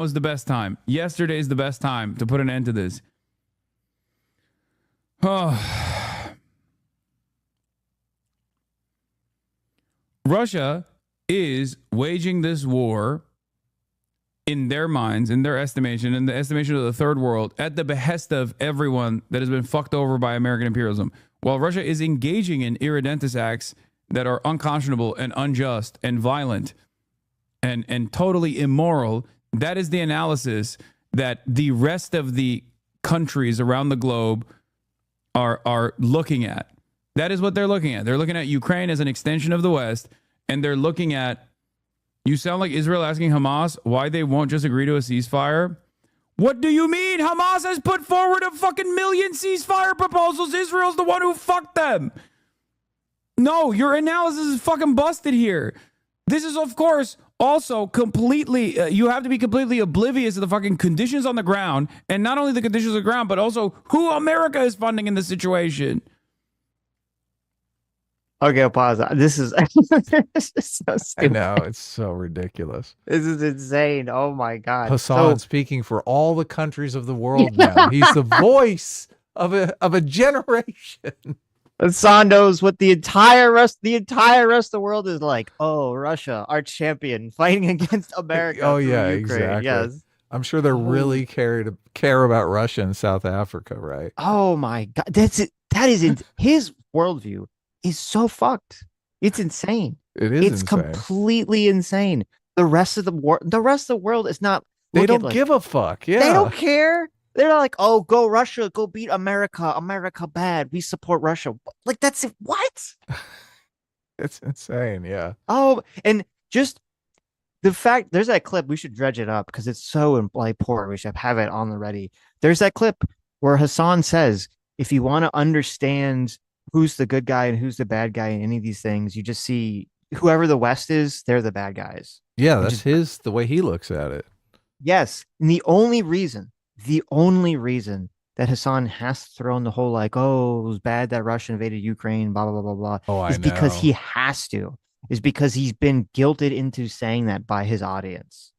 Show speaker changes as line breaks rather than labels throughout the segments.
was the best time. Yesterday's the best time to put an end to this. Russia is waging this war in their minds, in their estimation, in the estimation of the third world, at the behest of everyone that has been fucked over by American imperialism. While Russia is engaging in irredentist acts that are unconscionable and unjust and violent and totally immoral, that is the analysis that the rest of the countries around the globe are looking at. That is what they're looking at. They're looking at Ukraine as an extension of the West, and they're looking at, you sound like Israel asking Hamas why they won't just agree to a ceasefire. What do you mean? Hamas has put forward a fucking million ceasefire proposals. Israel's the one who fucked them. No, your analysis is fucking busted here. This is, of course, also completely, you have to be completely oblivious to the fucking conditions on the ground, and not only the conditions on the ground, but also who America is funding in this situation.
Okay, pause. This is, this is so stupid.
I know, it's so ridiculous.
This is insane. Oh my God.
Hasan speaking for all the countries of the world now. He's the voice of a generation.
Hasan knows what the entire rest of the world is like. Oh, Russia, our champion, fighting against America.
Oh yeah,
Ukraine.
exactly.
Yes.
I'm sure they're really care about Russia and South Africa, right?
Oh my God. That's it. That is his worldview is so fucked. It's insane.
It's
completely insane. The rest of the world is not.
They don't give a fuck. Yeah.
They don't care. They're not like, oh, go Russia, go beat America. America bad. We support Russia. Like, that's it. What?
It's insane. Yeah.
Oh, and just the fact, there's that clip. We should dredge it up because it's so important. We should have it on the ready. There's that clip where Hasan says, if you want to understand who's the good guy and who's the bad guy in any of these things, you just see whoever the West is, they're the bad guys.
Yeah, that's the way he looks at it.
Yes. And the only reason that Hasan has thrown the whole like, oh, it was bad that Russia invaded Ukraine, blah, blah, blah, blah, blah, is because he has to, is because he's been guilted into saying that by his audience.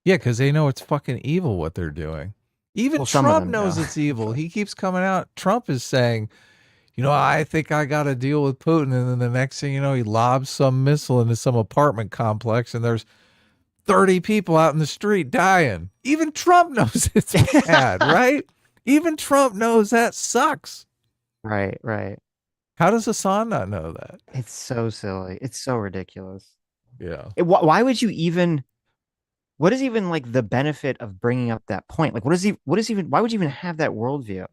Yeah, because they know it's fucking evil what they're doing. Even Trump knows it's evil. He keeps coming out. Trump is saying, you know, I think I got to deal with Putin. And then the next thing you know, he lobs some missile into some apartment complex and there's 30 people out in the street dying. Even Trump knows it's bad, right? Even Trump knows that sucks.
Right, right.
How does Hasan not know that?
It's so silly. It's so ridiculous.
Yeah.
Why would you even, what is even like the benefit of bringing up that point? Like, why would you even have that worldview?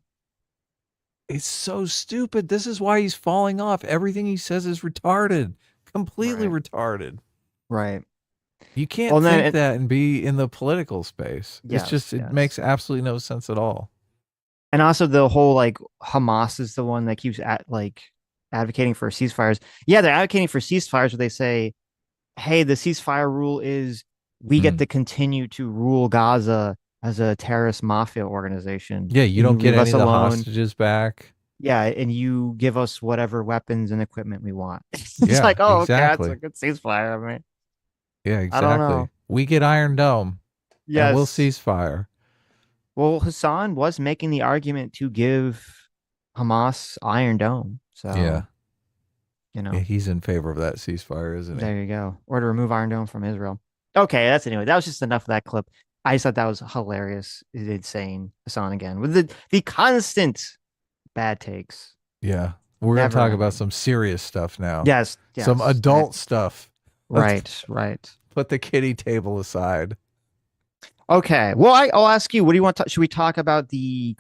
It's so stupid. This is why he's falling off. Everything he says is retarded. Completely retarded.
Right.
You can't think that and be in the political space. It's just, it makes absolutely no sense at all.
And also the whole, like, Hamas is the one that keeps advocating for ceasefires. Yeah, they're advocating for ceasefires where they say, hey, the ceasefire rule is we get to continue to rule Gaza as a terrorist mafia organization.
Yeah, you don't get any of the hostages back.
Yeah, and you give us whatever weapons and equipment we want. It's like, oh, exactly. Okay, that's a good ceasefire. I mean,
yeah, exactly. I don't know. We get Iron Dome. Yes. And we'll ceasefire.
Well, Hasan was making the argument to give Hamas Iron Dome. So,
yeah.
You know.
Yeah, he's in favor of that ceasefire, isn't he?
There you go. Or to remove Iron Dome from Israel. Okay, that was just enough of that clip. I just thought that was hilarious. It's insane. Hasan again with the constant bad takes.
Yeah. We're going to talk about some serious stuff now.
Yes.
Some adult stuff.
Right.
Put the kiddie table aside.
Okay. Well, I'll ask you, what do you want to, should we talk about the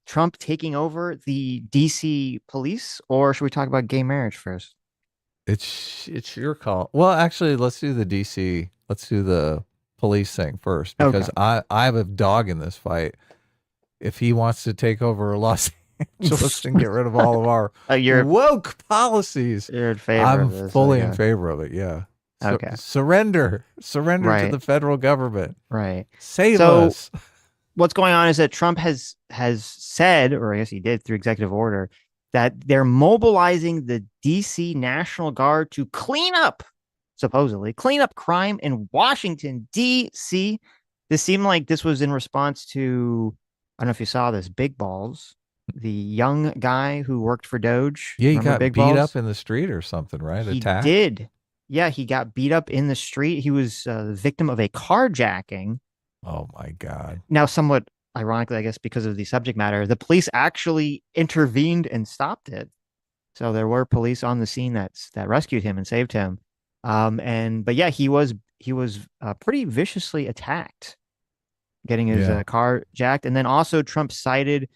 Trump taking over the DC police, or should we talk about gay marriage first?
It's your call. Well, actually, let's do the DC. Let's do the police thing first, because I have a dog in this fight. If he wants to take over Los Angeles and get rid of all of our woke policies,
you're in favor
I'm fully in favor of it. Yeah.
Okay.
Surrender to the federal government.
Right.
Save us.
What's going on is that Trump has said, or I guess he did through executive order, that they're mobilizing the DC National Guard to supposedly clean up crime in Washington, DC. This seemed like this was in response to, I don't know if you saw this, Big Balls, the young guy who worked for Doge.
Yeah, he
Remember
got
Big
beat up
Balls?
in the street or something, right?
He
Attacked.
did. Yeah, he got beat up in the street. He was the victim of a carjacking.
Oh my God.
Now, somewhat ironically, I guess, because of the subject matter, the police actually intervened and stopped it. So there were police on the scene that rescued him and saved him. But yeah, he was pretty viciously attacked, getting his
Yeah.
car jacked, and then also Trump cited,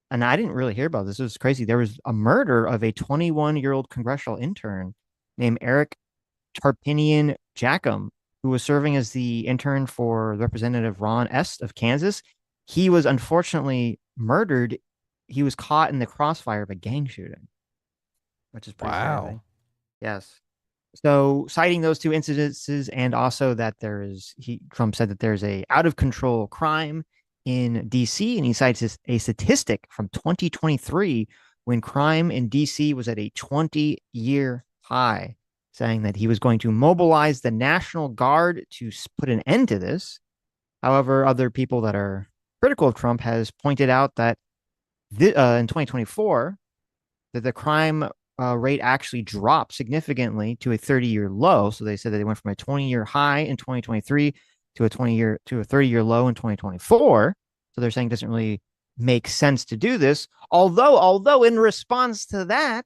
and I didn't really hear about this. It was crazy. There was a murder of a 21-year-old congressional intern named Eric Tarpinian Jackum, who was serving as the intern for Representative Ron Est of Kansas. He was unfortunately murdered. He was caught in the crossfire of a gang shooting, which is pretty crazy.
Wow.
Yes. So citing those two incidences, and also that Trump said that there's a out of control crime in DC, and he cites a statistic from 2023 when crime in DC was at a 20-year high, saying that he was going to mobilize the National Guard to put an end to this. However, other people that are critical of Trump has pointed out that in 2024 that the crime rate actually dropped significantly to a 30-year low. So they said that they went from a 20-year high in 2023 to a 30-year low in 2024. So they're saying it doesn't really make sense to do this. Although in response to that,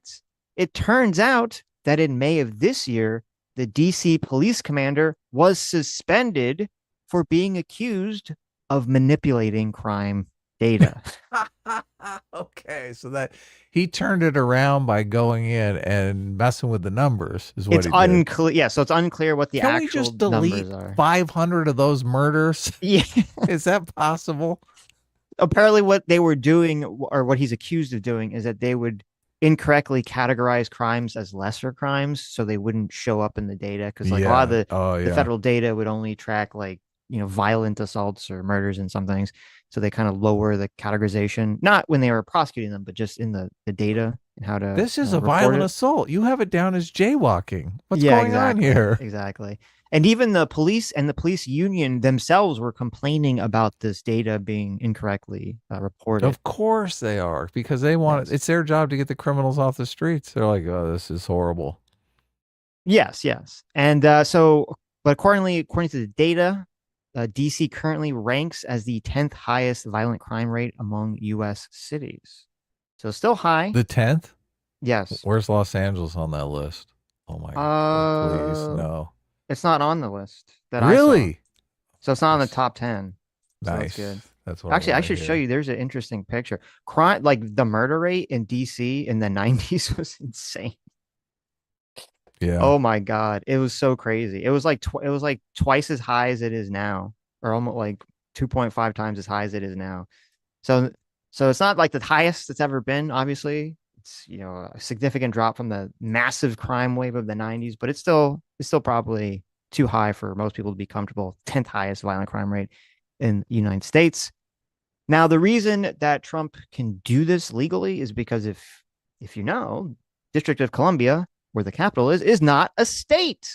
it turns out that in May of this year, the DC police commander was suspended for being accused of manipulating crime data.
Okay, so that he turned it around by going in and messing with the numbers is what
It's
he did.
unclear. Yeah, so it's unclear what the
Can we
actual
just delete
numbers are.
500 of those murders?
Yeah.
Is that possible?
Apparently, what they were doing, or what he's accused of doing, is that they would incorrectly categorize crimes as lesser crimes, so they wouldn't show up in the data. Because like a lot of the federal data would only track like violent assaults or murders and some things. So they kind of lower the categorization, not when they were prosecuting them, but just in the data and how to.
This is a violent assault. You have it down as jaywalking. What's going on here?
Exactly. And even the police and the police union themselves were complaining about this data being incorrectly reported.
Of course they are, because they want it's their job to get the criminals off the streets. They're like, oh, this is horrible.
Yes. And but according to the data, DC currently ranks as the 10th highest violent crime rate among U.S. cities. So still high.
The 10th?
Yes.
Where's Los Angeles on that list? Oh my God, please, no.
It's not on the list that
really?
I saw. So it's not on the top 10. So
nice.
That's good.
That's what
Actually, I should show you. There's an interesting picture. Crime, like the murder rate in DC in the 90s was insane.
Yeah.
Oh my God. It was so crazy. It was like twice as high as it is now, or almost like 2.5 times as high as it is now. So it's not like the highest it's ever been, obviously. It's a significant drop from the massive crime wave of the 90s, but it's still probably too high for most people to be comfortable. 10th highest violent crime rate in the United States. Now, the reason that Trump can do this legally is because if District of Columbia, where the capital is not a state.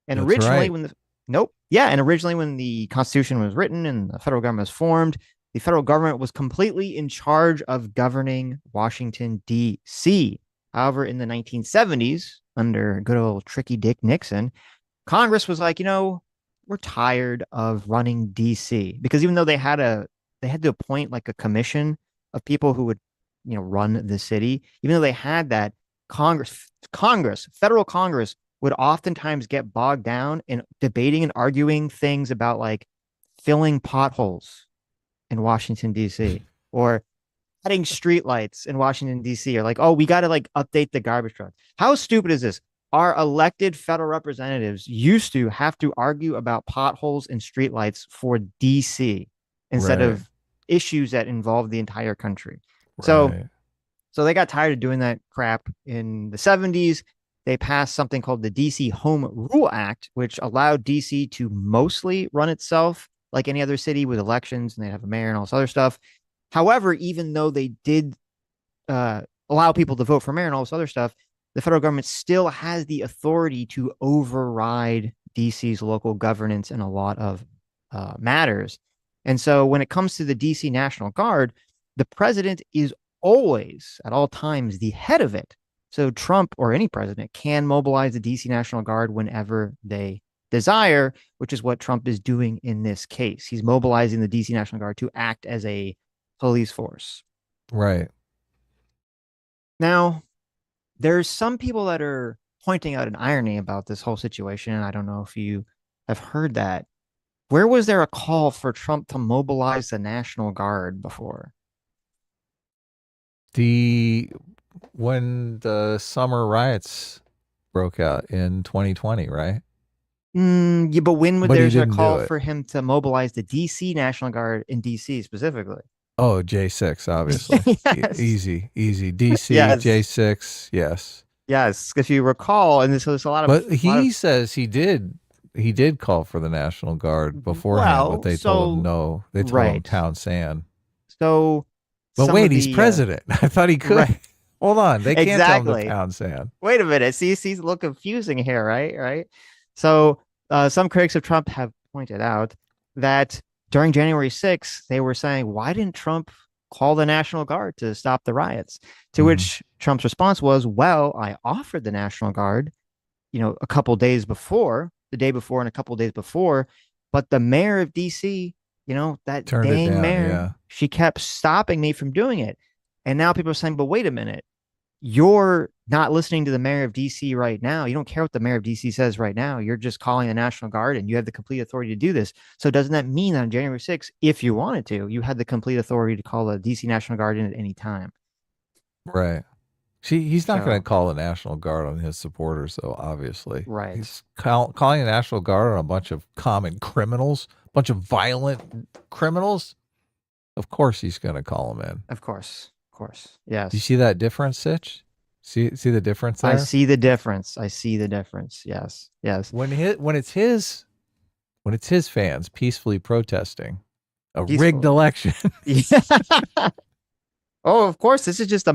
And
That's
originally
right.
originally when the Constitution was written and the federal government was formed, the federal government was completely in charge of governing Washington, D.C. However, in the 1970s, under good old tricky Dick Nixon, Congress was like, we're tired of running D.C. because even though they had to appoint like a commission of people who would, run the city, even though they had that, federal Congress would oftentimes get bogged down in debating and arguing things about like filling potholes in Washington, D.C. or adding streetlights in Washington, D.C. or like, oh, we got to like update the garbage truck. How stupid is this? Our elected federal representatives used to have to argue about potholes and streetlights for D.C. instead of issues that involve the entire country. Right. So they got tired of doing that crap. In the 70s, they passed something called the DC Home Rule Act, which allowed DC to mostly run itself like any other city with elections, and they'd have a mayor and all this other stuff. However, even though they did allow people to vote for mayor and all this other stuff, the federal government still has the authority to override DC's local governance in a lot of matters. And so when it comes to the DC National Guard, the president is always, at all times, the head of it. So Trump or any president can mobilize the DC National Guard whenever they desire, which is what Trump is doing in this case. He's mobilizing the DC National Guard to act as a police force.
Right.
Now, there's some people that are pointing out an irony about this whole situation, and I don't know if you have heard that. Where was there a call for Trump to mobilize the National Guard before?
When the summer riots broke out in 2020, right?
Yeah, but when would
But he
there's a
didn't do
call
it.
for him to mobilize the DC National Guard in DC specifically?
Oh, J6, obviously.
Yes.
Easy. DC,
Yes.
J6, yes.
Yes, if you recall, and there's a lot of.
But he says he did call for the National Guard beforehand, but they told him no. They told him pound sand.
So,
but wait, he's president. I thought he could. Right. Hold on, they can't tell him to pound sand.
Wait a minute. See, it's a little confusing here, right? Right. So, some critics of Trump have pointed out that during January 6th, they were saying, why didn't Trump call the National Guard to stop the riots? To which Trump's response was, well, I offered the National Guard, a couple days before, the day before and a couple days before, but the mayor of DC, that dang mayor, she kept stopping me from doing it. And now people are saying, but wait a minute, you're not listening to the mayor of DC right now. You don't care what the mayor of DC says right now. You're just calling the National Guard and you have the complete authority to do this. So doesn't that mean that on January 6th, if you wanted to, you had the complete authority to call the DC National Guard in at any time?
Right. He's not going to call the National Guard on his supporters, though, obviously.
Right.
He's calling the National Guard on a bunch of common criminals, a bunch of violent criminals. Of course he's going to call them in.
Of course. Yes.
Do you see that difference, Sitch? See the difference there?
I see the difference. Yes.
When it's his fans peacefully protesting a rigged election.
Oh, of course. This is just good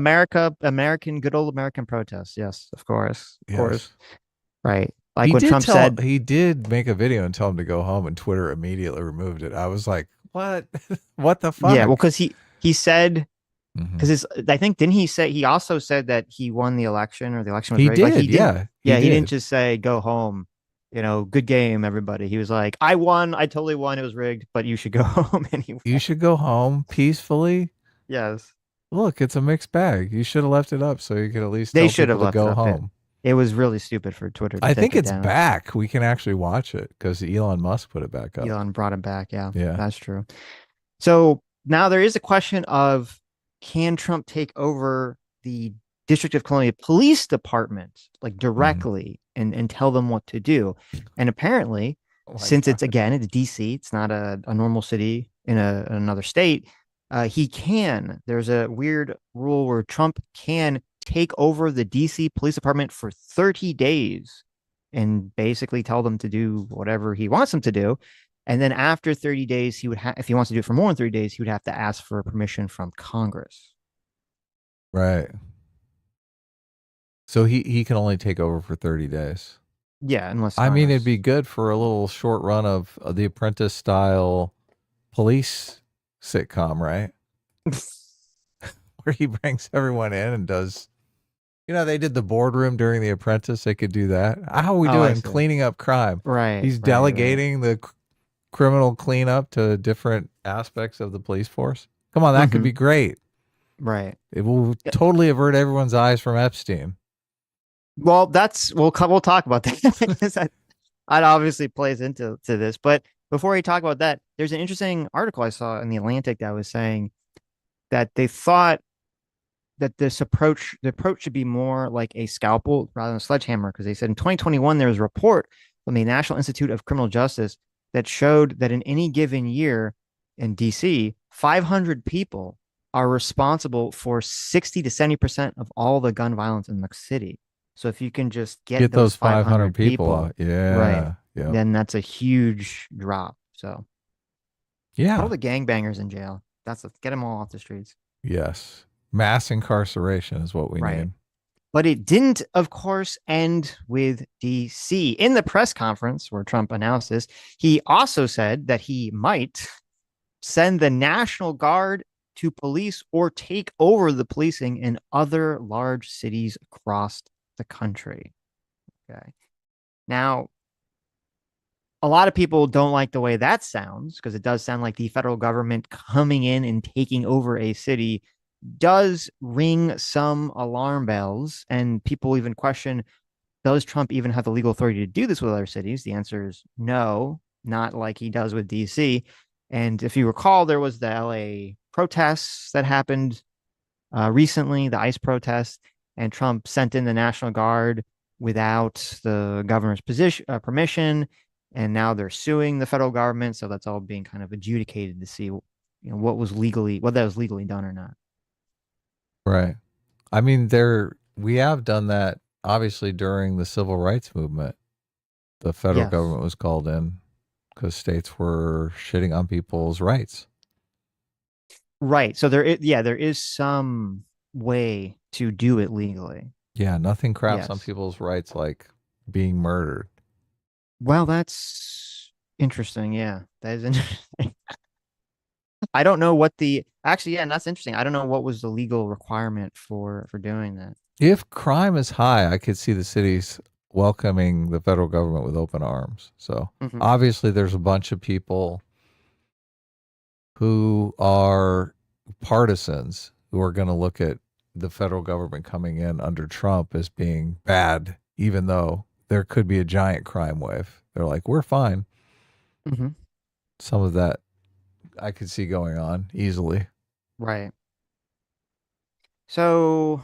old American protest. Yes, of course. Of course. Right. Like when Trump said
he did make a video and tell him to go home, and Twitter immediately removed it. I was like, what? What the fuck?
Yeah, well, because he said, because I think, didn't he say, he also said that he won the election or the election was rigged?
Did,
like
he
didn't just say, go home, good game, everybody. He was like, I won. I totally won. It was rigged, but you should go home anyway.
You should go home peacefully.
Yes.
Look, it's a mixed bag. You should have left it up so you could at least
they should have
left
to
go home.
It was really stupid for Twitter to
I think it's
down.
back. We can actually watch it because Elon Musk put it back up.
Elon brought it back. Yeah, that's true. So now there is a question of, can Trump take over the District of Columbia Police Department like directly and tell them what to do? And apparently, since it's DC, it's not a normal city in another state. He can. There's a weird rule where Trump can take over the DC Police Department for 30 days and basically tell them to do whatever he wants them to do. And then after 30 days, he would have, if he wants to do it for more than 30 days, he would have to ask for permission from Congress.
Right. So he can only take over for 30 days.
Yeah, unless
it'd be good for a little short run of the Apprentice style police sitcom, right? Where he brings everyone in and does, they did the boardroom during The Apprentice. They could do that. How are we doing cleaning up crime?
Right.
He's delegating the criminal cleanup to different aspects of the police force. Come on, that could be great.
Right.
It will totally avert everyone's eyes from Epstein.
Well, we'll talk about that. That obviously plays into this. But before we talk about that, there's an interesting article I saw in The Atlantic that was saying that they thought that the approach should be more like a scalpel rather than a sledgehammer, because they said in 2021 there was a report from the National Institute of Criminal Justice that showed that in any given year in DC, 500 people are responsible for 60 to 70% of all the gun violence in the city. So if you can just get those 500 people, right, then that's a huge drop. So all the gangbangers in jail. Get them all off the streets.
Yes. Mass incarceration is what we need.
But it didn't, of course, end with DC. In the press conference where Trump announced this, he also said that he might send the National Guard to police or take over the policing in other large cities across the country. Okay. Now, a lot of people don't like the way that sounds because it does sound like the federal government coming in and taking over a city does ring some alarm bells. And people even question, does Trump even have the legal authority to do this with other cities? The answer is no, not like he does with DC. And if you recall, there was the LA protests that happened recently, the ICE protests, and Trump sent in the National Guard without the governor's permission, and now they're suing the federal government. So that's all being kind of adjudicated to see, what that was legally done or not.
Right. I mean, we have done that obviously during the civil rights movement. The federal government was called in because states were shitting on people's rights.
Right. So there is some way to do it legally.
Yeah, nothing craps on people's rights like being murdered.
Well, that's interesting. Yeah, that is interesting. I don't know what and that's interesting. I don't know what was the legal requirement for doing that.
If crime is high, I could see the cities welcoming the federal government with open arms. So obviously there's a bunch of people who are partisans who are going to look at the federal government coming in under Trump as being bad, even though there could be a giant crime wave. They're like, we're fine. Some of that I could see going on easily.
Right. So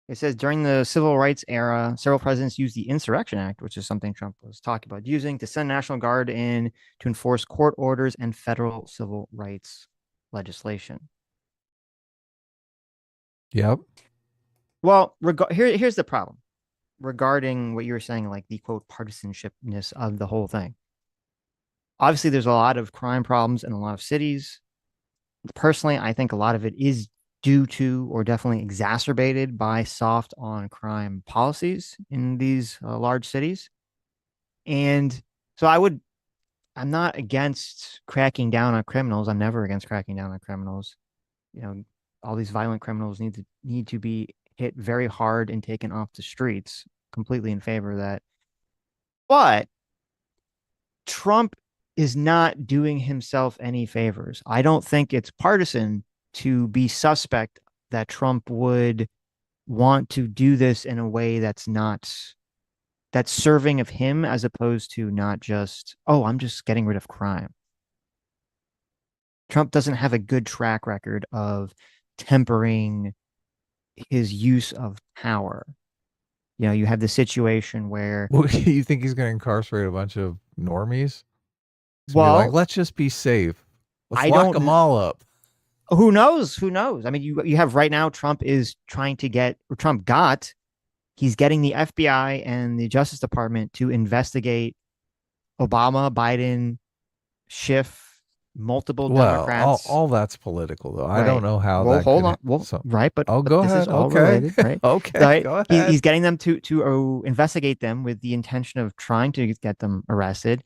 it says during the civil rights era, several presidents used the Insurrection Act, which is something Trump was talking about using, to send National Guard in to enforce court orders and federal civil rights legislation.
Yep.
Well, here's the problem regarding what you were saying, like the quote partisanshipness of the whole thing. Obviously, there's a lot of crime problems in a lot of cities. Personally, I think a lot of it is due to or definitely exacerbated by soft on crime policies in these large cities. And so I'm not against cracking down on criminals. I'm never against cracking down on criminals. All these violent criminals need to be hit very hard and taken off the streets. Completely in favor of that. But Trump is not doing himself any favors. I don't think it's partisan to be suspect that Trump would want to do this in a way that's serving of him, as opposed to not just, oh, I'm just getting rid of crime. Trump doesn't have a good track record of tempering his use of power. You have the situation where
you think he's going to incarcerate a bunch of normies?
Well,
let's just be safe. Let's lock them all up.
Who knows? I mean, you have right now, Trump is trying to he's getting the FBI and the Justice Department to investigate Obama, Biden, Schiff, multiple Democrats.
All that's political, though.
Right.
I don't know how
that.
Hold
on. Right, but
go ahead.
This is all related, right?
Okay,
go ahead. He's getting them to investigate them with the intention of trying to get them arrested.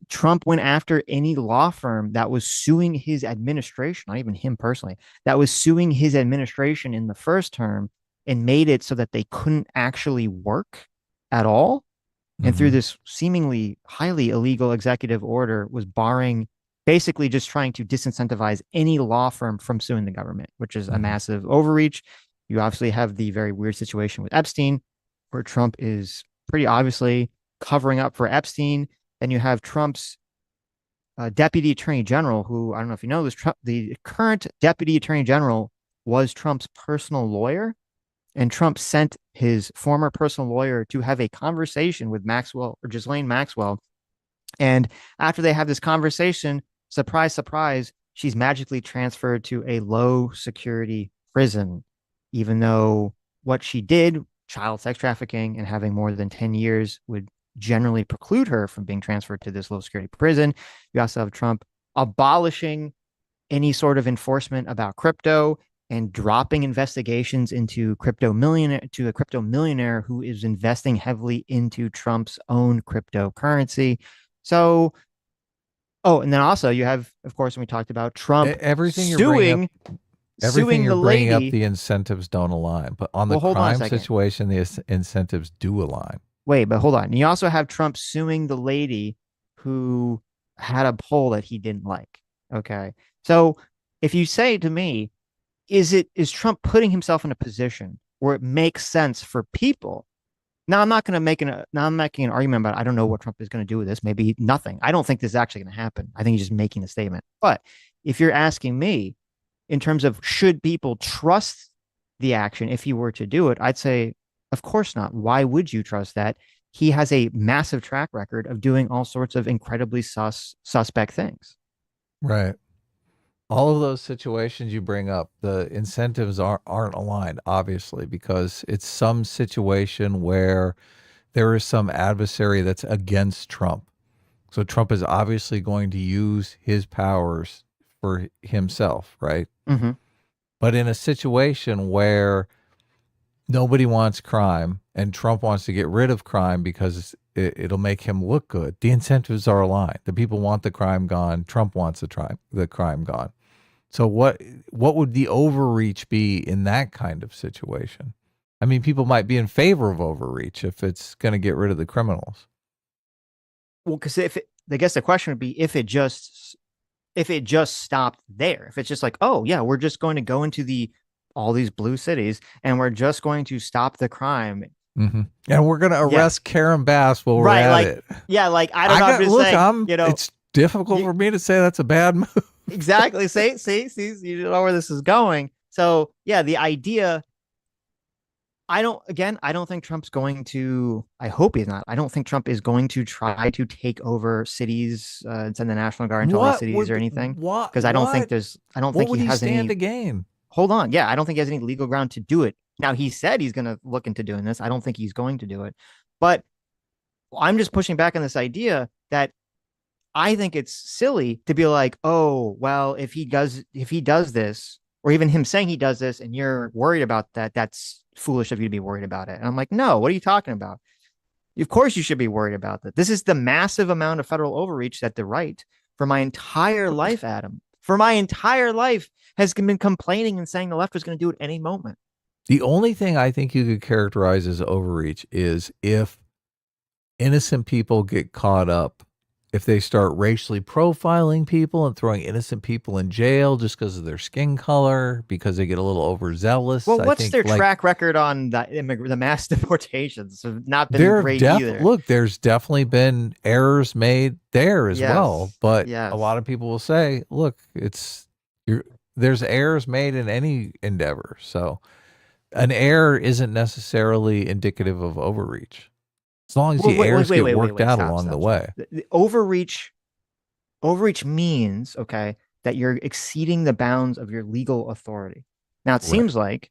Trump went after any law firm that was suing his administration, not even him personally, that was suing his administration in the first term, and made it so that they couldn't actually work at all. And through this seemingly highly illegal executive order, was basically just trying to disincentivize any law firm from suing the government, which is a massive overreach. You obviously have the very weird situation with Epstein, where Trump is pretty obviously covering up for Epstein. Then you have Trump's deputy attorney general, who, I don't know if you know this, the current deputy attorney general was Trump's personal lawyer. And Trump sent his former personal lawyer to have a conversation with Ghislaine Maxwell. And after they have this conversation, surprise, surprise, she's magically transferred to a low security prison, even though what she did, child sex trafficking and having more than 10 years, would generally preclude her from being transferred to this low security prison. You also have Trump abolishing any sort of enforcement about crypto and dropping investigations into a crypto millionaire who is investing heavily into Trump's own cryptocurrency. So, oh, and then also you have, of course, when we talked about Trump
Everything you're
suing
bringing up,
lady.
the incentives don't align. But on the
Well, hold on a
crime
second.
situation, the incentives do align.
Wait, but hold on. You also have Trump suing the lady who had a poll that he didn't like. Okay. So if you say to me, is Trump putting himself in a position where it makes sense for people? Now I'm not going to now I'm making an argument about I don't know what Trump is going to do with this. Maybe nothing. I don't think this is actually going to happen. I think he's just making a statement. But if you're asking me in terms of should people trust the action if he were to do it, I'd say, of course not. Why would you trust that? He has a massive track record of doing all sorts of incredibly suspect things.
Right. All of those situations you bring up, the incentives aren't aligned, obviously, because it's some situation where there is some adversary that's against Trump. So Trump is obviously going to use his powers for himself, right?
Mm-hmm.
But in a situation where nobody wants crime and Trump wants to get rid of crime because it'll make him look good, the incentives are aligned. The people want the crime gone. Trump wants the crime gone. So what would the overreach be in that kind of situation? I mean, people might be in favor of overreach if it's going to get rid of the criminals.
Well, because I guess the question would be if it just stopped there. If it's just like, oh yeah, we're just going to go into all these blue cities and we're just going to stop the crime.
Mm-hmm. And we're going to arrest Karen Bass while we're at it.
Yeah, like I don't know.
It's difficult for me to say that's a bad move.
Exactly. See, you know where this is going. So yeah, the idea. I don't think Trump's going to. I hope he's not. I don't think Trump is going to try to take over cities and send the National Guard into all these cities or anything. Because I don't think he has any
to gain.
Hold on. Yeah, I don't think he has any legal ground to do it. Now he said he's going to look into doing this. I don't think he's going to do it. But I'm just pushing back on this idea that I think it's silly to be like, oh, well, if he does this, or even him saying he does this and you're worried about that, that's foolish of you to be worried about it. And I'm like, no, what are you talking about? Of course you should be worried about that. This is the massive amount of federal overreach that the right, for my entire life, Adam, for my entire life, has been complaining and saying the left was going to do it any moment.
The only thing I think you could characterize as overreach is if innocent people get caught up, if they start racially profiling people and throwing innocent people in jail just because of their skin color, because they get a little overzealous.
Well, what's their track record on the mass deportations? Have not been great either.
Look, there's definitely been errors made there as well. But a lot of people will say, look, there's errors made in any endeavor. So an error isn't necessarily indicative of overreach. As long as the errors get worked out along the way.
The overreach means, okay, that you're exceeding the bounds of your legal authority. Now, it seems like,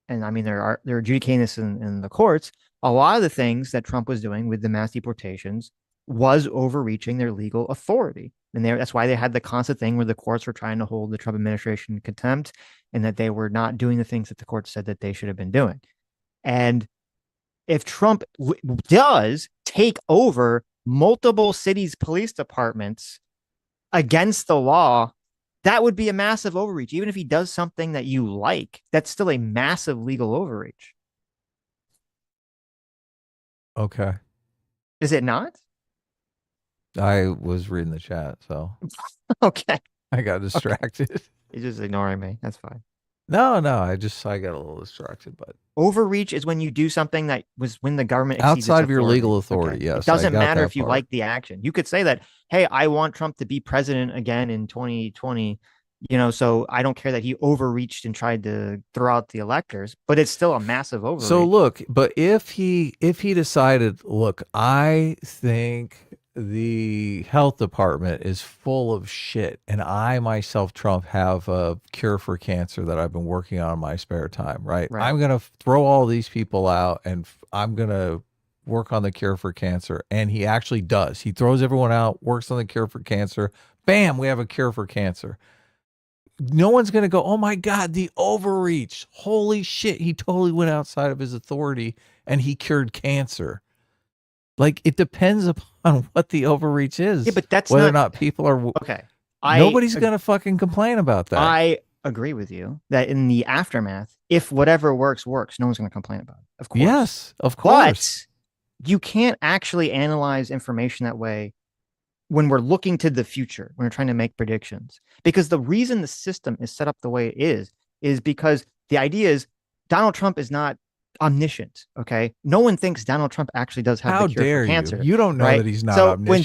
and I mean, they're adjudicating this in the courts, a lot of the things that Trump was doing with the mass deportations was overreaching their legal authority. And that's why they had the constant thing where the courts were trying to hold the Trump administration in contempt and that they were not doing the things that the court said that they should have been doing. And if Trump does take over multiple cities' police departments against the law, that would be a massive overreach. Even if he does something that you like, that's still a massive legal overreach.
Okay.
Is it not?
I was reading the chat, so.
Okay.
I got distracted.
Okay. You're just ignoring me. That's fine.
No, I got a little distracted, but
overreach is when you do something that was when the government
outside of your legal authority. Okay. Yes,
it doesn't matter if you like the action. You could say that, hey, I want Trump to be president again in 2020. So I don't care that he overreached and tried to throw out the electors, but it's still a massive overreach.
So look, but if he decided, look, I think the health department is full of shit and I myself, Trump, have a cure for cancer that I've been working on in my spare time, right? I'm going to throw all these people out and I'm going to work on the cure for cancer. And he actually does. He throws everyone out, works on the cure for cancer. Bam, we have a cure for cancer. no one's going to go, oh my God, the overreach. Holy shit. He totally went outside of his authority and he cured cancer. Like, it depends upon what the overreach is.
Yeah, but that's
whether
not,
or not people are.
Okay.
Nobody's going to fucking complain about that.
I agree with you that in the aftermath, if whatever works, no one's going to complain about it. Of course.
Yes, of course.
But you can't actually analyze information that way when we're looking to the future, when we're trying to make predictions. Because the reason the system is set up the way it is because the idea is Donald Trump is not omniscient. Okay. No one thinks Donald Trump actually does have the cure for cancer.
You don't know
right?
that he's not
so
omniscient.
When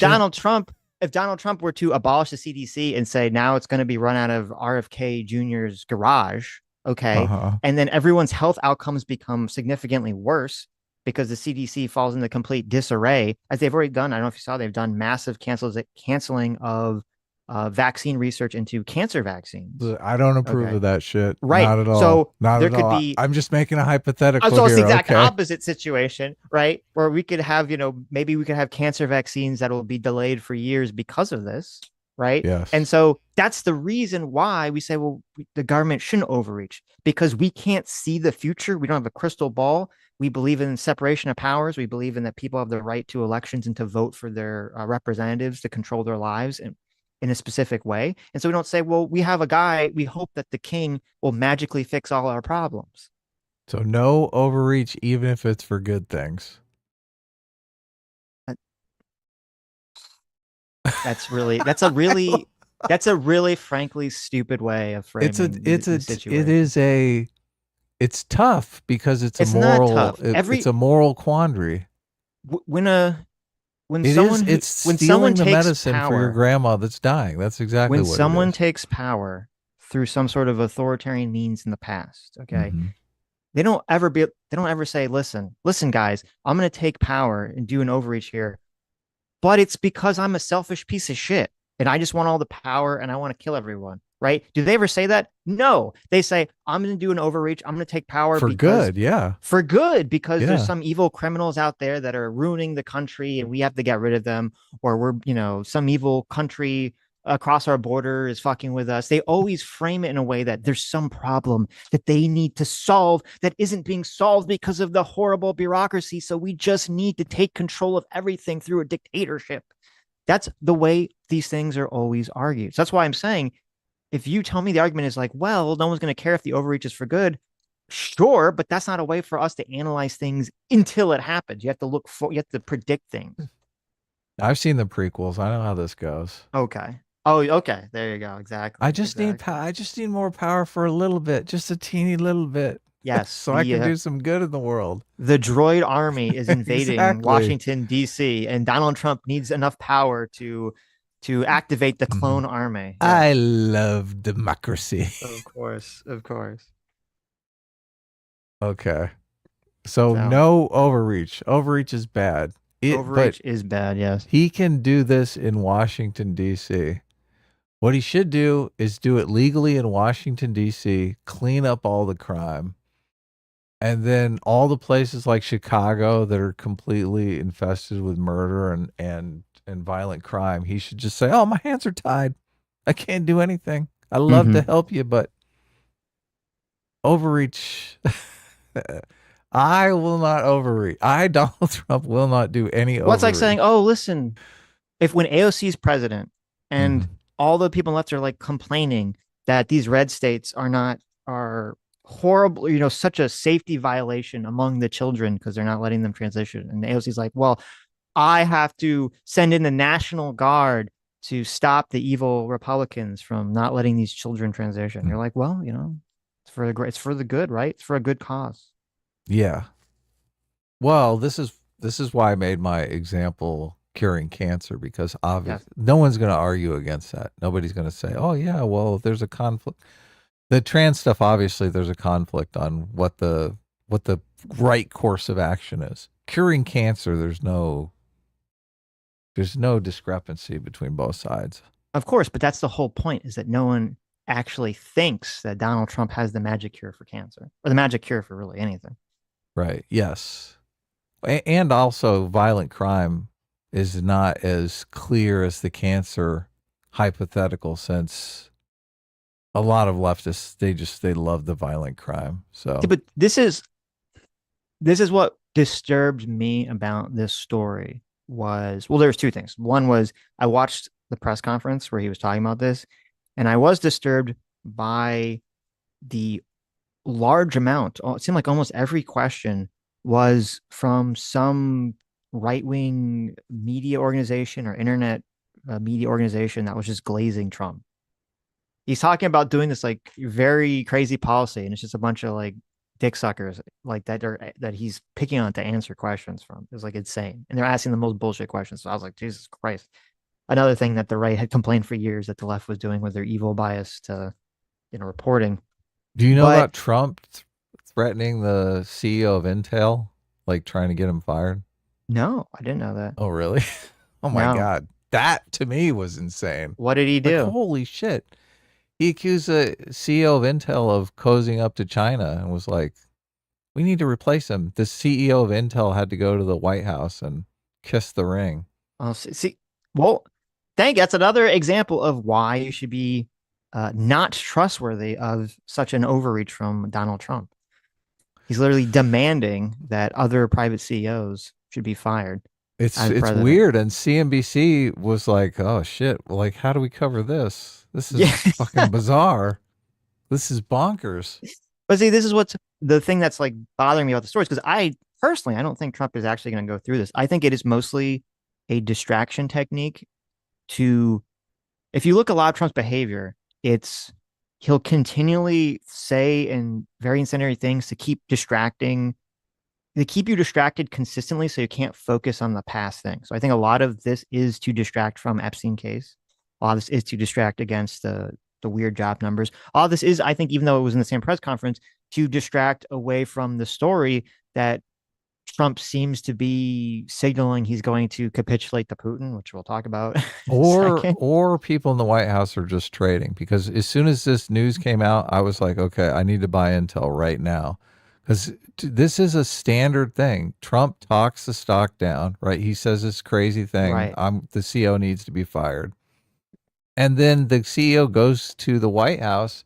if Donald Trump were to abolish the CDC and say now it's going to be run out of RFK Jr.'s garage, okay, and then everyone's health outcomes become significantly worse because the CDC falls into complete disarray, as they've already done. I don't know if you saw, they've done massive canceling of vaccine research into cancer vaccines.
I don't approve of that shit.
Right.
Not at all.
So
not
there
at
could
all.
be.
I'm just making a hypothetical.
So it's the exact
okay.
opposite situation, right? Where we could have, maybe we could have cancer vaccines that will be delayed for years because of this, right?
Yes.
And so that's the reason why we say, well, the government shouldn't overreach, because we can't see the future. We don't have a crystal ball. We believe in separation of powers. We believe in that people have the right to elections and to vote for their representatives to control their lives and in a specific way. And so we don't say, well, we have a guy, we hope that the king will magically fix all our problems.
So no overreach, even if it's for good things.
That's a really frankly stupid way of framing the situation.
It's tough because it's a moral,
not tough.
It's a moral quandary.
When
stealing
someone
the
takes
medicine
power,
for your grandma that's dying. That's exactly
when
what
someone
it is.
takes power through some sort of authoritarian means in the past. Okay. They don't ever say, listen, guys, I'm going to take power and do an overreach here, but it's because I'm a selfish piece of shit and I just want all the power and I want to kill everyone. Right? Do they ever say that? No. They say, I'm going to do an overreach. I'm going to take power
for good. Yeah.
For good, because there's some evil criminals out there that are ruining the country and we have to get rid of them. Or we're, some evil country across our border is fucking with us. They always frame it in a way that there's some problem that they need to solve that isn't being solved because of the horrible bureaucracy. So we just need to take control of everything through a dictatorship. That's the way these things are always argued. So that's why I'm saying, if you tell me the argument is like, well, no one's going to care if the overreach is for good, sure, but that's not a way for us to analyze things until it happens. You have to predict things.
I've seen the prequels. I know how this goes.
Okay. Oh, okay. There you go. Exactly.
I just need more power for a little bit, just a teeny little bit.
Yes.
So I can do some good in the world.
The droid army is invading Washington, D.C., and Donald Trump needs enough power to activate the clone army.
Yeah. I love democracy.
Of course.
Okay. So no overreach. Overreach is bad.
Overreach is bad, yes.
He can do this in Washington, D.C. What he should do is do it legally in Washington, D.C., clean up all the crime. And then all the places like Chicago that are completely infested with murder and violent crime, he should just say, oh, my hands are tied. I can't do anything. I love to help you, but overreach. I will not overreach. Donald Trump, will not do any overreach.
Well, it's like saying, oh, listen, when AOC is president and all the people left are like complaining that these red states are horrible, such a safety violation among the children because they're not letting them transition. And AOC's like, well, I have to send in the National Guard to stop the evil Republicans from not letting these children transition. You're like, well, it's for the good, right? It's for a good cause.
Yeah. Well, this is why I made my example curing cancer, because obviously no one's going to argue against that. Nobody's going to say, oh yeah, well, there's a conflict. The trans stuff, obviously there's a conflict on what the right course of action is. Curing cancer, there's no discrepancy between both sides.
Of course, but that's the whole point, is that no one actually thinks that Donald Trump has the magic cure for cancer or the magic cure for really anything.
Right. Yes. And also violent crime is not as clear as the cancer hypothetical, since A lot of leftists, they love the violent crime.
Yeah,
So
but this is what disturbed me about this story was, well, there's two things. One was I watched the press conference where he was talking about this, and I was disturbed by the large amount. It seemed like almost every question was from some right-wing media organization or internet media organization that was just glazing Trump. He's talking about doing this like very crazy policy, and it's just a bunch of like dick suckers like that are that he's picking on to answer questions from. It's like insane, and they're asking the most bullshit questions. So I was like, Jesus Christ. Another thing that the right had complained for years that the left was doing with their evil bias to, reporting.
do you know
But
about Trump threatening the CEO of Intel, like trying to get him fired?
no, I didn't know that.
Oh, really? Oh my
No.
God. That to me was insane.
What did he
Like,
do?
holy shit. He accused the CEO of Intel of cozying up to China and was like, we need to replace him. The CEO of Intel had to go to the White House and kiss the ring.
Oh, see, well, that's another example of why you should be not trustworthy of such an overreach from Donald Trump. He's literally demanding that other private CEOs should be fired as
It's
president.
weird. And CNBC was like, oh shit. Like, how do we cover this? This is
Yeah.
fucking bizarre. This is bonkers.
But see, this is what's the thing that's like bothering me about the stories, because I personally, I don't think Trump is actually going to go through this. I think it is mostly a distraction technique to, if you look at a lot of Trump's behavior, it's he'll continually say and very incendiary things to keep distracting, they keep you distracted consistently so you can't focus on the past thing. So I think a lot of this is to distract from Epstein case. A lot of this is to distract against the weird job numbers. All this is, I think, even though it was in the same press conference, to distract away from the story that Trump seems to be signaling he's going to capitulate to Putin, which we'll talk about in a second.
Or people in the White House are just trading, because as soon as this news came out, I was like, okay, I need to buy Intel right now, because this is a standard thing. Trump talks the stock down, right? He says this crazy thing.
Right.
The CEO needs to be fired. And then the CEO goes to the White House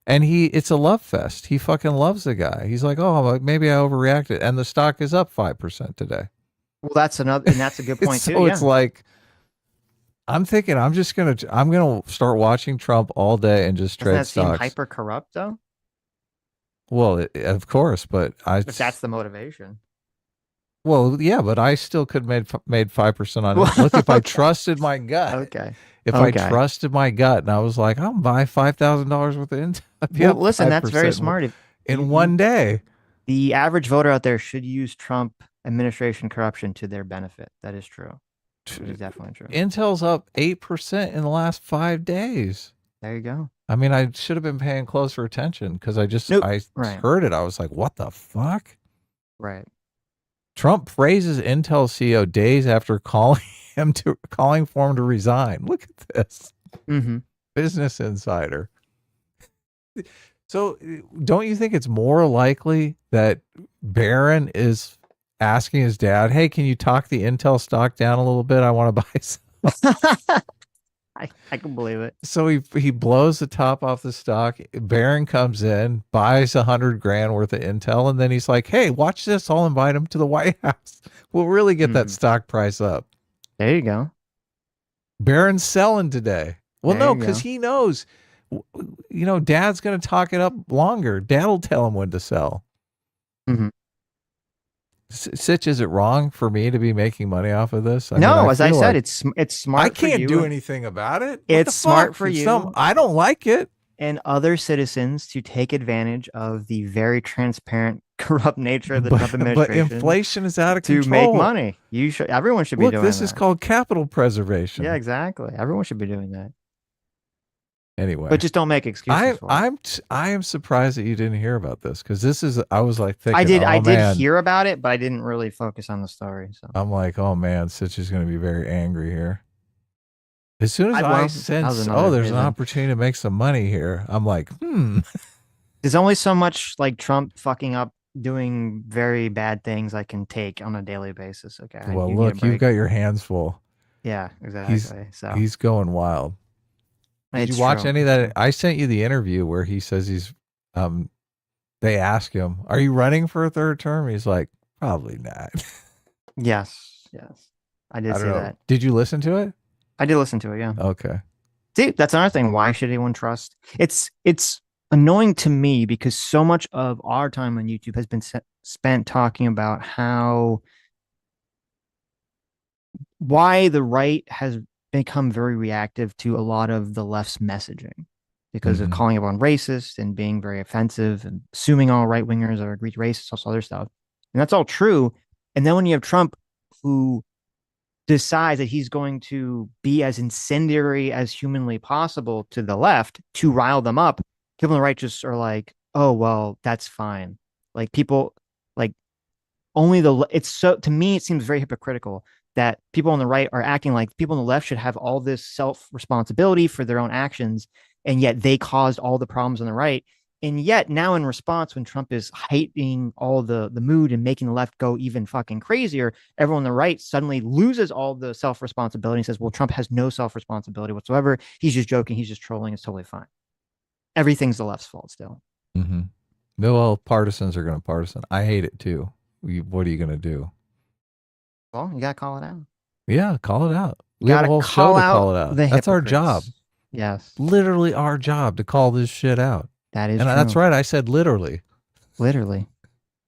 and it's a love fest. He fucking loves the guy. He's like, oh, maybe I overreacted. And the stock is up 5% today.
Well, that's another, and that's a good point too.
So
Yeah.
it's like, I'm thinking I'm going to start watching Trump all day and just
Doesn't
trade
that seem
stocks.
hyper corrupt though?
Well, of course, but
If that's the motivation.
well, yeah, but I still could made 5% on it. Look, if I trusted my gut,
Okay.
if I trusted my gut, and I was like, I'm buy $5,000 worth of Intel.
Well, listen, that's very smart.
In one day.
The average voter out there should use Trump administration corruption to their benefit. That is true. It is definitely true.
Intel's up 8% in the last 5 days.
There you go.
I mean, I should have been paying closer attention, because I heard it. I was like, what the fuck?
Right.
Trump praises Intel CEO days after calling for him to resign. Look at this.
Mm-hmm.
Business Insider. So don't you think it's more likely that Barron is asking his dad, hey, can you talk the Intel stock down a little bit? I want to buy some.
I can believe it.
So he blows the top off the stock. Barron comes in, buys $100,000 worth of Intel, and then he's like, hey, watch this. I'll invite him to the White House. We'll really get that stock price up.
There you go.
Barron's selling today. Well, no, because he knows, Dad's going to talk it up longer. Dad will tell him when to sell.
Mm-hmm.
Sitch, is it wrong for me to be making money off of this?
No, as I said, it's smart.
I can't do anything about it.
It's smart for you.
I don't like it.
And other citizens to take advantage of the very transparent, corrupt nature of the Trump administration.
But inflation is out of control.
To make money. Everyone should be doing that.
This is called capital preservation.
Yeah, exactly. Everyone should be doing that.
Anyway,
but just don't make excuses.
I am surprised that you didn't hear about this, because this is, I was like thinking,
I did hear about it, but I didn't really focus on the story. So
I'm like, oh man, Sitch is going to be very angry here. As soon as I sense, there's an opportunity to make some money here, I'm like,
There's only so much like Trump fucking up, doing very bad things I can take on a daily basis. Okay.
Well, look, you've got your hands full.
Yeah, exactly.
He's going wild. Did you watch any of that? I sent you the interview where he says he's, they ask him, are you running for a third term? He's like, probably not.
Yes. I did see that.
Did you listen to it?
I did listen to it, yeah.
Okay.
See, that's another thing. Why should anyone trust? It's annoying to me because so much of our time on YouTube has been spent talking about why the right has become very reactive to a lot of the left's messaging because of calling everyone racist and being very offensive and assuming all right wingers are agreed racist, all other stuff. And that's all true. And then when you have Trump who decides that he's going to be as incendiary as humanly possible to the left to rile them up, people on the right just are like, oh, well, that's fine. Like people like it's so, to me, it seems very hypocritical that people on the right are acting like people on the left should have all this self-responsibility for their own actions. And yet they caused all the problems on the right. And yet now in response, when Trump is heightening all the mood and making the left go even fucking crazier, everyone on the right suddenly loses all the self-responsibility and says, well, Trump has no self-responsibility whatsoever. He's just joking. He's just trolling. It's totally fine. Everything's the left's fault still.
Well, partisans are going to partisan. I hate it too. What are you going to do?
Well, you got to call it out.
Yeah, call it out. We have a whole show to call it out. That's our job.
Yes.
Literally our job to call this shit out.
That is
true. That's right. I said literally.
Literally.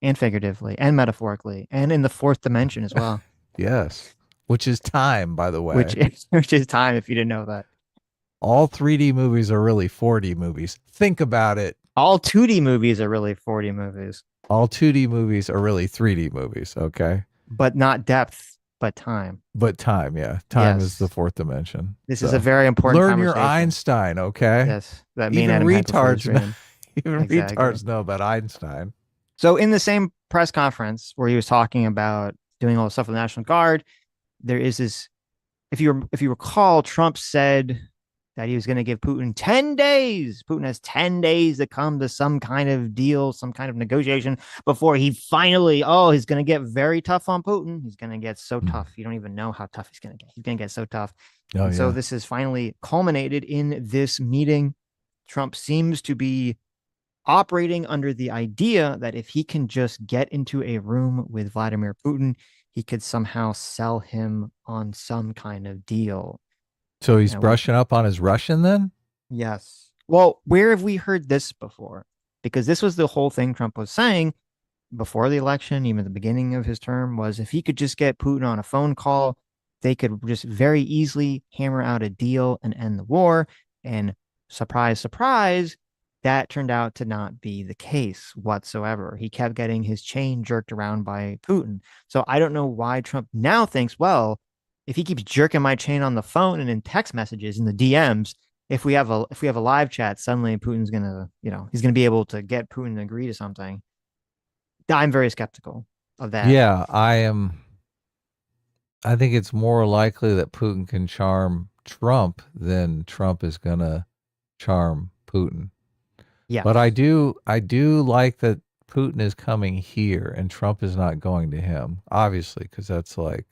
And figuratively. And metaphorically. And in the fourth dimension as well.
Yes. Which is time, by the way.
Which is time, if you didn't know that.
All 3D movies are really 4D movies. Think about it.
All 2D movies are really 4D movies.
All 2D movies are really 3D movies, okay?
But not depth, but time.
But time, yeah. Time is the fourth dimension.
This is a very important
Learn your Einstein, okay?
Yes. That
even retards retards know about Einstein.
So in the same press conference where he was talking about doing all the stuff with the National Guard, there is this, if you recall, Trump said that he was going to give Putin 10 days. Putin has 10 days to come to some kind of deal, some kind of negotiation before he finally, he's going to get very tough on Putin. He's going to get so tough. You don't even know how tough he's going to get. He's going to get so tough. So this is finally culminated in this meeting. Trump seems to be operating under the idea that if he can just get into a room with Vladimir Putin, he could somehow sell him on some kind of deal.
So he's brushing up on his Russian then?
Yes. Well, where have we heard this before? Because this was the whole thing Trump was saying before the election, even at the beginning of his term, was if he could just get Putin on a phone call, they could just very easily hammer out a deal and end the war. And surprise, surprise, that turned out to not be the case whatsoever. He kept getting his chain jerked around by Putin. So I don't know why Trump now thinks, well, if he keeps jerking my chain on the phone and in text messages in the DMs, if we have a live chat, suddenly Putin's gonna, he's gonna be able to get Putin to agree to something. I'm very skeptical of that.
Yeah, I am. I think it's more likely that Putin can charm Trump than Trump is gonna charm Putin. Yeah, but I do like that Putin is coming here and Trump is not going to him, obviously, because that's like.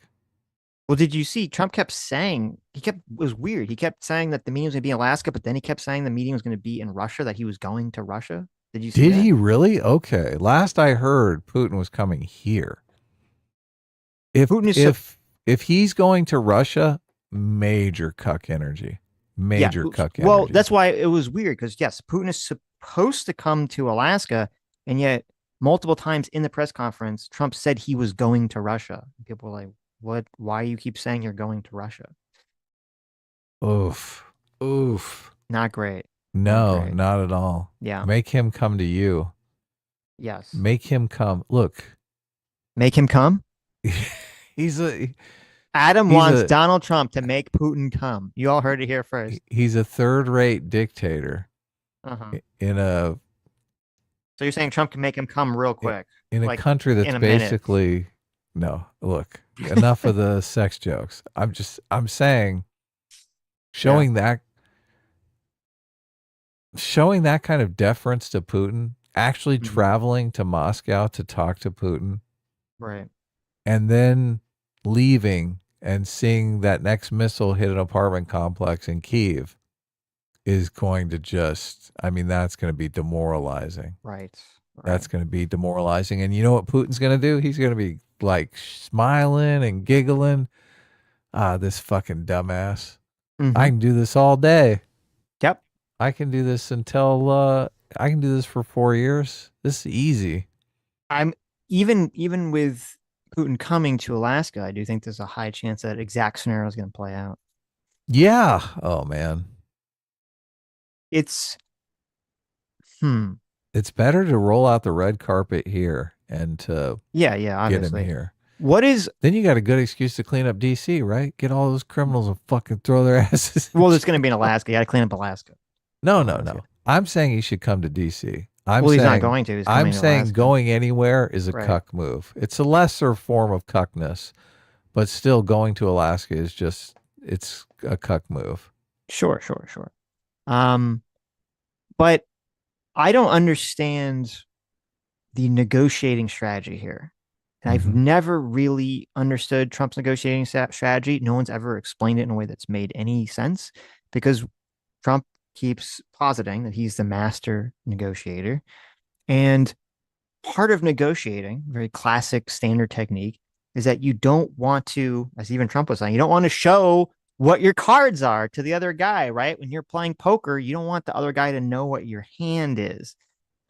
Well, did you see Trump kept saying, it was weird. He kept saying that the meeting was going to be in Alaska, but then he kept saying the meeting was going to be in Russia, that he was going to Russia. Did you see that?
Did he really? Okay. Last I heard, Putin was coming here. If he's going to Russia, major cuck energy. Major cuck energy.
Well, that's why it was weird, because yes, Putin is supposed to come to Alaska, and yet multiple times in the press conference, Trump said he was going to Russia. People were like, why you keep saying you're going to Russia?
Oof.
Not great.
No, not at all.
Yeah.
Make him come to you.
Yes.
Make him come. Look.
Make him come? Adam wants Donald Trump to make Putin come. You all heard it here first.
He's a third-rate dictator.
Uh-huh.
So
you're saying Trump can make him come real quick?
In a country that's basically... No, look, enough of the sex jokes. I'm saying showing that kind of deference to Putin, actually traveling to Moscow to talk to Putin.
Right.
And then leaving and seeing that next missile hit an apartment complex in Kyiv is going to just, I mean, that's going to be demoralizing.
Right.
That's going to be demoralizing. And you know what Putin's going to do? He's going to be like smiling and giggling. This fucking dumbass. I can do this all day.
Yep.
I can do this until I can do this for 4 years. This is easy.
I'm even with Putin coming to Alaska, I do think there's a high chance that exact scenario is going to play out.
Yeah. Oh man.
It's
It's better to roll out the red carpet here and to
obviously.
get him here.
What is
Then you got a good excuse to clean up DC, right? Get all those criminals and fucking throw their asses.
Well, there's going to be in Alaska. You got to clean up Alaska.
No. I'm saying he should come to DC.
He's not going to.
I'm saying going anywhere is a cuck move. It's a lesser form of cuckness, but still going to Alaska is just, it's a cuck move.
Sure. But I don't understand the negotiating strategy here. And I've never really understood Trump's negotiating strategy. No one's ever explained it in a way that's made any sense because Trump keeps positing that he's the master negotiator. And part of negotiating, very classic standard technique, is that you don't want to, as even Trump was saying, you don't want to show what your cards are to the other guy, right? When you're playing poker, you don't want the other guy to know what your hand is.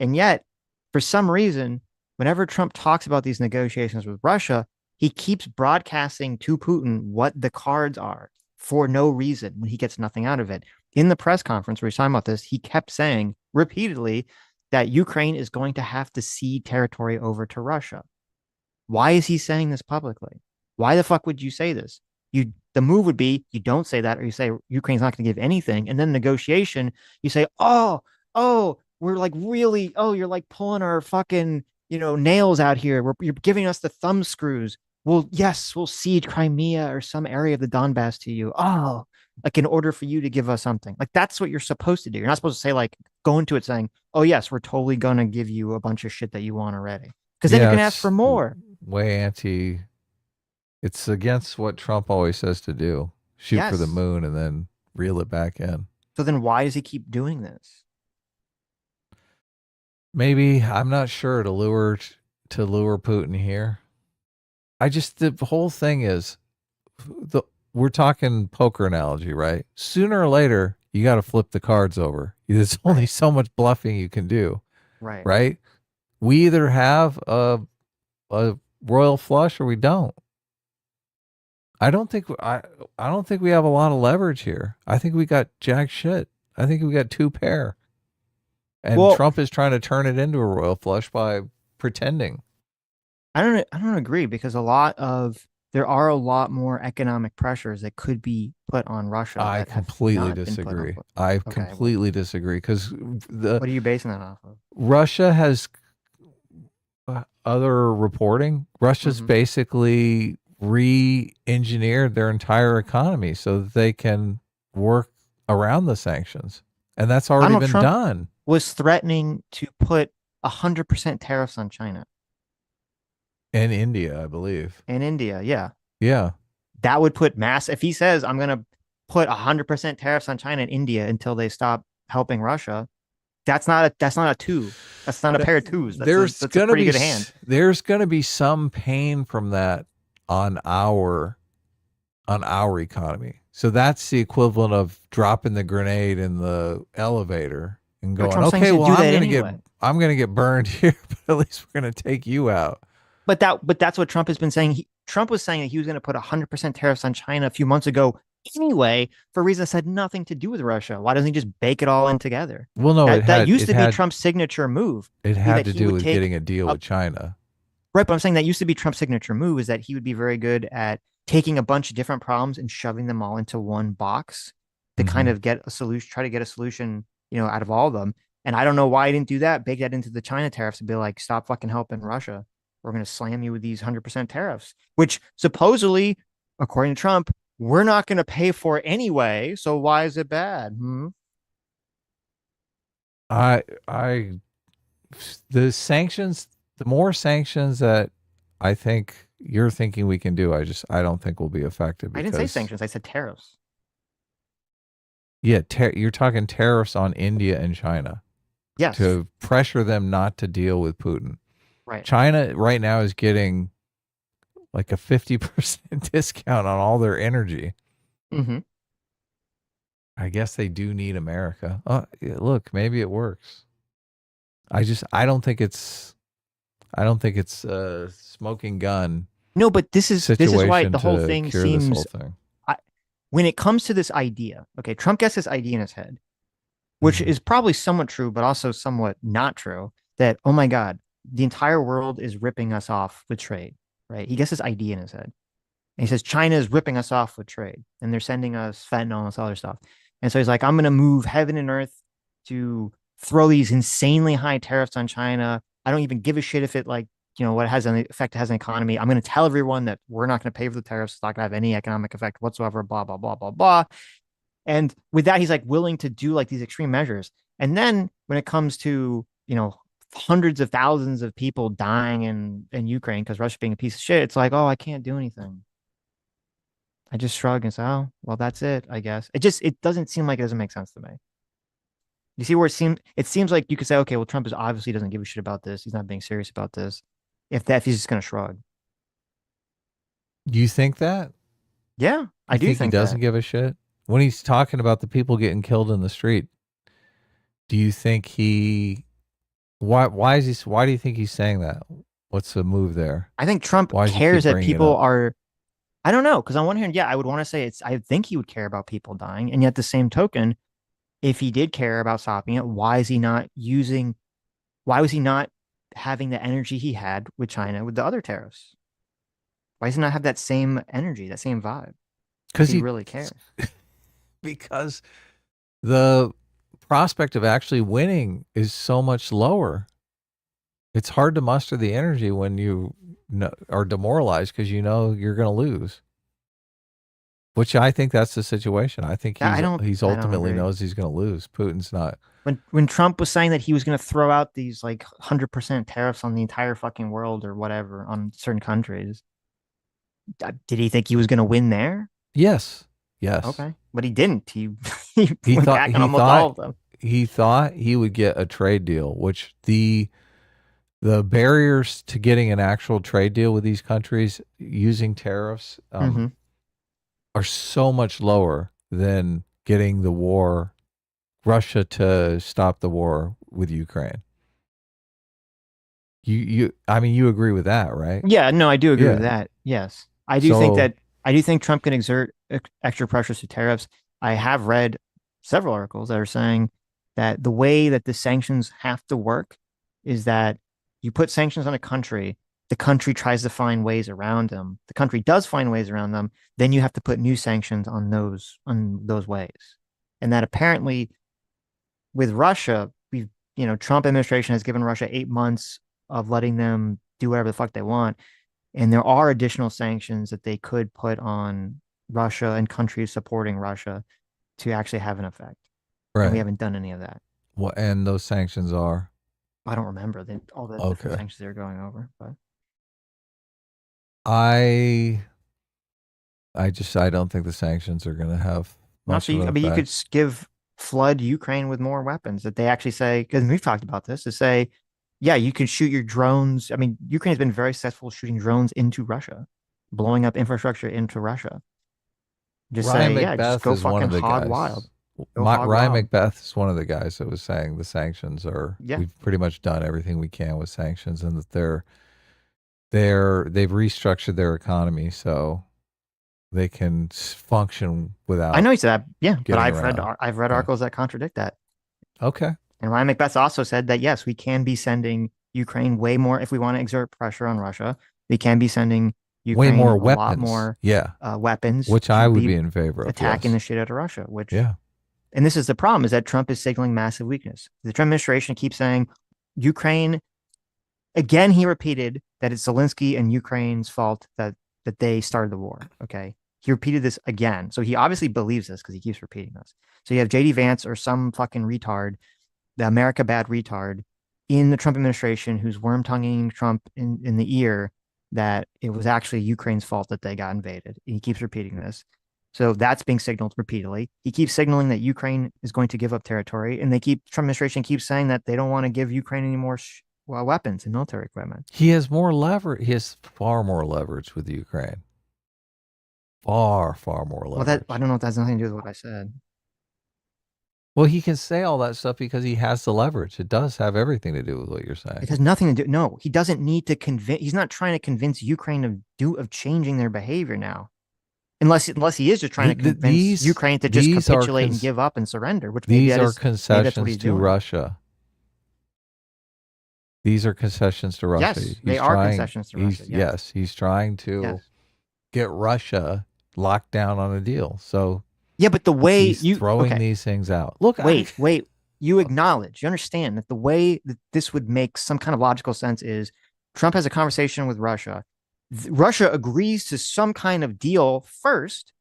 And yet, for some reason, whenever Trump talks about these negotiations with Russia, he keeps broadcasting to Putin what the cards are for no reason when he gets nothing out of it. In the press conference where he's talking about this, he kept saying repeatedly that Ukraine is going to have to cede territory over to Russia. Why is he saying this publicly? Why the fuck would you say this? The move would be you don't say that, or you say Ukraine's not going to give anything, and then negotiation, you say, oh, we're like really, you're like pulling our fucking nails out here. You're giving us the thumb screws. Well, yes, we'll cede Crimea or some area of the Donbass to you. Oh, like in order for you to give us something. Like that's what you're supposed to do. You're not supposed to say like go into it saying, oh yes, we're totally gonna give you a bunch of shit that you want already. Because then you're gonna ask for more.
It's against what Trump always says to do. Shoot for the moon and then reel it back in.
So then why does he keep doing this?
Maybe, I'm not sure, to lure Putin here. The whole thing is, we're talking poker analogy, right? Sooner or later, you got to flip the cards over. There's only so much bluffing you can do. Right? We either have a royal flush or we don't. I don't think we have a lot of leverage here. I think we got jack shit. I think we got two pair. And Trump is trying to turn it into a royal flush by pretending.
I don't agree because there are a lot more economic pressures that could be put on Russia.
I completely disagree. I completely disagree because
what are you basing that off of?
Russia has other reporting. Russia's basically re-engineered their entire economy so that they can work around the sanctions, and that's already been done.
Was threatening to put 100% tariffs on China
and India, I believe.
And India,
yeah.
That would put if he says I'm going to put 100% tariffs on China and India until they stop helping Russia. That's not a two. That's not a pair of twos. That's a pretty good hand.
There's going to be some pain from that on our economy. So that's the equivalent of dropping the grenade in the elevator and going, okay, well, I'm going to get burned here, but at least we're going to take you out.
But that's what Trump has been saying. Trump was saying that he was going to put 100% tariffs on China a few months ago anyway, for reasons that had nothing to do with Russia. Why doesn't he just bake it all in together?
Well, no,
that used to be Trump's signature move.
It had to do with getting a deal with China.
Right, but I'm saying that used to be Trump's signature move, is that he would be very good at taking a bunch of different problems and shoving them all into one box to kind of get a solution, try to get a solution, out of all of them. And I don't know why he didn't do that. Bake that into the China tariffs and be like, stop fucking helping Russia. We're going to slam you with these 100% tariffs, which supposedly, according to Trump, we're not going to pay for anyway. So why is it bad?
The sanctions, the more sanctions that I think you're thinking we can do, I don't think will be effective.
I didn't say sanctions. I said tariffs.
Yeah, you're talking tariffs on India and China
Yes.
to pressure them not to deal with Putin.
Right.
China right now is getting like a 50% discount on all their energy.
Mm-hmm.
I guess they do need America. Yeah, look, maybe it works. I don't think it's a smoking gun
No, but this is why
situation
the whole
to
thing
cure this whole
seems.
thing.
I, when it comes to this idea, okay, Trump gets this idea in his head, which
Mhm.
is probably somewhat true, but also somewhat not true. That, oh my God, the entire world is ripping us off with trade, right? He gets this idea in his head. And he says China is ripping us off with trade, and they're sending us fentanyl and this other stuff. And so he's like, I'm going to move heaven and earth to throw these insanely high tariffs on China. I don't even give a shit if it like what has an effect it has on the economy. I'm going to tell everyone that we're not going to pay for the tariffs. It's not going to have any economic effect whatsoever. Blah blah blah blah blah. And with that, he's like willing to do like these extreme measures. And then when it comes to hundreds of thousands of people dying in Ukraine because Russia being a piece of shit, it's like, oh, I can't do anything. I just shrug and say, "Oh, well, that's it, I guess." It doesn't seem like it doesn't make sense to me. You see where it seems like you could say, "Okay, well, Trump is obviously doesn't give a shit about this. He's not being serious about this." If he's just gonna shrug.
You think that?
Yeah, I
You
do
think he
think
doesn't
that.
give a shit? When he's talking about the people getting killed in the street, do you think why do you think he's saying that? What's the move there?
I think Trump
Why does he keep
cares that
bringing it
people
up?
are. I don't know, because on one hand, yeah, I would want to say it's. I think he would care about people dying, and yet the same token, if he did care about stopping it, why is he not using? Why was he not having the energy he had with China with the other tariffs? Why does he not have that same energy, that same vibe, if
Because
he
he
really cares?
because the prospect of actually winning is so much lower. It's hard to muster the energy when you are demoralized because you know you're going to lose. Which I think that's the situation. I think
I don't.
he's
I don't
ultimately
agree.
knows he's going to lose. Putin's not.
When Trump was saying that he was going to throw out these like 100% tariffs on the entire fucking world or whatever on certain countries, did he think he was going to win there?
Yes, yes.
Okay, but he didn't. He he
He
went
thought
back on
he
almost all
thought
of them.
he thought he would get a trade deal, which the barriers to getting an actual trade deal with these countries using tariffs
Mm-hmm.
are so much lower than getting the war, Russia to stop the war with Ukraine. I mean, you agree with that, right?
Yeah, no, I do agree with
Yeah.
that. Yes, I do think
So
that I do think Trump can exert extra pressures to tariffs. I have read several articles that are saying that the way that the sanctions have to work is that you put sanctions on a country, the country tries to find ways around them. The country does find ways around them, then you have to put new sanctions on those ways. And that apparently with Russia, Trump administration has given Russia 8 months of letting them do whatever the fuck they want. And there are additional sanctions that they could put on Russia and countries supporting Russia to actually have an effect. And we
right.
haven't done any of that.
What and those sanctions are
I don't remember all the different
okay.
sanctions they're going over, but
I I don't think the sanctions are going to have
not
much
so
of an
I mean, you could
effect.
give flood Ukraine with more weapons that they actually say, because we've talked about this, to say, yeah, you can shoot your drones. I mean, Ukraine has been very successful shooting drones into Russia, blowing up infrastructure into Russia. Just
Ryan
say, yeah, just
Macbeth
go
is one
fucking
of the
hog wild.
guys.
Go hog
Ryan
wild.
Macbeth is one of the guys that was saying the sanctions are
Yeah.
we've pretty much done everything we can with sanctions, and that they've restructured their economy so they can function
I know
without
he said that. Yeah. But
getting around.
I've read
Yeah.
articles that contradict that.
Okay.
And Ryan Macbeth also said that, yes, we can be sending Ukraine way more if we want to exert pressure on Russia. We can be sending
Way
Ukraine
more
a lot
weapons.
more
Yeah.
weapons
Which I
to
would
be
be in favor of.
attacking
Yes.
the shit out of Russia, which,
Yeah.
and this is the problem, is that Trump is signaling massive weakness. The Trump administration keeps saying Ukraine, again, he repeated that it's Zelensky and Ukraine's fault that they started the war. Okay. He repeated this again. So he obviously believes this because he keeps repeating this. So you have JD Vance or some fucking retard, the America bad retard in the Trump administration who's worm tonguing Trump in the ear that it was actually Ukraine's fault that they got invaded. And he keeps repeating this. So that's being signaled repeatedly. He keeps signaling that Ukraine is going to give up territory, and Trump administration keeps saying that they don't want to give Ukraine any more weapons and military equipment.
He has more leverage. He has far more leverage with Ukraine. Far more leverage.
Well, I don't know if that has nothing to do with what I said.
Well, he can say all that stuff because he has the leverage. It does have everything to do with what you're saying.
It has nothing to do. No, he doesn't need to convince. He's not trying to convince Ukraine of changing their behavior now, unless he is just trying to convince Ukraine to just capitulate and give up and surrender. Which
these are concessions to Russia. These are concessions to Russia.
Yes, they are concessions to Russia.
Yes, he's trying to get Russia locked down on a deal. So
yeah, but the way
he's throwing these things out. Look,
wait. You acknowledge, you understand that the way that this would make some kind of logical sense is Trump has a conversation with Russia. Russia agrees to some kind of deal first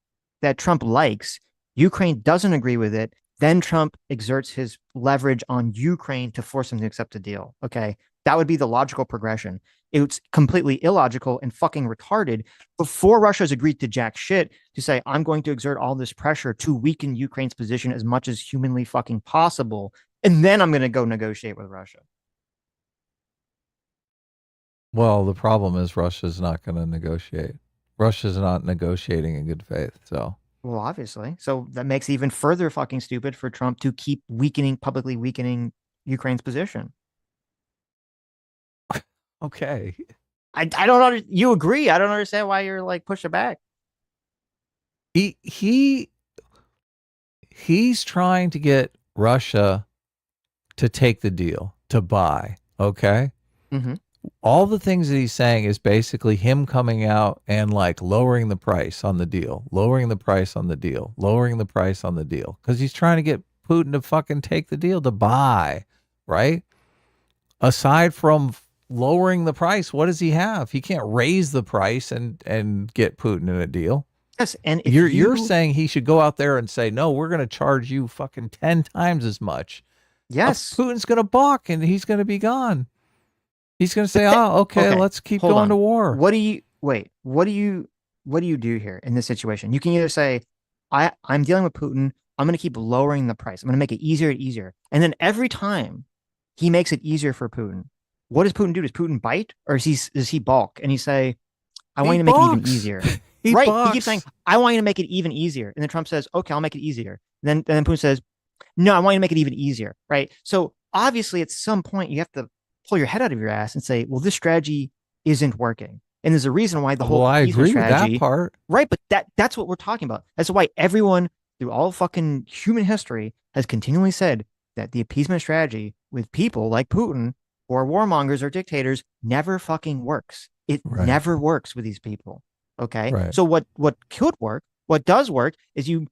that Trump likes. Ukraine doesn't agree with it. Then Trump exerts his leverage on Ukraine to force him to accept the deal. Okay. That would be the logical progression. It's completely illogical and fucking retarded before Russia's agreed to jack shit to say, I'm going to exert all this pressure to weaken Ukraine's position as much as humanly fucking possible. And then I'm going to go negotiate with Russia.
Well, the problem is Russia's not going to negotiate. Russia's not negotiating in good faith. So,
well, obviously. So that makes it even further fucking stupid for Trump to keep publicly weakening Ukraine's position.
Okay.
I don't you agree. I don't understand why you're like pushing back.
He's trying to get Russia to take the deal, to buy. Okay.
Mm-hmm.
All the things that he's saying is basically him coming out and like lowering the price on the deal, lowering the price on the deal, lowering the price on the deal. Because he's trying to get Putin to fucking take the deal, to buy, right? Aside from lowering the price, what does he have? He can't raise the price and get Putin in a deal.
Yes, and
you're saying he should go out there and say, no, we're going to charge you fucking 10 times as much.
Yes.
Putin's going to balk and he's going to be gone. He's going to say, okay, let's keep going to war.
What do you do here in this situation? You can either say, I'm dealing with Putin. I'm going to keep lowering the price. I'm going to make it easier and easier. And then every time he makes it easier for Putin, what does Putin do? Does Putin bite, or does he balk and he say, I want you to make it even easier? He keeps saying, I want you to make it even easier. And then Trump says, okay, I'll make it easier. And then Putin says, no, I want you to make it even easier. Right. So obviously at some point you have to pull your head out of your ass and say, well, this strategy isn't working. And there's a reason why the whole
I agree
strategy,
with that part.
Right. But that's what we're talking about. That's why everyone through all fucking human history has continually said that the appeasement strategy with people like Putin or warmongers or dictators never fucking works. It never works with these people. Okay.
Right.
So what could work, what does work is you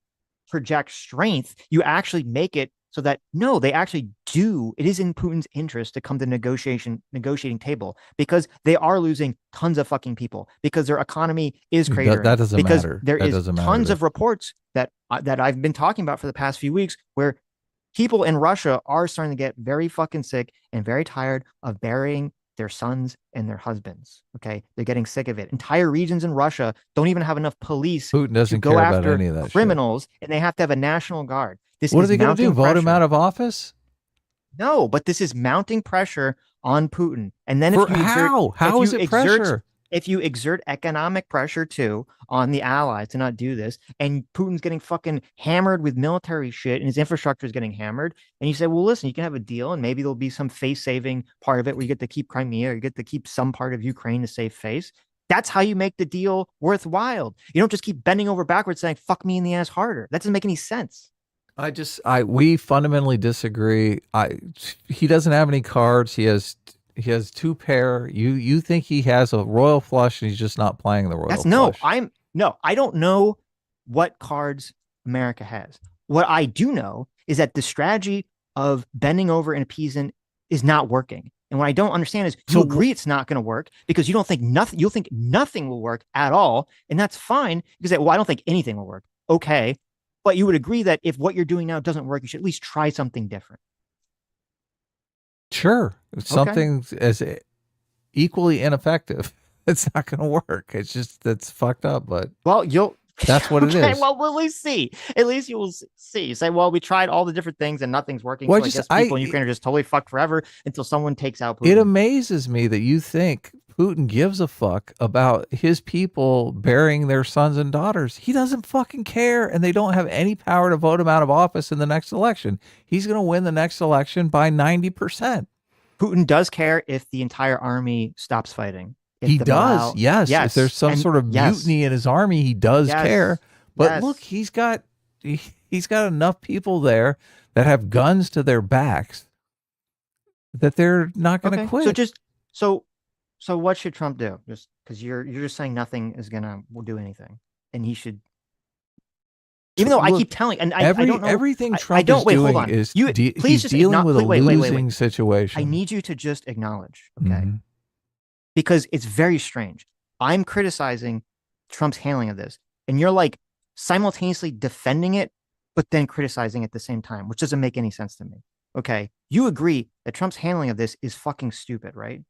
project strength. You actually make it so that no, they actually do. It is in Putin's interest to come to negotiating table because they are losing tons of fucking people because their economy is cratering.
That doesn't
because
matter.
There is tons of reports that I've been talking about for the past few weeks where people in Russia are starting to get very fucking sick and very tired of burying their sons and their husbands. Okay. They're getting sick of it. Entire regions in Russia don't even have enough police
Putin doesn't
to go
care
after
about any of that
criminals, and they have to have a national guard.
What are they going to do? Vote him out of office?
No, but this is mounting pressure on Putin. And then
how is it pressure?
If you exert economic pressure too on the allies to not do this, and Putin's getting fucking hammered with military shit and his infrastructure is getting hammered, and you say, well, listen, you can have a deal and maybe there'll be some face-saving part of it where you get to keep Crimea or you get to keep some part of Ukraine to save face. That's how you make the deal worthwhile. You don't just keep bending over backwards saying, fuck me in the ass harder. That doesn't make any sense.
We fundamentally disagree. He doesn't have any cards. He has two pair. You think he has a royal flush and he's just not playing the royal flush.
I don't know what cards America has. What I do know is that the strategy of bending over and appeasing is not working. And what I don't understand is you agree it's not going to work because you don't think nothing, you'll think nothing will work at all. And that's fine because I don't think anything will work. Okay. But you would agree that if what you're doing now doesn't work, you should at least try something different.
Sure. Something as equally ineffective. It's not going to work. It's just, that's fucked up. But
well,
That's what it
Okay,
is.
well, we'll at least see. At least you will see. You say, well, we tried all the different things and nothing's working.
Well,
So I guess people in Ukraine are just totally fucked forever until someone takes out Putin.
It amazes me that you think Putin gives a fuck about his people burying their sons and daughters. He doesn't fucking care, and they don't have any power to vote him out of office in the next election. He's going to win the next election by 90%.
Putin does care if the entire army stops fighting.
He does, yes. If there's some sort of mutiny in his army, he does care. But look, he's got enough people there that have guns to their backs that they're not going to quit.
So what should Trump do? Just because you're just saying nothing is going to do anything, and he should. Even though I keep telling, and I don't know
everything Trump is doing is he's dealing with a losing situation.
I need you to just acknowledge, okay? Because it's very strange. I'm criticizing Trump's handling of this, and you're like simultaneously defending it, but then criticizing at the same time, which doesn't make any sense to me. Okay, you agree that Trump's handling of this is fucking stupid, right?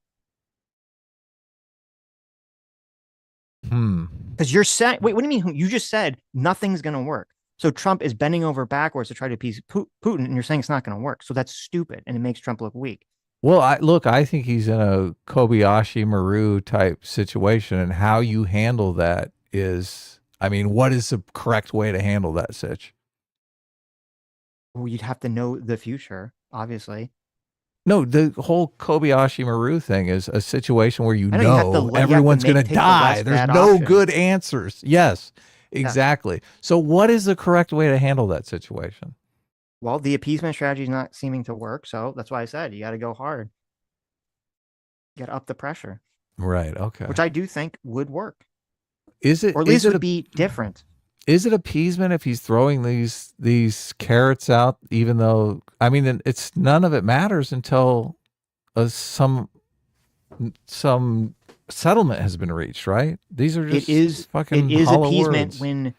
Because you're saying, wait, what do you mean? You just said nothing's going to work. So Trump is bending over backwards to try to appease Putin, and you're saying it's not going to work. So that's stupid, and it makes Trump look weak.
Well, I think he's in a Kobayashi Maru type situation, and how you handle that is, I mean, what is the correct way to handle that, Sitch?
Well, you'd have to know the future, obviously.
No, the whole Kobayashi Maru thing is a situation where you know everyone's going to die. There's no good answers. Yes, exactly. Yeah. So what is the correct way to handle that situation?
Well, the appeasement strategy is not seeming to work. So that's why I said you got to go hard. You got to up the pressure.
Right. Okay.
Which I do think would work.
Is it?
Or at least it would be different.
Is it appeasement if he's throwing these carrots out, even though, I mean, it's none of it matters until some settlement has been reached, right? These are just fucking hollow
appeasement
words.
When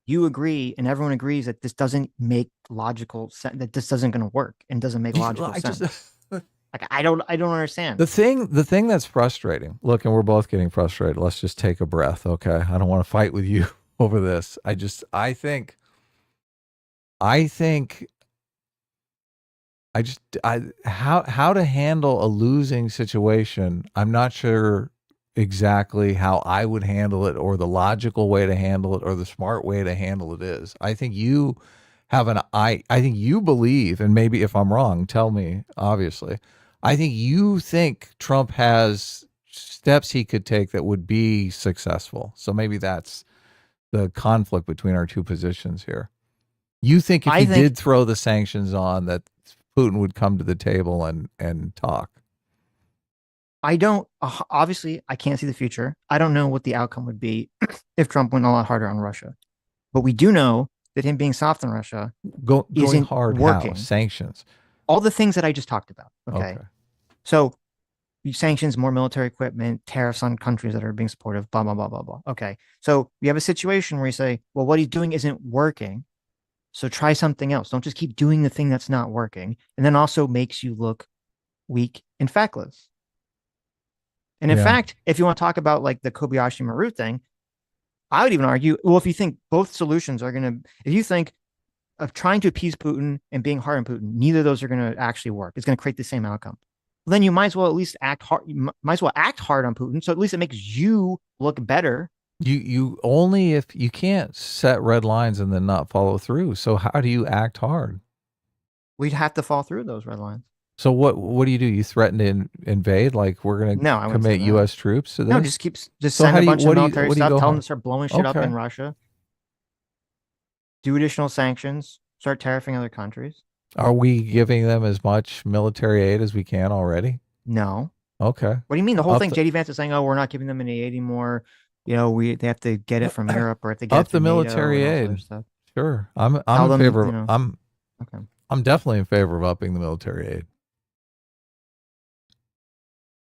you agree and everyone agrees that this doesn't make logical sense, that this doesn't going to work and doesn't make logical sense. Like, I don't understand.
The thing that's frustrating, look, and we're both getting frustrated. Let's just take a breath. Okay. I don't want to fight with you over this. I think how to handle a losing situation. I'm not sure exactly how I would handle it, or the logical way to handle it, or the smart way to handle it is. I think you have I think you believe, and maybe if I'm wrong, tell me, obviously. I think you think Trump has steps he could take that would be successful. So maybe that's the conflict between our two positions here. You think if he did throw the sanctions on, that Putin would come to the table and talk?
I don't, obviously, I can't see the future. I don't know what the outcome would be if Trump went a lot harder on Russia. But we do know that him being soft on Russia
going hard working. How? Sanctions.
All the things that I just talked about. Okay. So sanctions, more military equipment, tariffs on countries that are being supportive, blah, blah, blah, blah, blah. Okay. So we have a situation where you say, well, what he's doing isn't working. So try something else. Don't just keep doing the thing that's not working. And then also makes you look weak and factless. And in fact, if you want to talk about like the Kobayashi Maru thing, I would even argue, well, if you think both solutions are going to, if you think of trying to appease Putin and being hard on Putin, neither of those are going to actually work. It's going to create the same outcome. Well, then you might as well at least act hard. You might as well act hard on Putin. So at least it makes you look better.
You only, if you can't set red lines and then not follow through. So how do you act hard?
We'd have to fall through those red lines.
So what do? You threaten to invade? Like we're going to commit U.S. troops to this?
No, just send a bunch of military stuff. Tell them to start blowing shit up in Russia. Do additional sanctions. Start tariffing other countries.
Are we giving them as much military aid as we can already?
No.
Okay.
What do you mean? The whole thing, JD Vance is saying, "Oh, we're not giving them any aid anymore. You know, they have to get it from Europe, or if they get
up the military aid." Sure, I'm in favor. You know, I'm definitely in favor of upping the military aid.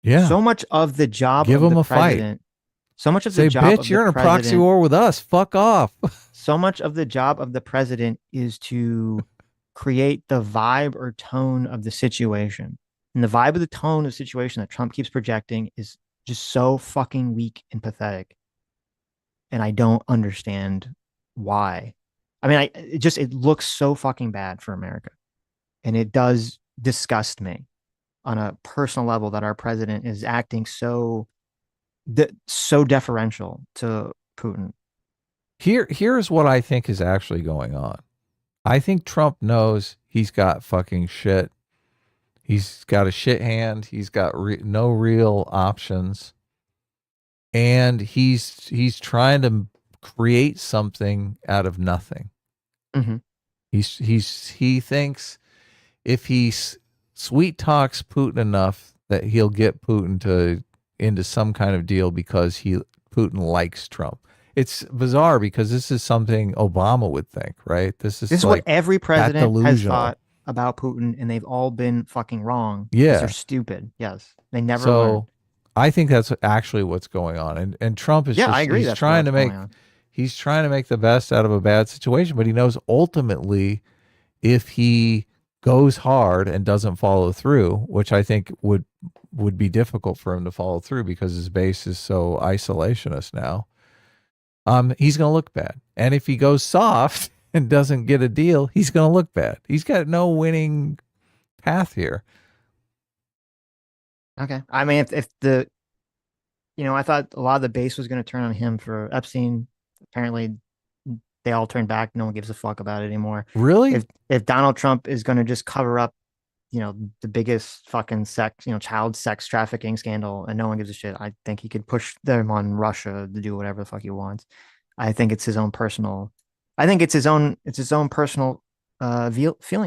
Yeah.
So much of the job
give
of
them
the
a
president,
fight.
So much of
Say,
the job
bitch,
of
you're
the
in a proxy war with us. Fuck off.
So much of the job of the president is to create the vibe or tone of the situation. And the vibe of the tone of the situation that Trump keeps projecting is just so fucking weak and pathetic. and I don't understand why. I mean, it looks so fucking bad for America, and it does disgust me on a personal level that our president is acting so deferential to Putin.
Here's what I think is actually going on. I think Trump knows he's got fucking shit. He's got a shit hand. He's got no real options, and he's trying to create something out of nothing.
Mm-hmm.
He thinks if he sweet talks Putin enough that he'll get Putin into some kind of deal because Putin likes Trump. It's bizarre because this is something Obama would think, right? This is
like, what every president has thought about Putin, and they've all been fucking wrong.
Yeah,
they're stupid. Yes, they never learn.
I think that's actually what's going on, and Trump is
I agree.
He's trying to make the best out of a bad situation, but he knows ultimately if he goes hard and doesn't follow through, which I think would be difficult for him to follow through because his base is so isolationist now. He's going to look bad. And if he goes soft and doesn't get a deal, he's going to look bad. He's got no winning path here.
Okay. I mean, if the, I thought a lot of the base was going to turn on him for Epstein. Apparently they all turned back. No one gives a fuck about it anymore.
Really?
If Donald Trump is going to just cover up, the biggest fucking child sex trafficking scandal, and no one gives a shit, I think he could push them on Russia to do whatever the fuck he wants. I think it's his own personal feeling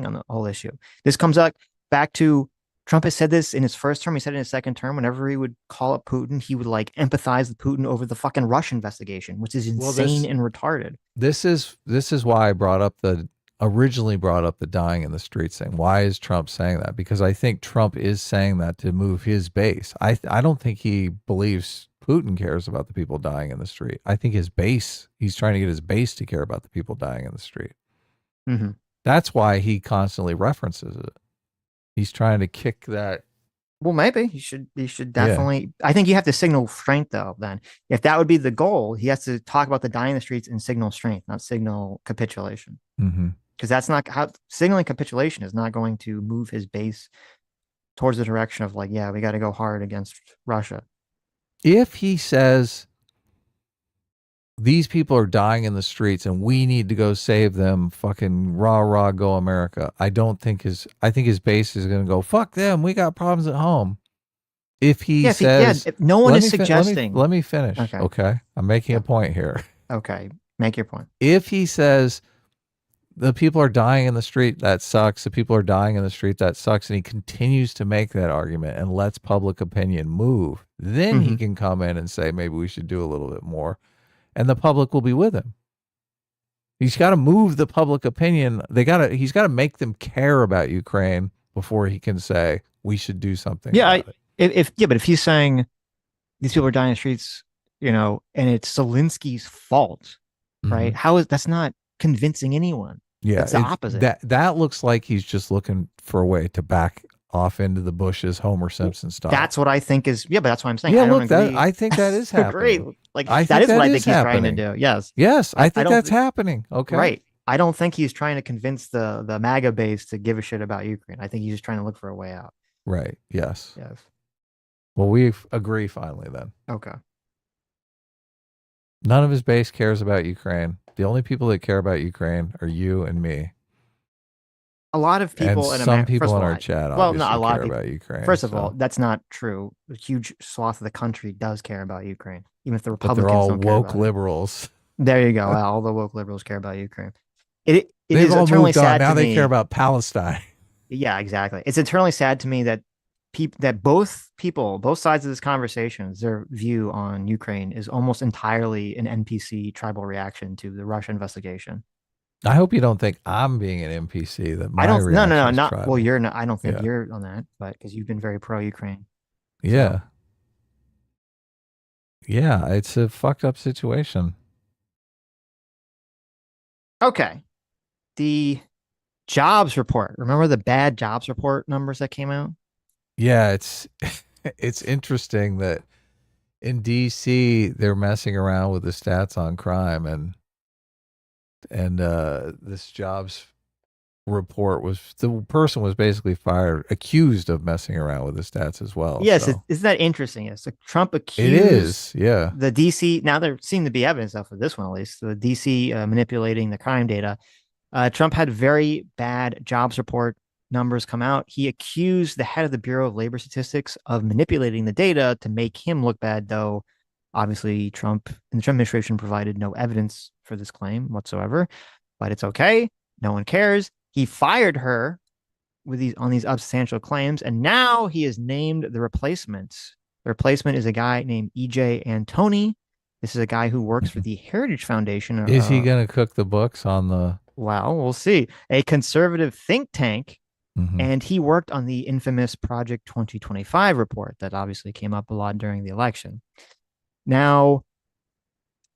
on the whole issue. This comes back to Trump has said this in his first term. He said it in his second term. Whenever he would call up Putin, he would like empathize with Putin over the fucking Russia investigation, which is insane and retarded.
This is why I originally brought up the dying in the streets thing. Why is Trump saying that? Because I think Trump is saying that to move his base. I don't think he believes Putin cares about the people dying in the street. I think he's trying to get his base to care about the people dying in the street.
Mm-hmm.
That's why he constantly references it. He's trying to kick that.
Well, maybe he should definitely. Yeah. I think you have to signal strength, though. Then, if that would be the goal, he has to talk about the dying in the streets and signal strength, not signal capitulation.
Mm-hmm.
Because that's not how signaling capitulation is not going to move his base towards the direction of like, yeah, we got to go hard against Russia.
If he says these people are dying in the streets and we need to go save them, fucking rah, go America, I think his base is going to go, fuck them, we got problems at home. If he says,
if no one is suggesting.
Let me finish. Okay. I'm making a point here.
Okay. Make your point.
If he says, the people are dying in the street, that sucks. The people are dying in the street, that sucks. And he continues to make that argument and lets public opinion move. Then he can come in and say, maybe we should do a little bit more. And the public will be with him. He's got to move the public opinion. He's got to make them care about Ukraine before he can say, we should do something.
Yeah. But if he's saying these people are dying in the streets, and it's Zelensky's fault, right? That's not convincing anyone.
Yeah,
it's the opposite.
That looks like he's just looking for a way to back off into the bushes, Homer Simpson style.
That's what I think is. Yeah, but that's what I'm saying.
Yeah, I think that is happening.
Great. Like that is what I think he's trying to do. Yes.
Yes, I think that's happening. Okay.
Right. I don't think he's trying to convince the MAGA base to give a shit about Ukraine. I think he's just trying to look for a way out.
Right. Yes.
Yes.
Well, we agree finally then.
Okay.
None of his base cares about Ukraine. The only people that care about Ukraine are you and me.
A lot of people
and some people in our chat obviously care about Ukraine.
First of all, that's not true. A huge swath of the country does care about Ukraine, even if the Republicans don't care about it.
They're all woke liberals.
There you go. All the woke liberals care about Ukraine. They've
all eternally moved on. Now they care about Palestine.
Yeah, exactly. It's eternally sad to me that both sides of this conversation, their view on Ukraine is almost entirely an NPC tribal reaction to the Russia investigation.
I hope you don't think I'm being an NPC. That
no, not tribal. Well, you're not. I don't think you're on that, but because you've been very pro-Ukraine.
Yeah, yeah, it's a fucked up situation.
Okay, the jobs report. Remember the bad jobs report numbers that came out?
Yeah, it's interesting that in DC, they're messing around with the stats on crime, and this jobs report was the person was basically fired, accused of messing around with the stats as well.
Yes,
So
isn't that interesting? It's like Trump
it
accused
is, yeah.
the DC. Now there seem to be evidence of for this one at least. The DC manipulating the crime data. Trump had very bad jobs report numbers come out. He accused the head of the Bureau of Labor Statistics of manipulating the data to make him look bad, though obviously Trump and the Trump administration provided no evidence for this claim whatsoever. But it's okay. No one cares. He fired her with these on these substantial claims, and now he has named the replacement. The replacement is a guy named EJ Antoni. This is a guy who works for the Heritage Foundation.
Is he going to cook the books on the?
Well, we'll see. A conservative think tank,
Mhm.
and he worked on the infamous Project 2025 report that obviously came up a lot during the election. Now,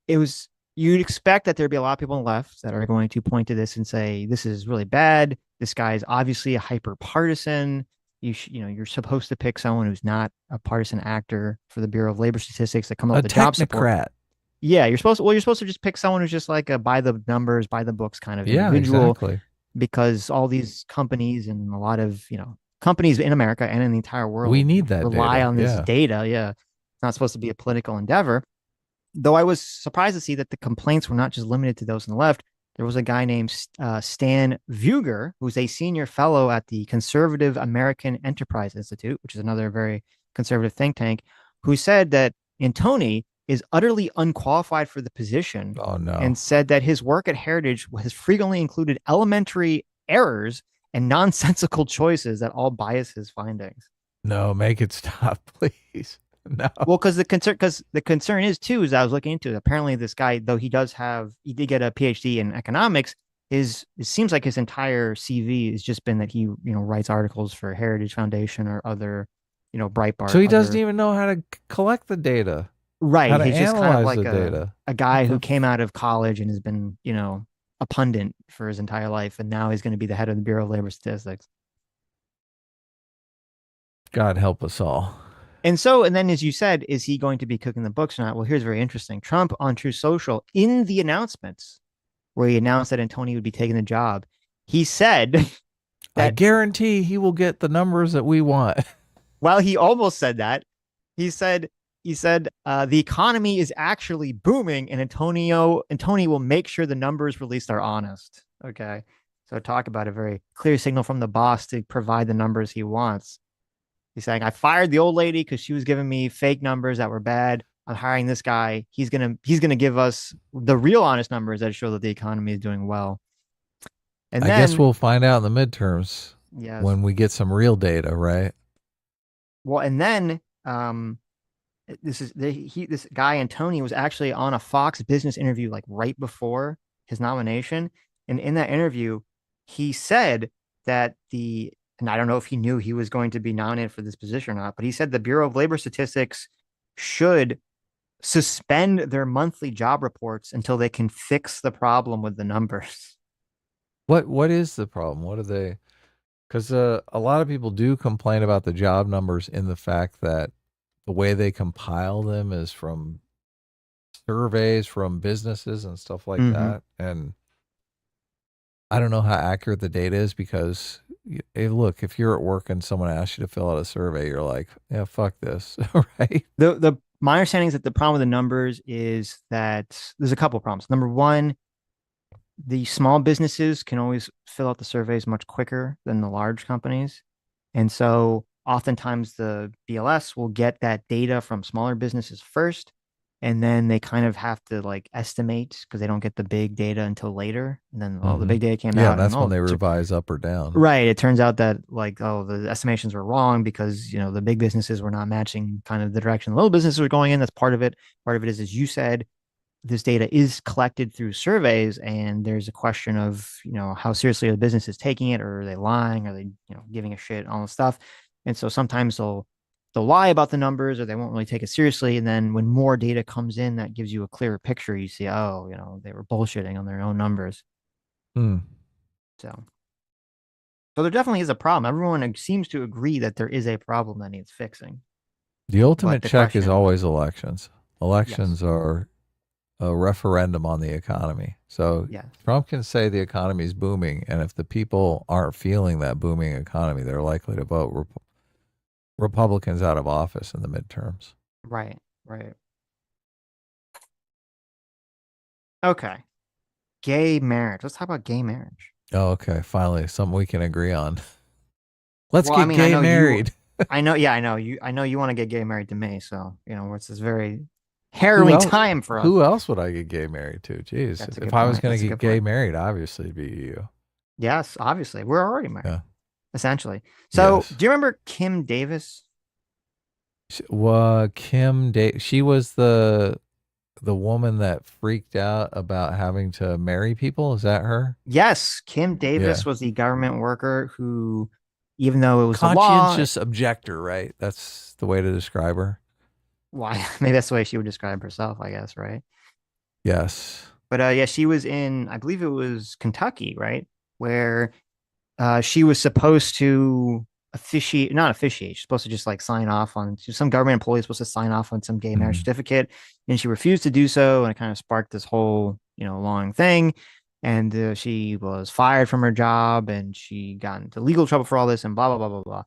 it was you'd expect that there'd be a lot of people on the left that are going to point to this and say this is really bad. This guy is obviously a hyper partisan. You're supposed to pick someone who's not a partisan actor for the Bureau of Labor Statistics that come up
A
with the job support.
technocrat.
Yeah, you're supposed to just pick someone who's just like a by the numbers, by the books kind of
Yeah,
individual,
exactly.
because all these companies and a lot of companies in America and in the entire world
We need that
rely
data.
on this
Yeah.
data. Yeah, it's not supposed to be a political endeavor. Though I was surprised to see that the complaints were not just limited to those on the left. There was a guy named Stan Vuger, who's a senior fellow at the Conservative American Enterprise Institute, which is another very conservative think tank, who said that Antoni is utterly unqualified for the position.
Oh no.
And said that his work at Heritage has frequently included elementary errors and nonsensical choices that all bias his findings.
No, make it stop, please. No.
Well, because the concern is too, as I was looking into it, apparently this guy, though he did get a PhD in economics, it seems like his entire CV has just been that he writes articles for Heritage Foundation or other Breitbart.
So he doesn't even know how to collect the data.
Right.
How to
He's just kind of like
analyze the data.
a guy who came out of college and has been a pundit for his entire life, and now he's going to be the head of the Bureau of Labor Statistics.
God help us all.
And then, as you said, is he going to be cooking the books or not? Well, here's very interesting. Trump on True Social, in the announcements where he announced that Antoni would be taking the job, he said that
I guarantee he will get the numbers that we want.
Well, he almost said that. He said the economy is actually booming, and Antoni will make sure the numbers released are honest. Okay, so talk about a very clear signal from the boss to provide the numbers he wants. He's saying, I fired the old lady because she was giving me fake numbers that were bad. I'm hiring this guy. He's gonna give us the real honest numbers that show that the economy is doing well. And
I guess we'll find out in the midterms.
Yes.
When we get some real data, right?
Well, and then this guy Antoni was actually on a Fox Business interview like right before his nomination, and in that interview, he said that and I don't know if he knew he was going to be nominated for this position or not, but he said the Bureau of Labor Statistics should suspend their monthly job reports until they can fix the problem with the numbers.
What is the problem? What are they? Because a lot of people do complain about the job numbers in the fact that the way they compile them is from surveys from businesses and stuff like that. And I don't know how accurate the data is because, hey, look, if you're at work and someone asks you to fill out a survey, you're like, yeah, fuck this, right?
My understanding is that the problem with the numbers is that there's a couple of problems. Number one, the small businesses can always fill out the surveys much quicker than the large companies. And so oftentimes the BLS will get that data from smaller businesses first, and then they kind of have to like estimate because they don't get the big data until later. And then the big data came out.
Yeah, that's when they revise up or down.
Right. It turns out that the estimations were wrong because the big businesses were not matching kind of the direction the little businesses were going in. That's part of it. Part of it is, as you said, this data is collected through surveys, and there's a question of how seriously the business is taking it, or are they lying, are they giving a shit, all this stuff. And so sometimes they'll lie about the numbers, or they won't really take it seriously. And then when more data comes in that gives you a clearer picture, you see, they were bullshitting on their own numbers. So there definitely is a problem. Everyone seems to agree that there is a problem that needs fixing.
The
But
ultimate
the
check is
question,
always elections.
yes,
Elections are a referendum on the economy. So
yes,
Trump can say the economy is booming, and if the people aren't feeling that booming economy, they're likely to vote Republicans out of office in the midterms.
right, right. Okay, gay marriage. Let's talk about gay marriage.
Oh, okay. Finally, something we can agree on. Let's
Well, I
get
mean, I
gay
know you.
married.
I know. Yeah, I know you. I know you want to get gay married to me. So it's this very
Who
harrowing
else?
time for us.
Who else would I get gay married to? Jeez,
That's a
if
good
I was
point.
going
That's
to
a
get
good
gay
point.
married, obviously it'd be you.
Yes, obviously, we're already married,
Yeah.
essentially. So,
Yes.
do you remember Kim Davis?
Well, she was the woman that freaked out about having to marry people. Is that her?
Yes, Kim
Yeah.
Davis was the government worker who, even though it was the law,
Conscientious objector, right? That's the way to describe her.
why maybe that's the way she would describe herself, I guess, right?
Yes.
But yeah, she was in, I believe it was Kentucky, right? Where she was supposed to officiate, not officiate, she's supposed to just like sign off on some government employee is supposed to sign off on some gay marriage
Mhm.
certificate, and she refused to do so, and it kind of sparked this whole long thing. And she was fired from her job, and she got into legal trouble for all this, and blah blah blah blah blah.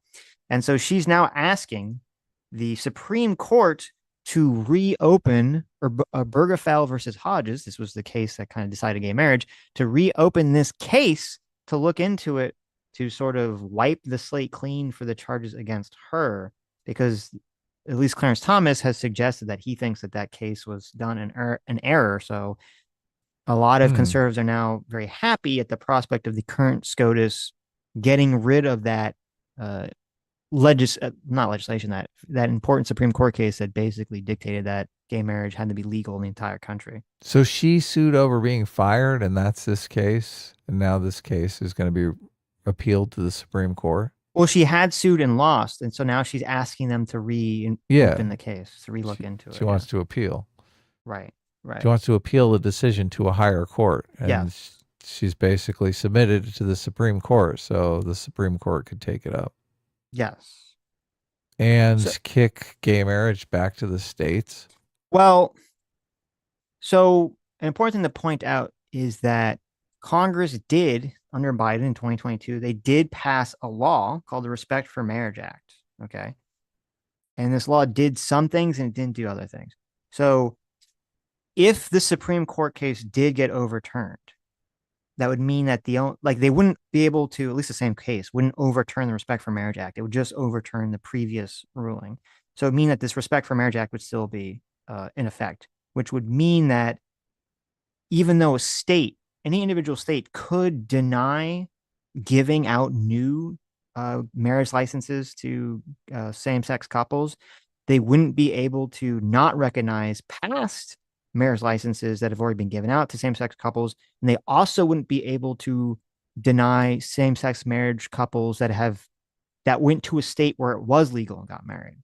And so she's now asking the Supreme Court to reopen Bergefell versus Hodges. This was the case that kind of decided gay marriage, to reopen this case to look into it, to sort of wipe the slate clean for the charges against her, because at least Clarence Thomas has suggested that he thinks that that case was done an error. So a lot of
Hmm.
conservatives are now very happy at the prospect of the current SCOTUS getting rid of that uh, not legislation, that important Supreme Court case that basically dictated that gay marriage had to be legal in the entire country.
So she sued over being fired, and that's this case. And now this case is going to be appealed to the Supreme Court.
Well, she had sued and lost, and so now she's asking them to
Yeah.
reopen the case, to relook into
She
it. Yeah.
wants to appeal.
Right.
She
Right.
wants to appeal the decision to a higher court. And
Yes.
she's basically submitted it to the Supreme Court. So the Supreme Court could take it up
Yes. So,
and kick gay marriage back to the states.
well, so an important thing to point out is that Congress did, under Biden in 2022, they did pass a law called the Respect for Marriage Act. Okay. And this law did some things and it didn't do other things. So if the Supreme Court case did get overturned, that would mean that they wouldn't be able to, at least the same case, wouldn't overturn the Respect for Marriage Act. It would just overturn the previous ruling. So it would mean that this Respect for Marriage Act would still be in effect, which would mean that even though any individual state could deny giving out new marriage licenses to same-sex couples, they wouldn't be able to not recognize past marriage licenses that have already been given out to same-sex couples, and they also wouldn't be able to deny same-sex marriage couples that went to a state where it was legal and got married.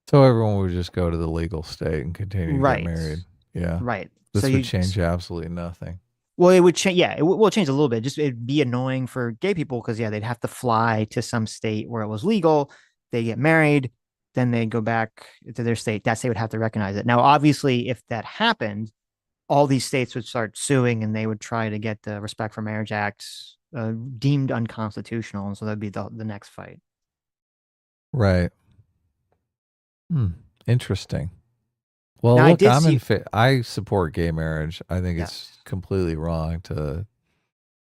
So everyone would just go to the legal state and continue to get
Right.
married. Yeah.
Right. So
This would change absolutely nothing.
well, it would change. Yeah, it will change a little bit. Just it'd be annoying for gay people because yeah, they'd have to fly to some state where it was legal. They get married, then they go back to their state. That state would have to recognize it. Now, obviously, if that happened, all these states would start suing, and they would try to get the Respect for Marriage Act deemed unconstitutional, and so that'd be the next fight.
Right. Hmm. Interesting. Well,
Now, I
look,
did see.
I support gay marriage. I think
Yes,
it's completely wrong to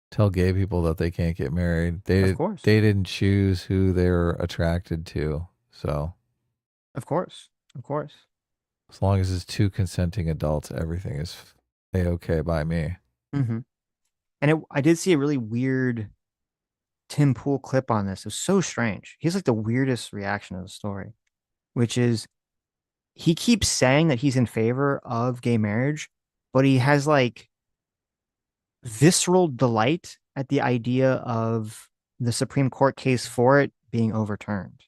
tell gay people that they can't get married.
of course,
They didn't choose who they're attracted to. So,
of course, of course.
as long as it's two consenting adults, everything is okay by me.
Mm-hmm. And I did see a really weird Tim Pool clip on this. It was so strange. He has like the weirdest reaction to the story, which is he keeps saying that he's in favor of gay marriage, but he has like visceral delight at the idea of the Supreme Court case for it being overturned.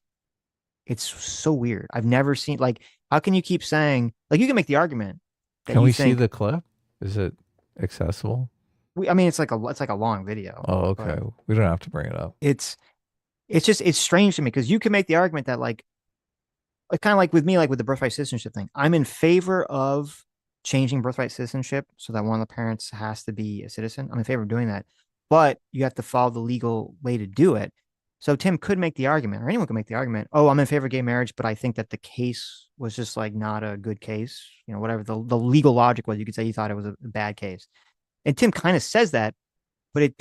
It's so weird. I've never seen like how can you keep saying like you can make the argument that
Can
you
we see
think
the clip? Is it accessible?
I mean it's like a long video,
Oh, okay.
but
We don't have to bring it up.
it's it's strange to me because you can make the argument that like kind of like with me, like with the birthright citizenship thing. I'm in favor of changing birthright citizenship so that one of the parents has to be a citizen. I'm in favor of doing that, but you have to follow the legal way to do it. So Tim could make the argument, or anyone could make the argument, oh, I'm in favor of gay marriage, but I think that the case was just like not a good case. Whatever the legal logic was, you could say you thought it was a bad case. And Tim kind of says that, but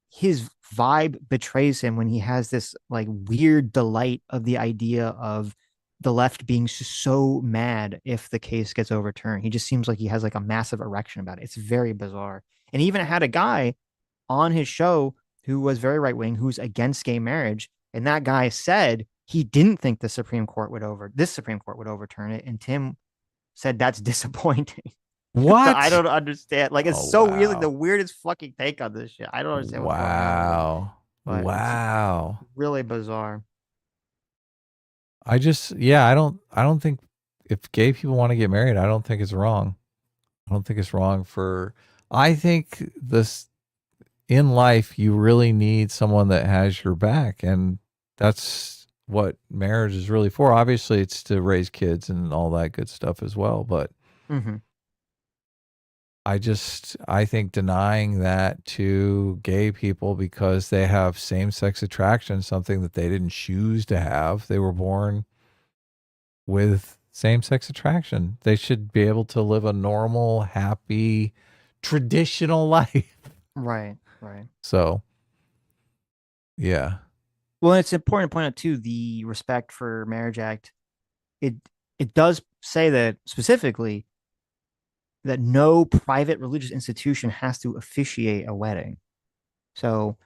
his vibe betrays him when he has this like weird delight of the idea of the left being so mad if the case gets overturned. He just seems like he has like a massive erection about it. It's very bizarre. And he even had a guy on his show who was very right wing, who's against gay marriage, and that guy said he didn't think this Supreme Court would overturn it, and Tim said that's disappointing. So
What?
I don't understand. Like, it's
Oh,
so weird, like
wow.
the weirdest fucking take on this shit. I don't understand what's going on with it,
Wow.
but it's
Wow.
really bizarre.
I don't think if gay people want to get married, I don't think it's wrong. I don't think it's wrong I think this in life, you really need someone that has your back. And that's what marriage is really for. Obviously, it's to raise kids and all that good stuff as well. But
Mm-hmm.
I think denying that to gay people because they have same sex attraction, something that they didn't choose to have, they were born with same sex attraction. They should be able to live a normal, happy, traditional life.
Right, right.
So, yeah.
Well, it's important to point out too the Respect for Marriage Act. It it does say that specifically that no private religious institution has to officiate a wedding. So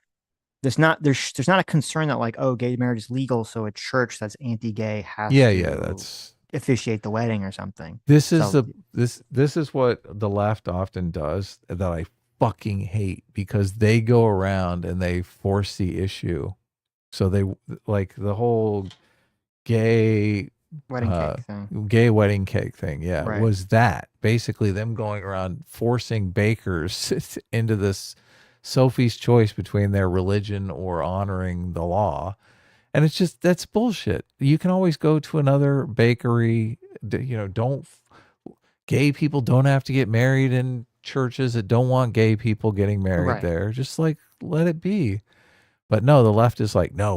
there's not a concern that like, oh, gay marriage is legal, so a church that's anti-gay has
Yeah,
to
that's
officiate the wedding or something.
this is
So
the this is what the left often does that I fucking hate because they go around and they force the issue. So they like the whole gay
wedding cake thing.
gay wedding cake thing, yeah,
Right.
was that basically them going around forcing bakers into this Sophie's choice between their religion or honoring the law. And it's just, that's bullshit. You can always go to another bakery. Don't gay people don't have to get married in churches that don't want gay people getting married
Right.
there. Just like let it be. But no, the left is like, no,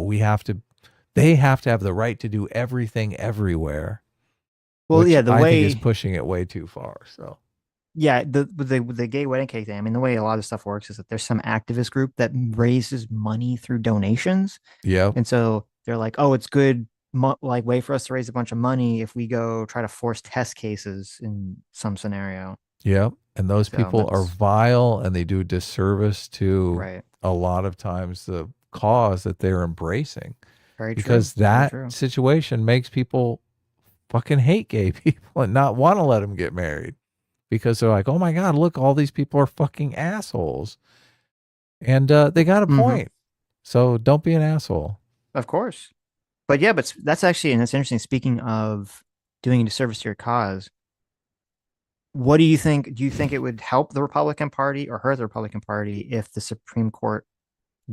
they have to have the right to do everything everywhere,
Well,
which
yeah, the
I think
way
is pushing it way too far. So,
yeah, with the gay wedding cake thing, I mean, the way a lot of stuff works is that there's some activist group that raises money through donations.
yep,
And so they're like, oh, it's good, like, way for us to raise a bunch of money if we go try to force test cases in some scenario.
yep. And those
So
people are
that's
vile and they do disservice to
right.
a lot of times the cause that they're embracing.
Very true.
Because
Very
that
true.
situation makes people fucking hate gay people and not want to let them get married because they're like, oh my God, look, all these people are fucking assholes. And they got a
Mm-hmm.
point. So don't be an asshole.
Of course. But yeah, but that's actually, and that's interesting. Speaking of doing a disservice to your cause, what do you think? Do you think it would help the Republican Party or hurt the Republican Party if the Supreme Court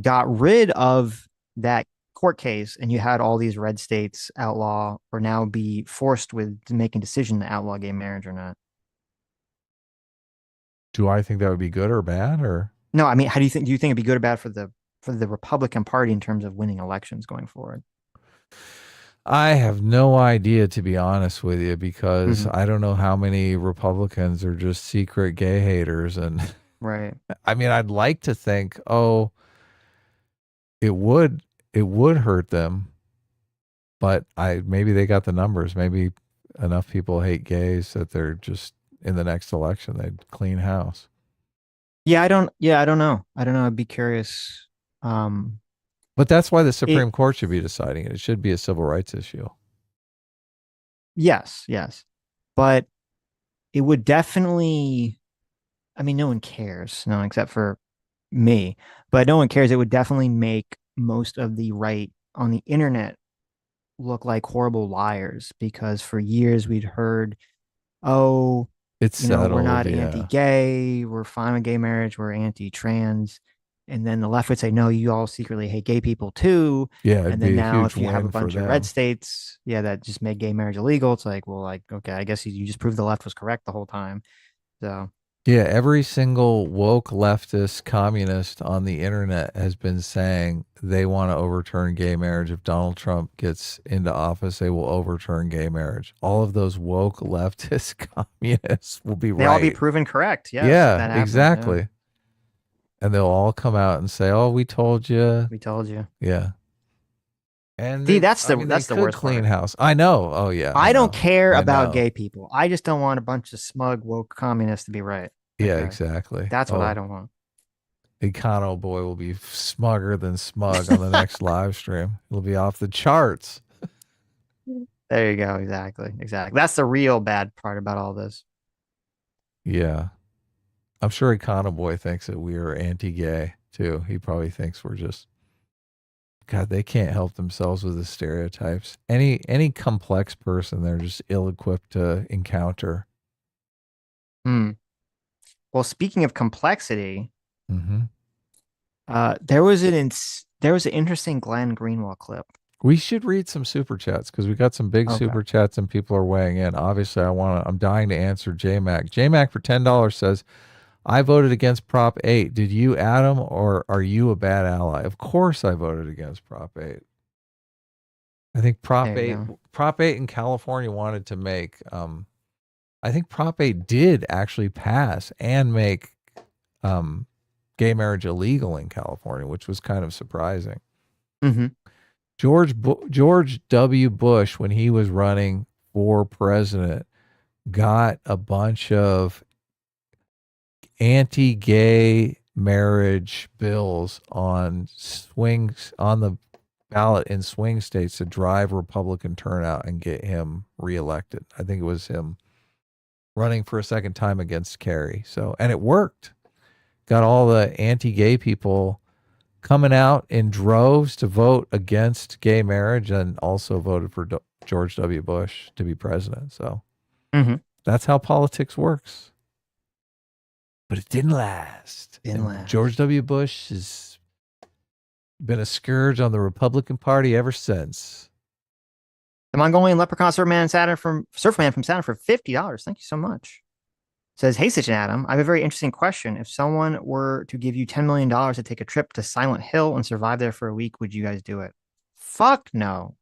got rid of that court case and you had all these red states outlaw or now be forced with making decision to outlaw gay marriage or not?
Do I think that would be good or bad or?
No, I mean, how do you think it'd be good or bad for the Republican Party in terms of winning elections going forward?
I have no idea, to be honest with you, because
Mm-hmm.
I don't know how many Republicans are just secret gay haters. And
Right.
I mean, I'd like to think, oh, it would hurt them, but maybe they got the numbers. Maybe enough people hate gays that they're just in the next election they'd clean house.
Yeah, I don't. Yeah, I don't know. I don't know. I'd be curious. Um,
But that's why the
it.
Supreme Court should be deciding it. It should be a civil rights issue.
Yes, yes, but it would definitely. I mean, no one cares, no, except for me. But no one cares. It would definitely make most of the right on the internet look like horrible liars because for years we'd heard, oh,
It's
we're
settled,
not
yeah.
anti-gay, we're fine with gay marriage, we're anti-trans, and then the left would say, no, you all secretly hate gay people too.
Yeah, it'd
And then
be a
now
huge
if you have a
win for
bunch of red
them.
states, that just made gay marriage illegal, it's like, well, like, okay, I guess you just proved the left was correct the whole time. So
Yeah, every single woke leftist communist on the internet has been saying they want to overturn gay marriage. If Donald Trump gets into office, they will overturn gay marriage. All of those woke leftist communists will be
they all be
right.
proven correct. Yes, if
Yeah,
that happens.
exactly.
Yeah.
And they'll all come out and say, "Oh, we told you."
We told you.
Yeah. And
See,
they,
that's
I
the
mean, they
that's the
could
worst
clean
part.
house. I know. Oh, yeah, I
I don't
know.
care
I
about
know.
gay people. I just don't want a bunch of smug woke communists to be right.
Yeah,
Okay.
exactly.
That's what I
Oh,
don't want.
Econo Boy will be smugger than smug on the next live stream. It'll be off the charts.
There you go. Exactly. Exactly. That's the real bad part about all this.
Yeah. I'm sure Econo Boy thinks that we are anti-gay too. He probably thinks we're just God, they can't help themselves with the stereotypes. Any complex person they're just ill-equipped to encounter.
Hmm. Well, speaking of complexity,
Mm-hmm.
there was there was an interesting Glenn Greenwald clip.
We should read some super chats because we got some big
Okay.
super chats and people are weighing in. Obviously, I'm dying to answer JMac. JMac for $10 says, I voted against Prop 8. Did you, Adam, or are you a bad ally? Of course I voted against Prop 8. I think Prop 8 in California wanted to make I think Prop 8 did actually pass and make gay marriage illegal in California, which was kind of surprising.
Mm-hmm.
George W. Bush, when he was running for president, got a bunch of anti-gay marriage bills on the ballot in swing states to drive Republican turnout and get him reelected. I think it was him running for a second time against Kerry. So, and it worked. Got all the anti-gay people coming out in droves to vote against gay marriage and also voted for George W. Bush to be president. So that's how politics works. But it didn't last. George W. Bush has been a scourge on the Republican Party ever since.
The Mongolian leprechaun Surfman from Saturn for $50. Thank you so much. Says, hey, Sitch and Adam, I have a very interesting question. If someone were to give you $10 million to take a trip to Silent Hill and survive there for a week, would you guys do it? Fuck no.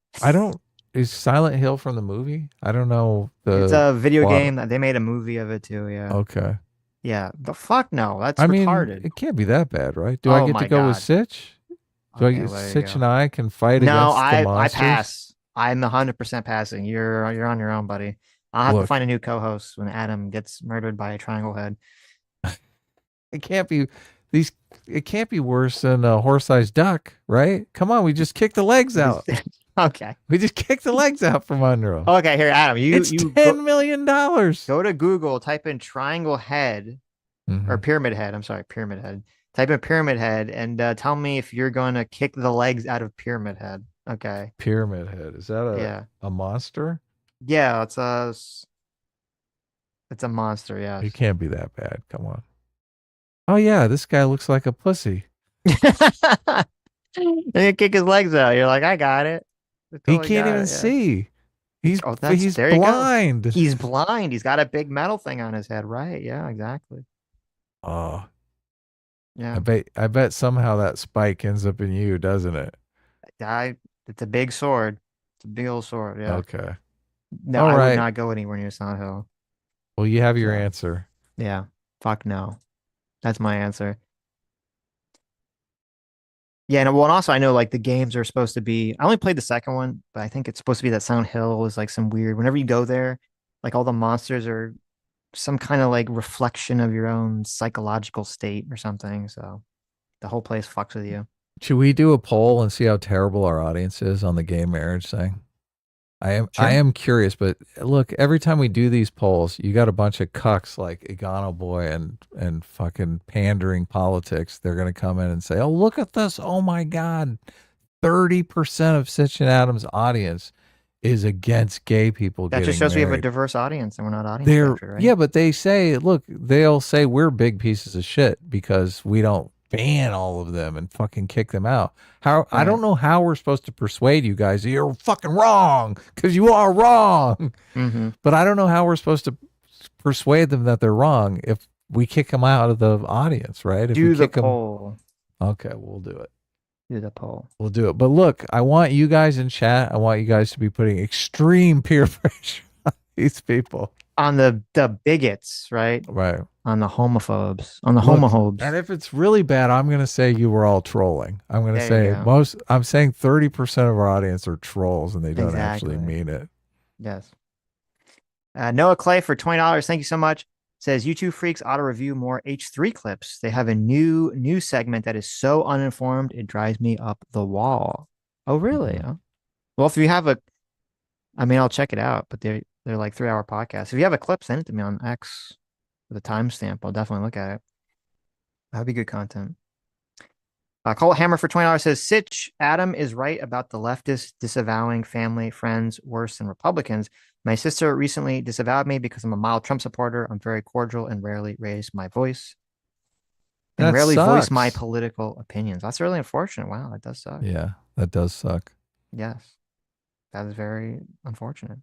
Is Silent Hill from the movie? I don't know.
It's a video game that they made a movie of it too. Yeah.
Okay.
Yeah, but fuck no. That's retarded.
It can't be that bad, right? Do I get to go with Sitch? Sitch and I can fight against the monsters?
I pass. I'm 100% passing. You're on your own, buddy. I'll have to find a new co-host when Adam gets murdered by a triangle head.
It can't be worse than a horse-sized duck, right? Come on, we just kick the legs out.
Okay.
We just kick the legs out from under them.
Okay, here, Adam.
It's $10 million.
Go to Google, type in triangle head or pyramid head. I'm sorry, pyramid head. Type in pyramid head and tell me if you're going to kick the legs out of pyramid head. Okay.
Pyramid head. Is that a monster?
Yeah, it's a monster. Yeah.
It can't be that bad. Come on. Oh yeah, this guy looks like a pussy.
And you kick his legs out. You're like, I got it.
He can't even see. He's blind.
He's blind. He's got a big metal thing on his head, right? Yeah, exactly.
Oh.
Yeah.
I bet somehow that spike ends up in you, doesn't it?
It's a big sword. It's a big old sword. Yeah.
Okay.
No, I would not go anywhere near Silent Hill.
Well, you have your answer.
Yeah. Fuck no. That's my answer. Yeah, and also I know like the games are supposed to be. I only played the second one, but I think it's supposed to be that Silent Hill is like some weird. Whenever you go there, like all the monsters are some kind of like reflection of your own psychological state or something. So the whole place fucks with you.
Should we do a poll and see how terrible our audience is on the gay marriage thing? I am curious, but look, every time we do these polls, you got a bunch of cucks like Igano Boy and fucking pandering politics. They're going to come in and say, oh, look at this. Oh my God. 30% of Sitch and Adam's audience is against gay people
that
getting
just shows
married.
We have a diverse audience and we're not audience captured, right?
Yeah, but they'll say we're big pieces of shit because we don't ban all of them and fucking kick them out. How I
Right.
don't know how we're supposed to persuade you guys that you're fucking wrong, because you are wrong.
Mm-hmm.
But I don't know how we're supposed to persuade them that they're wrong if we kick them out of the audience, right? If we
Do the
kick them,
poll.
okay, we'll do it.
Do the poll.
We'll do it. But look, I want you guys in chat. I want you guys to be putting extreme peer pressure on these people.
On the bigots, right?
Right.
On the homophobes. On the
Look,
homophobes.
and if it's really bad, I'm going to say you were all trolling. I'm going to say I'm saying 30% of our audience are trolls and they don't actually mean it.
Yes. Noah Clay for $20. Thank you so much. Says YouTube freaks ought to review more H3 clips. They have a new segment that is so uninformed it drives me up the wall. Oh, really?
Mm-hmm.
Well, if you have I'll check it out, but they're like 3-hour podcasts. If you have a clip, send it to me on X with a timestamp. I'll definitely look at it. That'd be good content. Cole Hammer for $20 says, Sitch, Adam is right about the leftists disavowing family, friends worse than Republicans. My sister recently disavowed me because I'm a mild Trump supporter. I'm very cordial and rarely raise my voice. And
that
rarely
sucks.
voice my political opinions. That's really unfortunate. Wow, that does suck.
Yeah, that does suck.
Yes. That is very unfortunate.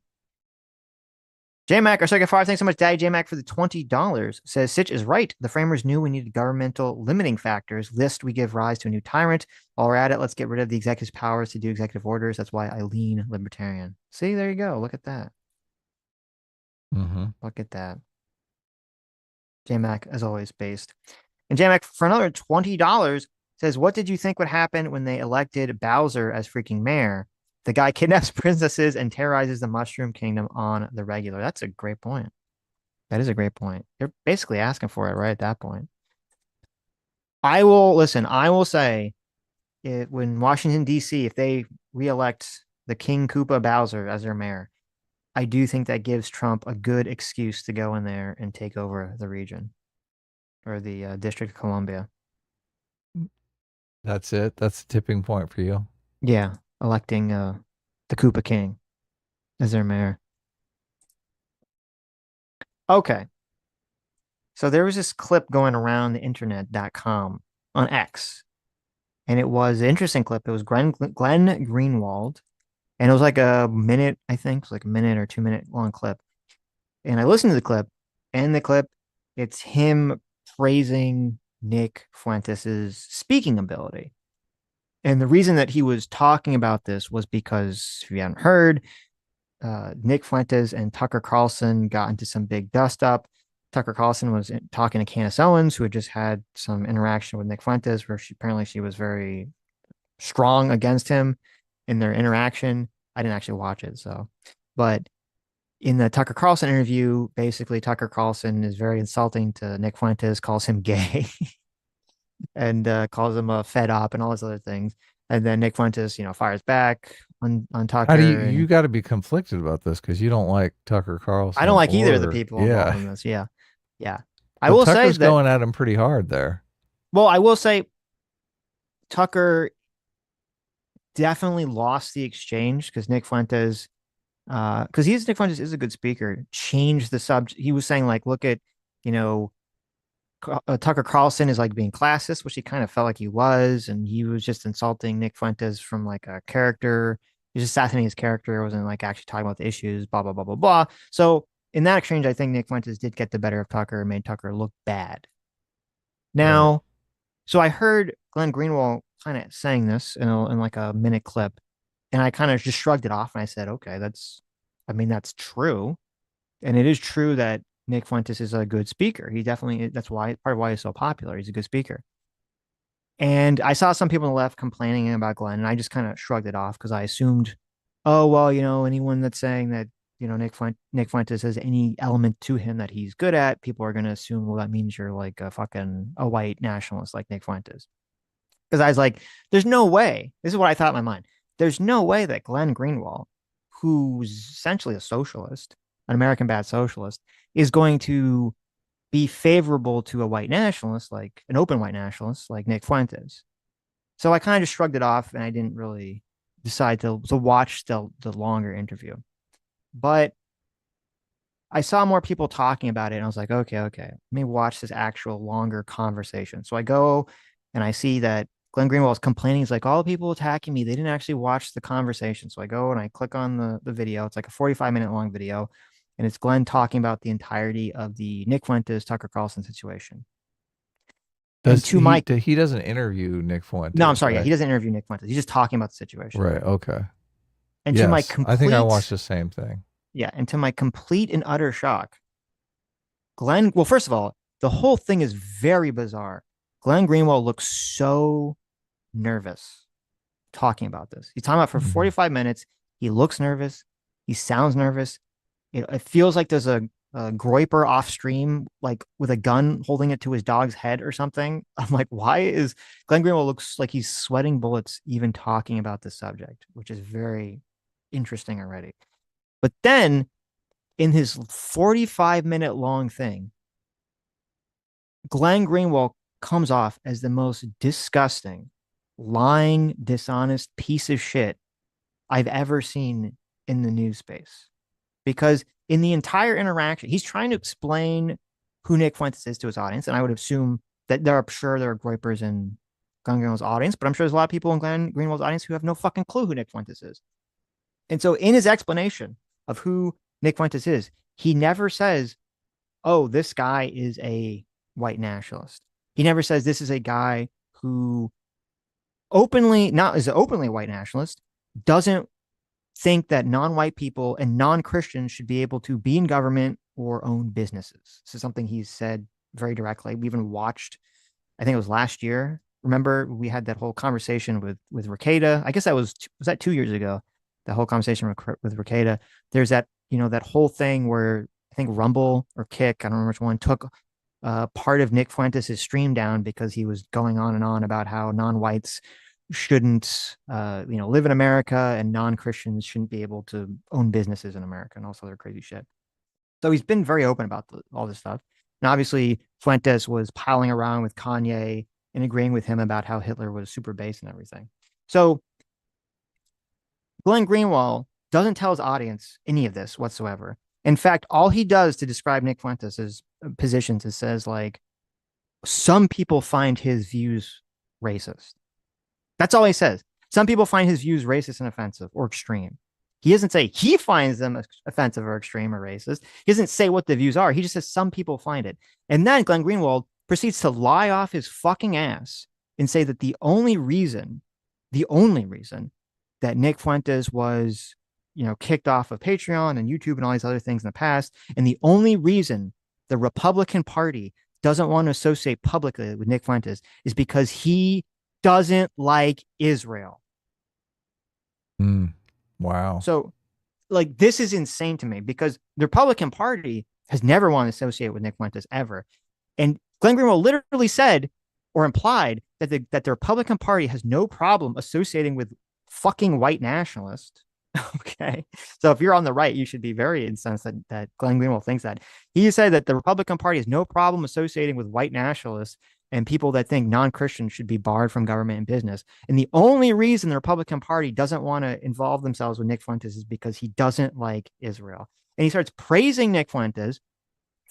JMac, our second fire, thanks so much, Daddy JMac, for the $20. Says, Sitch is right. The framers knew we needed governmental limiting factors. Lest we give rise to a new tyrant. While we're at it, let's get rid of the executive's powers to do executive orders. That's why I lean libertarian. See, there you go. Look at that.
Mm-hmm.
Look at that. JMac, as always, based. And JMac, for another $20, says, what did you think would happen when they elected Bowser as freaking mayor? The guy kidnaps princesses and terrorizes the Mushroom Kingdom on the regular. That's a great point. That is a great point. You're basically asking for it right at that point. I will say when Washington, D.C., if they reelect the King Koopa Bowser as their mayor, I do think that gives Trump a good excuse to go in there and take over the region or the District of Columbia.
That's it. That's the tipping point for you.
Yeah, electing the Koopa King as their mayor. Okay. So there was this clip going around the internet.com on X, and it was an interesting clip. It was Glenn Greenwald, and it was like a minute, I think. It was like a minute or 2 minute long clip. And I listened to the clip, and the clip, it's him praising Nick Fuentes' speaking ability. And the reason that he was talking about this was because, if you haven't heard, Nick Fuentes and Tucker Carlson got into some big dust up. Tucker Carlson was talking to Candace Owens, who had just had some interaction with Nick Fuentes, where she was very strong against him in their interaction. I didn't actually watch it, but in the Tucker Carlson interview, basically Tucker Carlson is very insulting to Nick Fuentes, calls him gay, and calls him a fed up and all those other things. And then Nick Fuentes, fires back on Tucker.
How do you got to be conflicted about this because you don't like Tucker Carlson?
I don't like either of the people involved in this. Yeah.
I will say Tucker's going at him pretty hard there.
Well, I will say Tucker definitely lost the exchange because Nick Fuentes, because Nick Fuentes is a good speaker, changed the subject. He was saying like, look at, Tucker Carlson is like being classist, which he kind of felt like he was, and he was just insulting Nick Fuentes from like a character. He was assassinating his character, wasn't like actually talking about the issues, blah, blah, blah, blah, blah. So in that exchange, I think Nick Fuentes did get the better of Tucker and made Tucker look bad. Now, right. So I heard Glenn Greenwald kind of saying this in like a minute clip, and I kind of just shrugged it off and I said, okay, that's true. And it is true that Nick Fuentes is a good speaker. He definitely, that's part of why he's so popular. He's a good speaker. And I saw some people on the left complaining about Glenn, and I just kind of shrugged it off because I assumed, oh, well, anyone that's saying that, Nick Fuentes has any element to him that he's good at, people are going to assume, well, that means you're like a white nationalist like Nick Fuentes. Because I was like, there's no way. This is what I thought in my mind. There's no way that Glenn Greenwald, who's essentially a socialist, an American bad socialist, is going to be favorable to a white nationalist, like an open white nationalist, like Nick Fuentes. So I kind of just shrugged it off, and I didn't really decide to watch the longer interview. But I saw more people talking about it, and I was like, okay, let me watch this actual longer conversation. So I go and I see that Glenn Greenwald is complaining. He's like, all the people attacking me, they didn't actually watch the conversation. So I go and I click on the video. It's like a 45-minute long video, and it's Glenn talking about the entirety of the Nick Fuentes, Tucker Carlson situation. And to my
he doesn't interview Nick Fuentes?
No, I'm sorry.
Right?
Yeah, he doesn't interview Nick Fuentes. He's just talking about the situation.
Right. Okay.
And
yes,
to my complete,
I think I watched the same thing.
Yeah, and to my complete and utter shock, well, first of all, the whole thing is very bizarre. Glenn Greenwald looks so nervous talking about this. He's talking about for 45 minutes. He looks nervous. He sounds nervous. It feels like there's a groiper off stream, like with a gun holding it to his dog's head or something. I'm like, why is Glenn Greenwald looks like he's sweating bullets even talking about this subject, which is very interesting already. But then in his 45-minute long thing, Glenn Greenwald comes off as the most disgusting, lying, dishonest piece of shit I've ever seen in the news space. Because in the entire interaction, he's trying to explain who Nick Fuentes is to his audience. And I would assume that there are groypers in Glenn Greenwald's audience, but I'm sure there's a lot of people in Glenn Greenwald's audience who have no fucking clue who Nick Fuentes is. And so in his explanation of who Nick Fuentes is, he never says, oh, this guy is a white nationalist. He never says this is a guy who is openly a white nationalist, doesn't think that non-white people and non-Christians should be able to be in government or own businesses. This is something he's said very directly. We even watched, I think it was last year. Remember, we had that whole conversation with Rekieta. I guess was that 2 years ago? The whole conversation with Rekieta. There's that, that whole thing where I think Rumble or Kick, I don't remember which one, took part of Nick Fuentes' stream down because he was going on and on about how non-whites shouldn't live in America and non-Christians shouldn't be able to own businesses in America and all this other crazy shit. So he's been very open about all this stuff. And obviously Fuentes was piling around with Kanye and agreeing with him about how Hitler was super base and everything. So Glenn Greenwald doesn't tell his audience any of this whatsoever. In fact, all he does to describe Nick Fuentes' positions is says, like, some people find his views racist. That's all he says. Some people find his views racist and offensive or extreme. He doesn't say he finds them offensive or extreme or racist. He doesn't say what the views are. He just says some people find it. And then Glenn Greenwald proceeds to lie off his fucking ass and say that the only reason that Nick Fuentes was, kicked off of Patreon and YouTube and all these other things in the past, and the only reason the Republican Party doesn't want to associate publicly with Nick Fuentes is because he doesn't like Israel.
Wow.
So, like, this is insane to me because the Republican Party has never wanted to associate with Nick Fuentes ever. And Glenn Greenwald literally said or implied that the Republican Party has no problem associating with fucking white nationalists. Okay. So if you're on the right, you should be very incensed that Glenn Greenwald thinks that. He said that the Republican Party has no problem associating with white nationalists and people that think non-Christians should be barred from government and business. And the only reason the Republican Party doesn't want to involve themselves with Nick Fuentes is because he doesn't like Israel. And he starts praising Nick Fuentes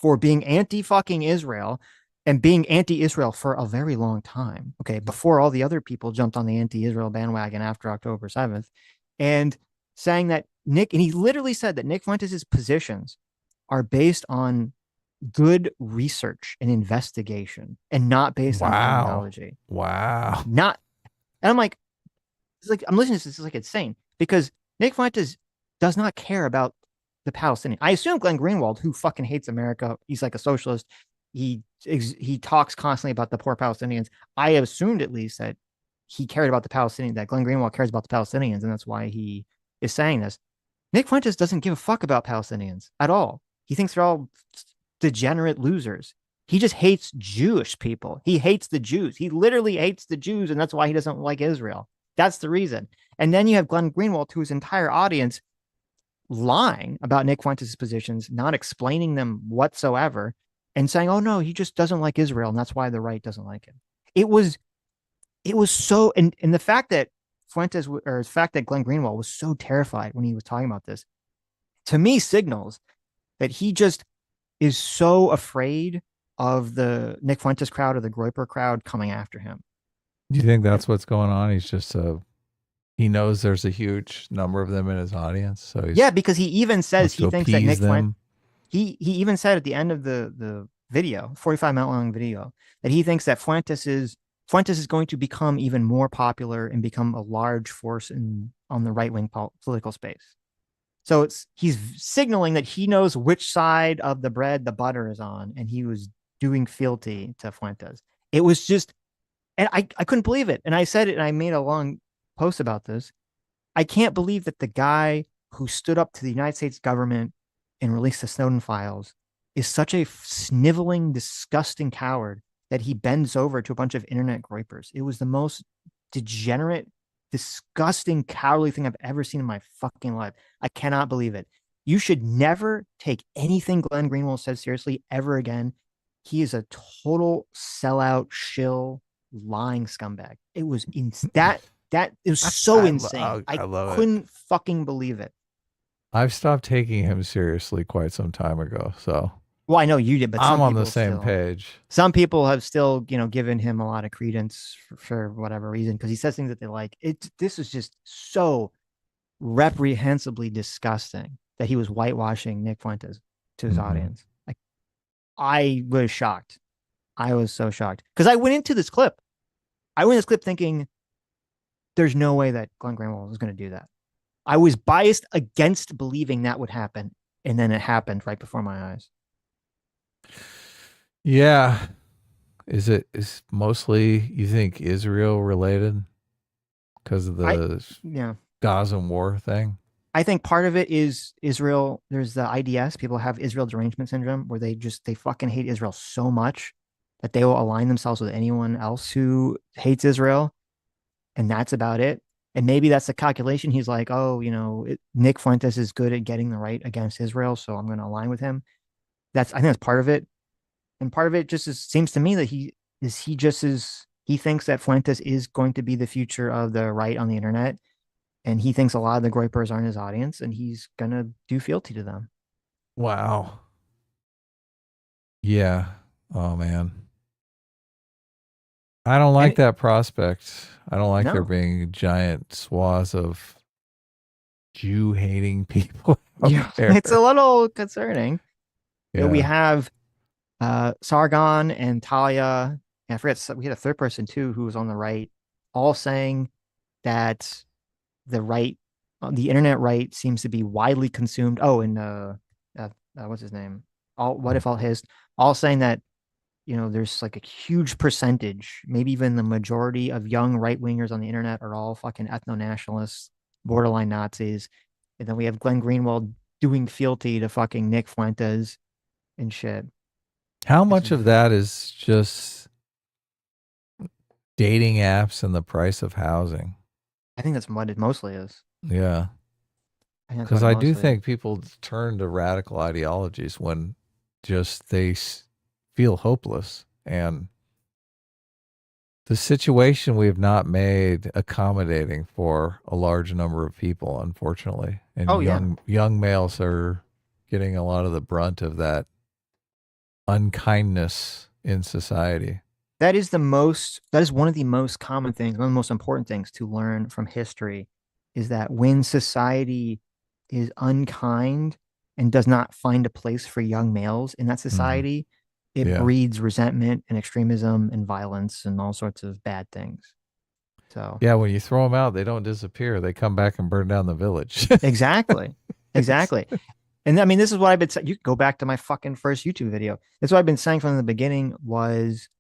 for being anti-fucking Israel and being anti-Israel for a very long time. Okay, before all the other people jumped on the anti-Israel bandwagon after October 7th. And saying that he literally said that Nick Fuentes' positions are based on good research and investigation and not based on ideology.
Wow.
And I'm like, I'm listening to this, it's like insane because Nick Fuentes does not care about the Palestinians. I assume Glenn Greenwald, who fucking hates America, he's like a socialist. He talks constantly about the poor Palestinians. I assumed at least that he cared about the Palestinians, that Glenn Greenwald cares about the Palestinians, and that's why he is saying this. Nick Fuentes doesn't give a fuck about Palestinians at all. He thinks they're all degenerate losers. He just hates Jewish people. He hates the Jews. He literally hates the Jews, and that's why he doesn't like Israel. That's the reason. And then you have Glenn Greenwald, to his entire audience, lying about Nick Fuentes' positions, not explaining them whatsoever, and saying, oh no, he just doesn't like Israel, and that's why the right doesn't like him. It was so, and the fact that Glenn Greenwald was so terrified when he was talking about this, to me signals that he just is so afraid of the Nick Fuentes crowd or the Groyper crowd coming after him.
Do you think that's what's going on? He's just he knows there's a huge number of them in his audience, so
Yeah, because he even says
wants
he
to
thinks that
appease
Nick Fuentes,
them.
he even said at the end of the video, 45-minute long video, that he thinks that Fuentes is going to become even more popular and become a large force in on the right wing political space. So he's signaling that he knows which side of the bread the butter is on, and he was doing fealty to Fuentes. It was just, and I couldn't believe it. And I said it, and I made a long post about this. I can't believe that the guy who stood up to the United States government and released the Snowden files is such a sniveling, disgusting coward that he bends over to a bunch of internet groypers. It was the most degenerate, disgusting, cowardly thing I've ever seen in my fucking life. I cannot believe it. You should never take anything Glenn Greenwald says seriously ever again. He is a total sellout, shill, lying scumbag. It was that it was so insane. I
love it.
couldn't fucking believe it.
I've stopped taking him seriously quite some time ago. So,
well, I know you did, but
I'm
some
on
people
the same
still,
page.
Some people have still, given him a lot of credence for whatever reason because he says things that they like. This is just so reprehensibly disgusting that he was whitewashing Nick Fuentes to his audience. Like, I was shocked. I was so shocked because I went into this clip. Thinking there's no way that Glenn Greenwald was going to do that. I was biased against believing that would happen, and then it happened right before my eyes.
Yeah. Is mostly, you think, Israel related because of the Gaza war thing?
I think part of it is Israel. There's the IDS. People have Israel derangement syndrome where they fucking hate Israel so much that they will align themselves with anyone else who hates Israel. And that's about it. And maybe that's the calculation. He's like, oh, Nick Fuentes is good at getting the right against Israel, so I'm going to align with him. I think that's part of it. And part of it just seems to me that he thinks that Fuentes is going to be the future of the right on the internet. And he thinks a lot of the groypers aren't his audience, and he's going to do fealty to them.
Wow. Yeah. Oh, man. I don't like that prospect. I don't like there being giant swaths of Jew-hating people.
Yeah, it's a little concerning.
Yeah.
We have Sargon and Talia, and I forget, we had a third person too who was on the right, all saying that the right, the internet right, seems to be widely consumed. Oh, and what's his name? All saying that there's like a huge percentage, maybe even the majority of young right wingers on the internet are all fucking ethno nationalists, borderline Nazis, and then we have Glenn Greenwald doing fealty to fucking Nick Fuentes and shit.
How much of that is just dating apps and the price of housing?
I think that's what it mostly is.
Yeah. Because I do think people turn to radical ideologies when just they feel hopeless. And the situation we have not made accommodating for a large number of people, unfortunately. And young males are getting a lot of the brunt of that unkindness in society.
That is one of the most common things, one of the most important things to learn from history is that when society is unkind and does not find a place for young males in that society, it breeds resentment and extremism and violence and all sorts of bad things. So
yeah, when you throw them out, they don't disappear. They come back and burn down the village.
Exactly. And I mean, this is what I've been saying. You can go back to my fucking first YouTube video. That's what I've been saying from the beginning was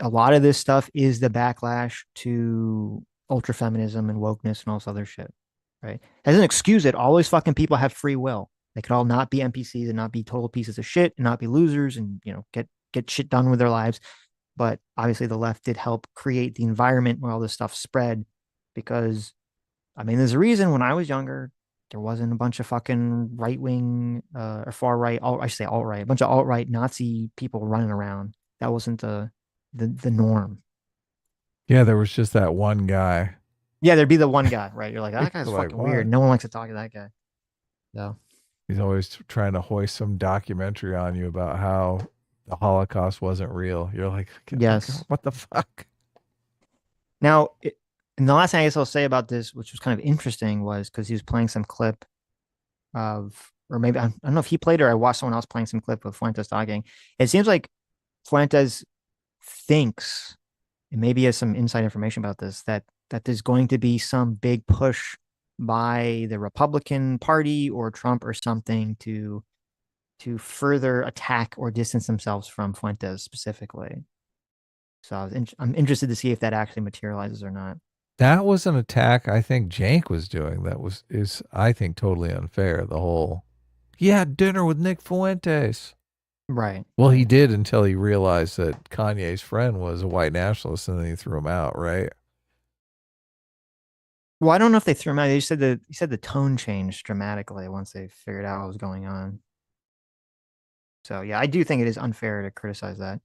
a lot of this stuff is the backlash to ultra feminism and wokeness and all this other shit. Right. That doesn't excuse it. All these fucking people have free will. They could all not be NPCs and not be total pieces of shit and not be losers and, get shit done with their lives. But obviously the left did help create the environment where all this stuff spread because, I mean, there's a reason when I was younger, there wasn't a bunch of fucking right-wing or far-right, I should say alt-right, a bunch of alt-right Nazi people running around. That wasn't the norm.
Yeah, there was just that one guy.
Yeah, there'd be the one guy, right? You're like, that guy's fucking weird. No one likes to talk to that guy. No.
He's always trying to hoist some documentary on you about how the Holocaust wasn't real. You're like,
yes.
What the fuck?
Now, and the last thing I guess I'll say about this, which was kind of interesting, was because he was playing some clip of, or maybe I don't know if he played or I watched someone else playing some clip of Fuentes talking. It seems like Fuentes thinks, and maybe he has some inside information about this, that there's going to be some big push by the Republican Party or Trump or something to further attack or distance themselves from Fuentes specifically. So I'm interested to see if that actually materializes or not.
That was an attack I think Jank was doing. That is I think totally unfair. The whole he had dinner with Nick Fuentes.
Right.
Well, he
Right.
did until he realized that Kanye's friend was a white nationalist, and then he threw him out. Right?
Well, I don't know if they threw him out. They just said he said the tone changed dramatically once they figured out what was going on. So yeah, I do think it is unfair to criticize that.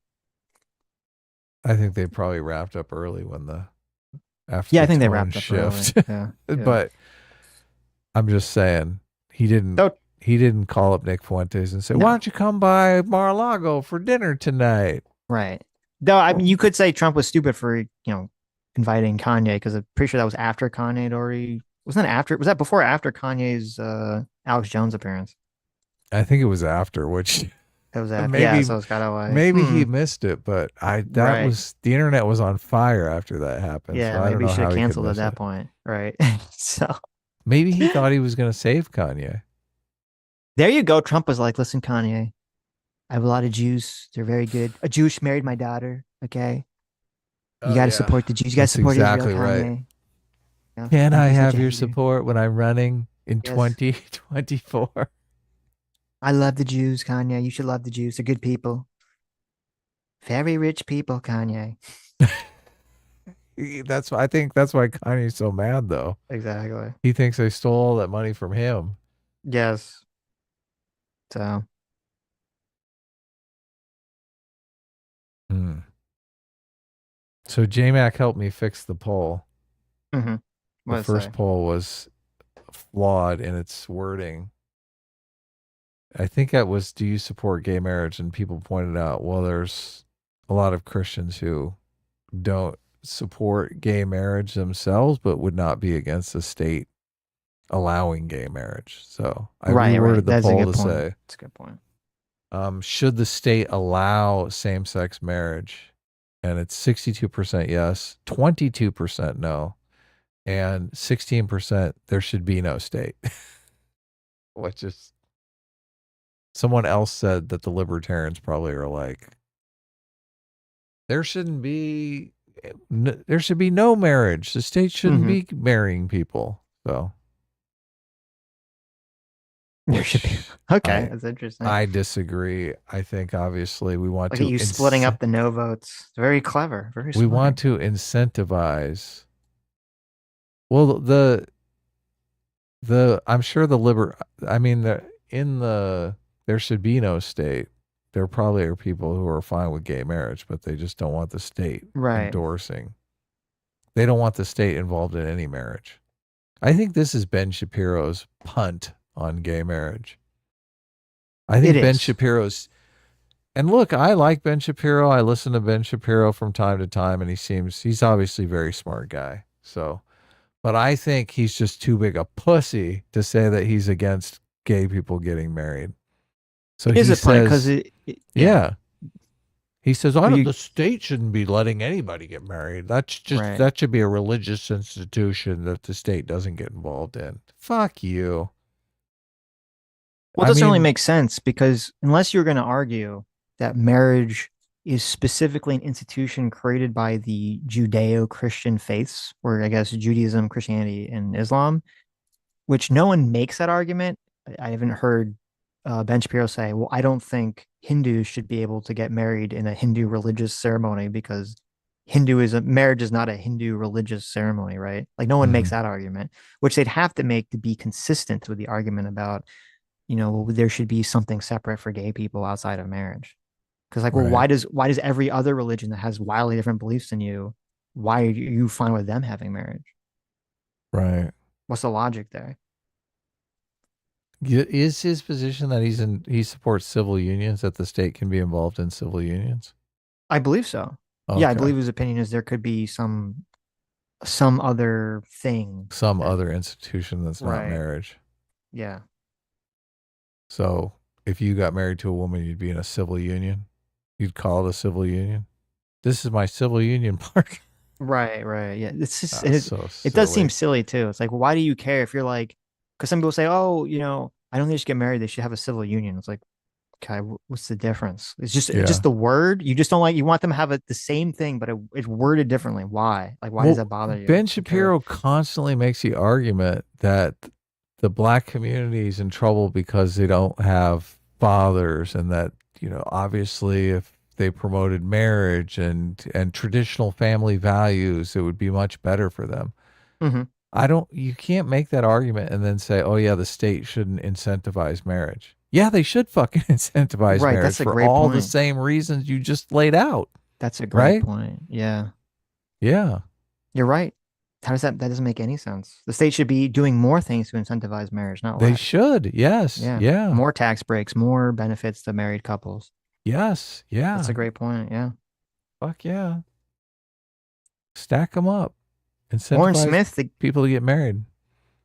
I think they probably wrapped up early when the after
Yeah, I
the
think they
tone
wrapped up early.
shift.
Yeah. Yeah.
But I'm just saying he didn't.
So
He didn't call up Nick Fuentes and say, "Why
no,
don't you come by Mar-a-Lago for dinner tonight?"
right. Though I mean, you could say Trump was stupid for inviting Kanye because I'm pretty sure that was after Kanye had already wasn't that after was that before or after Kanye's Alex Jones appearance?
I think it was after, which
That was after. Yeah,
maybe
so it's kind of like
maybe he missed it, but that
right.
was the internet was on fire after that happened, so
Yeah,
I don't
maybe he
know
should
how
have
he could
canceled at
miss
that
it.
point. Right. So
Maybe he thought he was going to save Kanye.
there you go. Trump was like, listen, Kanye, I have a lot of Jews. They're very good. A Jewish married my daughter. Okay. You
Oh
got to
yeah,
support the Jews. You got to
that's
support Israel,
exactly right.
Kanye.
Can
Don't
I
be such
have
a
your
hater.
support when I'm running in
Yes.
2024?
I love the Jews, Kanye. You should love the Jews. They're good people. Very rich people, Kanye.
I think that's why Kanye's so mad though.
Exactly.
He thinks they stole all that money from him.
Yes. So,
Hmm. So JMac helped me fix the poll.
mm-hmm.
The
What did it
first
say?
poll was flawed in its wording. I think that was, do you support gay marriage? And people pointed out, well, there's a lot of Christians who don't support gay marriage themselves, but would not be against the state allowing gay marriage. So I
Right,
reworded
right.
the
That's a
poll
good
to
point.
say,
That's a good point.
should the state allow same sex marriage? And it's 62% yes, 22% no, and 16% there should be no state. Which is, someone else said that the libertarians probably are like, there shouldn't be, there should be no marriage. The state shouldn't
Mm-hmm.
be marrying people. So,
There should be.
which
Okay,
I
that's interesting.
I disagree. I think obviously we want
Look at
to
you splitting up the no votes. Very clever. Very
we
smart.
want to incentivize. Well, the I'm sure the I mean the there should be no state. There probably are people who are fine with gay marriage, but they just don't want the state
Right.
endorsing. They don't want the state involved in any marriage. I think this is Ben Shapiro's punt on gay marriage. I
It
think Ben
is.
Shapiro's, and look, I like Ben Shapiro. I listen to Ben Shapiro from time to time, and he's obviously a very smart guy. So, but I think he's just too big a pussy to say that he's against gay people getting married. So
It is
he
a punt because
says,
yeah.
yeah. He says,
Well,
the state shouldn't be letting anybody get married.
right.
That should be a religious institution that the state doesn't get involved in. Fuck you.
Well, it
I
doesn't really
mean,
make sense because unless you're going to argue that marriage is specifically an institution created by the Judeo-Christian faiths, or I guess Judaism, Christianity, and Islam, which no one makes that argument. I haven't heard Ben Shapiro say, well, I don't think Hindus should be able to get married in a Hindu religious ceremony because Hinduism, marriage is not a Hindu religious ceremony, right? Like no one makes
mhm,
that argument, which they'd have to make to be consistent with the argument about, well, there should be something separate for gay people outside of marriage. Because like, well,
right,
why does every other religion that has wildly different beliefs than you, why are you fine with them having marriage?
right.
What's the logic there?
Is his position that he supports civil unions, that the state can be involved in civil unions?
I believe so. Yeah, I
Okay.
believe his opinion is there could be some some other thing.
Some other institution that's not
Right.
marriage.
Yeah.
So if you got married to a woman, you'd be in a civil union. You'd call it a civil union. This is my civil union park.
Right. Yeah. It's just
So
it does seem
silly.
silly too. It's like, well, why do you care if you're like, because some people say, oh, I don't think they should get married. They should have a civil union. It's like, okay, what's the difference? It's
Yeah.
just the word. You just don't like. You want them to have the same thing, but it's worded differently. Why? Like, why does that
Well,
bother you?
Ben
Who cares?
Shapiro constantly makes the argument that the black community is in trouble because they don't have fathers, and that, obviously if they promoted marriage and traditional family values, it would be much better for them.
Mm-hmm.
You can't make that argument and then say, oh yeah, the state shouldn't incentivize marriage. Yeah, they should fucking incentivize
Right.
marriage
That's a
for
great
all the
point.
same reasons you just laid out.
That's a great
Right?
point. Yeah.
Yeah.
You're right. How does that doesn't make any sense. The state should be doing more things to incentivize marriage, not
They
less.
should. Yes.
Yeah.
Yeah.
More tax breaks, more benefits to married couples.
Yes.
That's a
Yeah.
great point. Yeah.
Fuck yeah. Stack them up.
Warren
Incentivize
Smith, the
people to get married.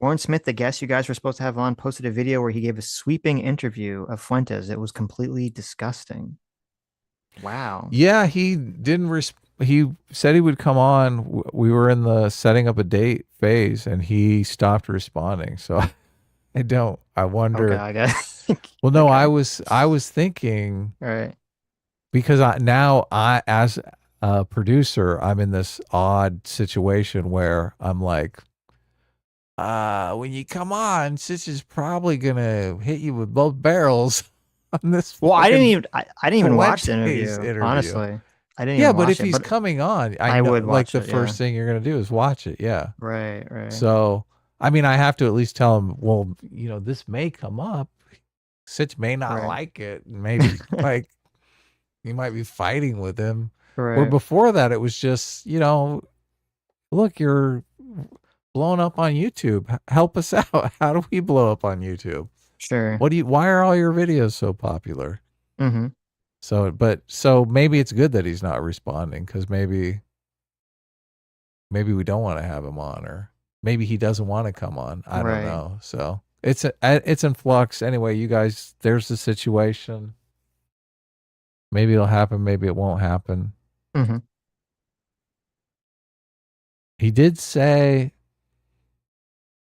Warren Smith, the guest you guys were supposed to have on, posted a video where he gave a sweeping interview of Fuentes. It was completely disgusting. Wow.
Yeah, he didn't. He said he would come on. We were in the setting up a date phase, and he stopped responding. So I don't. I wonder.
Okay, I guess.
Well, no,
Okay.
I was thinking,
All right.
because I as a producer, I'm in this odd situation where I'm like, when you come on, Sitch is probably gonna hit you with both barrels on this
Well,
fucking
I didn't even watch the
Fuentes
interview,
interview.
honestly. I didn't
Yeah,
even
but
watch
if
it,
he's
but
coming on, I
I
know,
would
like,
watch
the
it. Yeah.
first thing you're gonna do is watch it. Yeah.
Right.
So, I mean, I have to at least tell him, well, this may come up. Sitch may not
Right.
like it. Maybe like you might be fighting with him. Where
Right.
before that, it was just, look, you're blowing up on YouTube. Help us out. How do we blow up on YouTube?
Sure.
Why are all your videos so popular?
Mm-hmm.
So maybe it's good that he's not responding, because maybe we don't want to have him on, or maybe he doesn't want to come on. I don't
Right.
know. So it's in flux. Anyway, you guys, there's the situation. Maybe it'll happen. Maybe it won't happen.
Mm-hmm.
He did say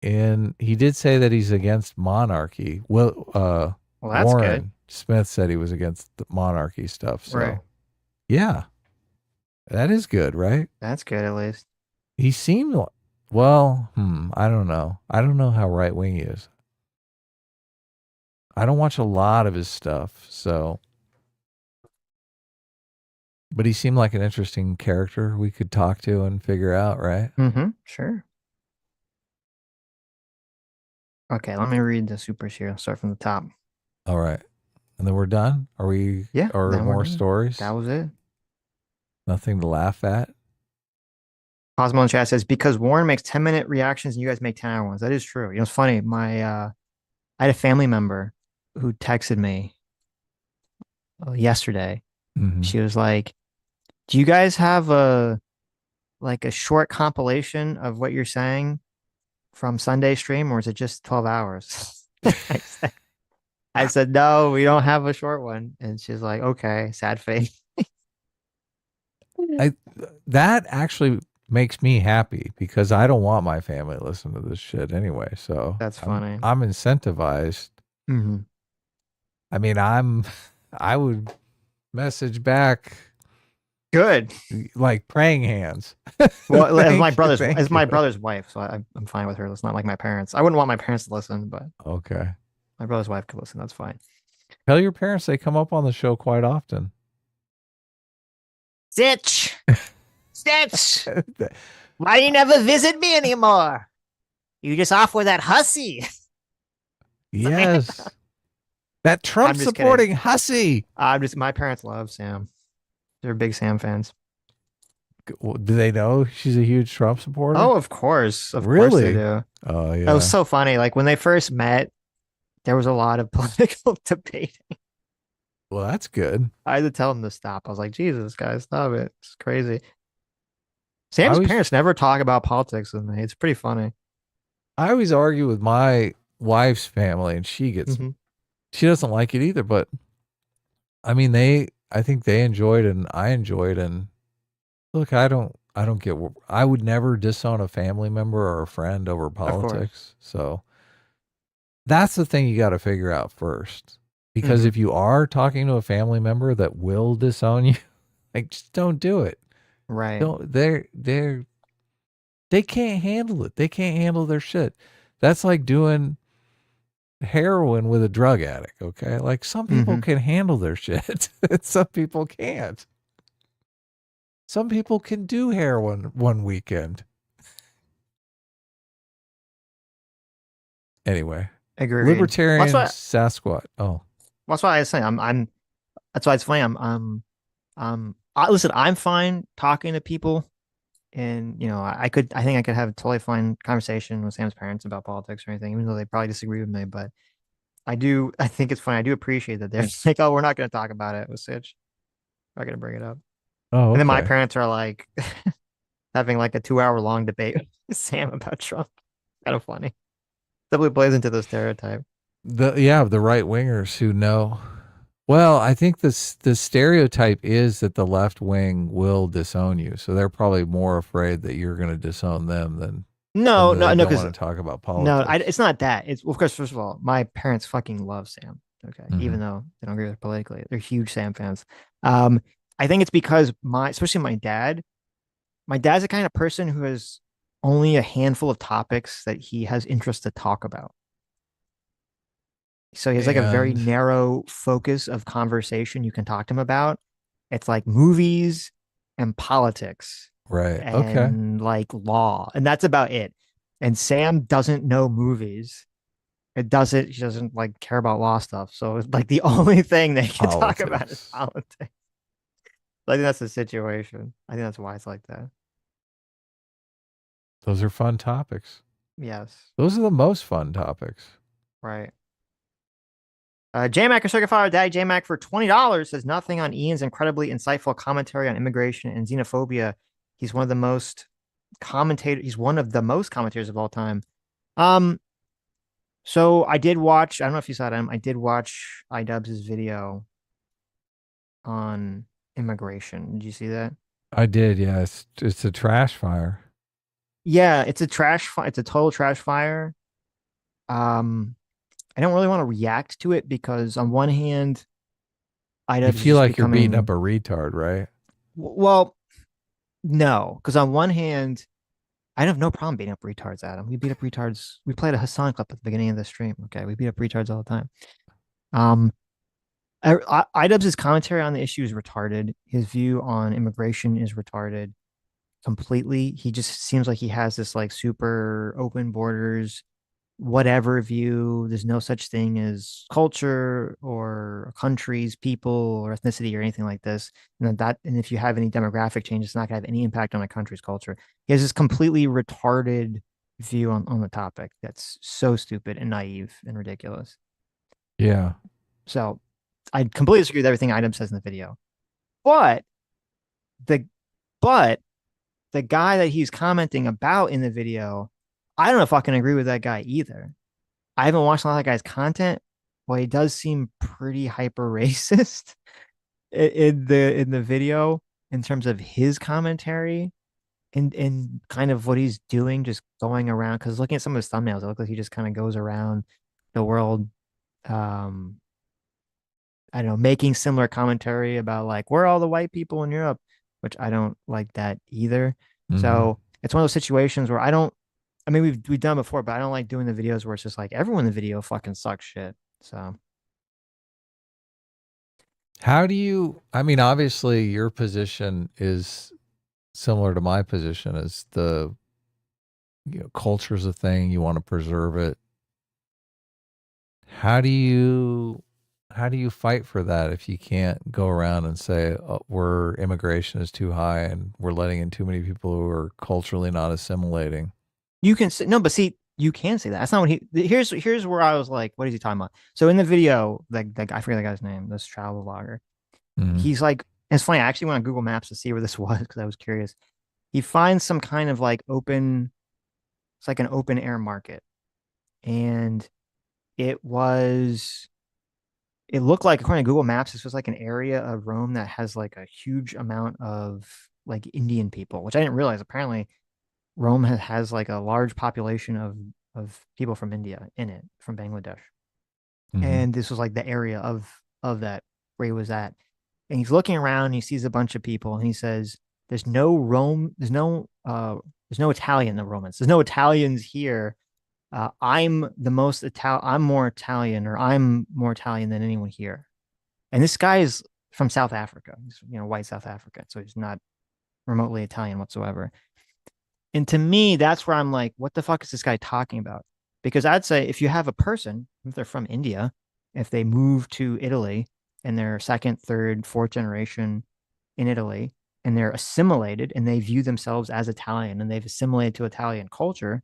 that he's against monarchy.
Well, that's
Warren
good.
Smith said he was against the monarchy stuff. So
Right.
yeah, that is good, right?
That's good, at least.
He seemed, well, I don't know. I don't know how right wing he is. I don't watch a lot of his stuff, so. But he seemed like an interesting character we could talk to and figure out, right?
Mm-hmm. Sure. Okay, let me read the supers here. I'll start from the top.
All right. And then we're done? Are we?
Yeah.
Or
then we're
more
done.
stories?
That was it.
Nothing to laugh at?
Cosmo in chat says, because Warren makes 10-minute reactions and you guys make 10-hour ones. That is true. It's funny. I had a family member who texted me yesterday.
Mm-hmm.
She was like, do you guys have a short compilation of what you're saying from Sunday stream, or is it just 12 hours? I said, no, we don't have a short one. And she's like, okay, sad face.
That actually makes me happy, because I don't want my family to listen to this shit anyway. So
That's funny.
I'm incentivized.
Mm-hmm.
I mean, I would message back
Good.
like praying hands.
Well, as my
you.
brother's wife, so I'm fine with her. It's not like my parents. I wouldn't want my parents to listen, but
Okay.
my brother's wife could listen. That's fine.
Tell your parents they come up on the show quite often.
Sitch! Sitch! Why you never visit me anymore? You just off with that hussy.
Yes. That Trump supporting hussy.
My parents love Sam. They're big Sam fans.
Do they know she's a huge Trump supporter?
Oh, of course. Of
really?
course they do.
Oh, yeah.
It was so funny. Like when they first met, there was a lot of political debating.
Well, that's good.
I had to tell them to stop. I was like, Jesus, guys, stop it. It's crazy. Sam's parents never talk about politics with me. It's pretty funny.
I always argue with my wife's family, and she doesn't like it either. But I mean, I think they enjoyed it, and I enjoyed it. And look, I don't get. I would never disown a family member or a friend over politics. So that's the thing you got to figure out first. Because if you are talking to a family member that will disown you, like, just don't do it.
Right.
They can't handle it. They can't handle their shit. That's like doing heroin with a drug addict, okay? Like, some people can handle their shit. Some people can't. Some people can do heroin one weekend. Anyway.
Agreed.
Libertarian Sasquatch. Oh.
That's why I was saying that's why it's funny. Listen, I'm fine talking to people, and I think I could have a totally fine conversation with Sam's parents about politics or anything, even though they probably disagree with me. But I think it's funny. I do appreciate that they're like, oh, we're not going to talk about it with Sitch. We're not going to bring it up.
Oh, okay.
And then my parents are like having like a 2-hour long debate with Sam about Trump. Kind of funny. Definitely plays into the stereotype.
The right wingers who know. Well, I think the stereotype is that the left wing will disown you, so they're probably more afraid that you're going to disown them than
no,
because want to talk about politics.
No, it's not that. It's, of course, first of all, my parents fucking love Sam. Okay, even though they don't agree with it politically, they're huge Sam fans. I think it's because especially my dad. My dad's the kind of person who has only a handful of topics that he has interest to talk about. So he has like a very narrow focus of conversation you can talk to him about. It's like movies and politics.
Right.
And like law. And that's about it. And Sam doesn't know movies. She doesn't like care about law stuff. So it's like the only thing they can talk about is politics. I think that's the situation. I think that's why it's like that.
Those are fun topics.
Yes.
Those are the most fun topics.
Right. JMac or Circuit Fire Daddy JMac for $20 says nothing on Ian's incredibly insightful commentary on immigration and xenophobia. He's one of the most commentators of all time. So I did watch, I don't know if you saw it, I did watch iDubbbz's video on immigration. Did you see that?
I did, yes. It's a trash fire.
Yeah, it's a total trash fire. I don't really want to react to it because on one hand,
you feel like you're beating up a retard, right?
Well, no, because on one hand, I have no problem beating up retards, Adam. We beat up retards. We played a Hasan clip at the beginning of the stream. Okay, we beat up retards all the time. iDubbbz's commentary on the issue is retarded. His view on immigration is retarded completely. He just seems like he has this like super open borders, whatever view. There's no such thing as culture or countries, people, or ethnicity or anything like this. And if you have any demographic change, it's not gonna have any impact on a country's culture. He has this completely retarded view on the topic that's so stupid and naive and ridiculous.
Yeah.
So I completely disagree with everything iDubbbz says in the video. But the guy that he's commenting about in the video, I don't know if I can agree with that guy either. I haven't watched a lot of that guy's content, but he does seem pretty hyper racist in the video in terms of his commentary and kind of what he's doing, just going around. Because looking at some of his thumbnails, it looks like he just kind of goes around the world. I don't know, making similar commentary about like, where are all the white people in Europe, which I don't like that either. So it's one of those situations where we've done before, but I don't like doing the videos where it's just like everyone in the video fucking sucks shit. So
how do you, obviously your position is similar to my position, as the culture's a thing, you want to preserve it. How do you fight for that if you can't go around and say, immigration is too high and we're letting in too many people who are culturally not assimilating?
You can say, no, but see, you can say that. That's not what here's where I was like, what is he talking about? So in the video, like I forget the guy's name, this travel vlogger. He's like, it's funny, I actually went on Google Maps to see where this was because I was curious. he finds some kind of like open, it's like an open air market. And it was, it looked like, according to Google Maps, this was like an area of Rome that has like a huge amount of like Indian people, which I didn't realize. Apparently, Rome has like a large population of people from India in it, from Bangladesh.
Mm-hmm.
And this was like the area of that where he was at. And he's looking around, and he sees a bunch of people, and he says, "There's no Rome, there's no Italian, no Romans, there's no Italians here. I'm more Italian, or I'm more Italian than anyone here." And this guy is from South Africa. He's, white South Africa, so he's not remotely Italian whatsoever. And to me, that's where I'm like, what the fuck is this guy talking about? Because I'd say if you have a person, if they're from India, if they move to Italy and they're second, third, fourth generation in Italy, and they're assimilated and they view themselves as Italian and they've assimilated to Italian culture,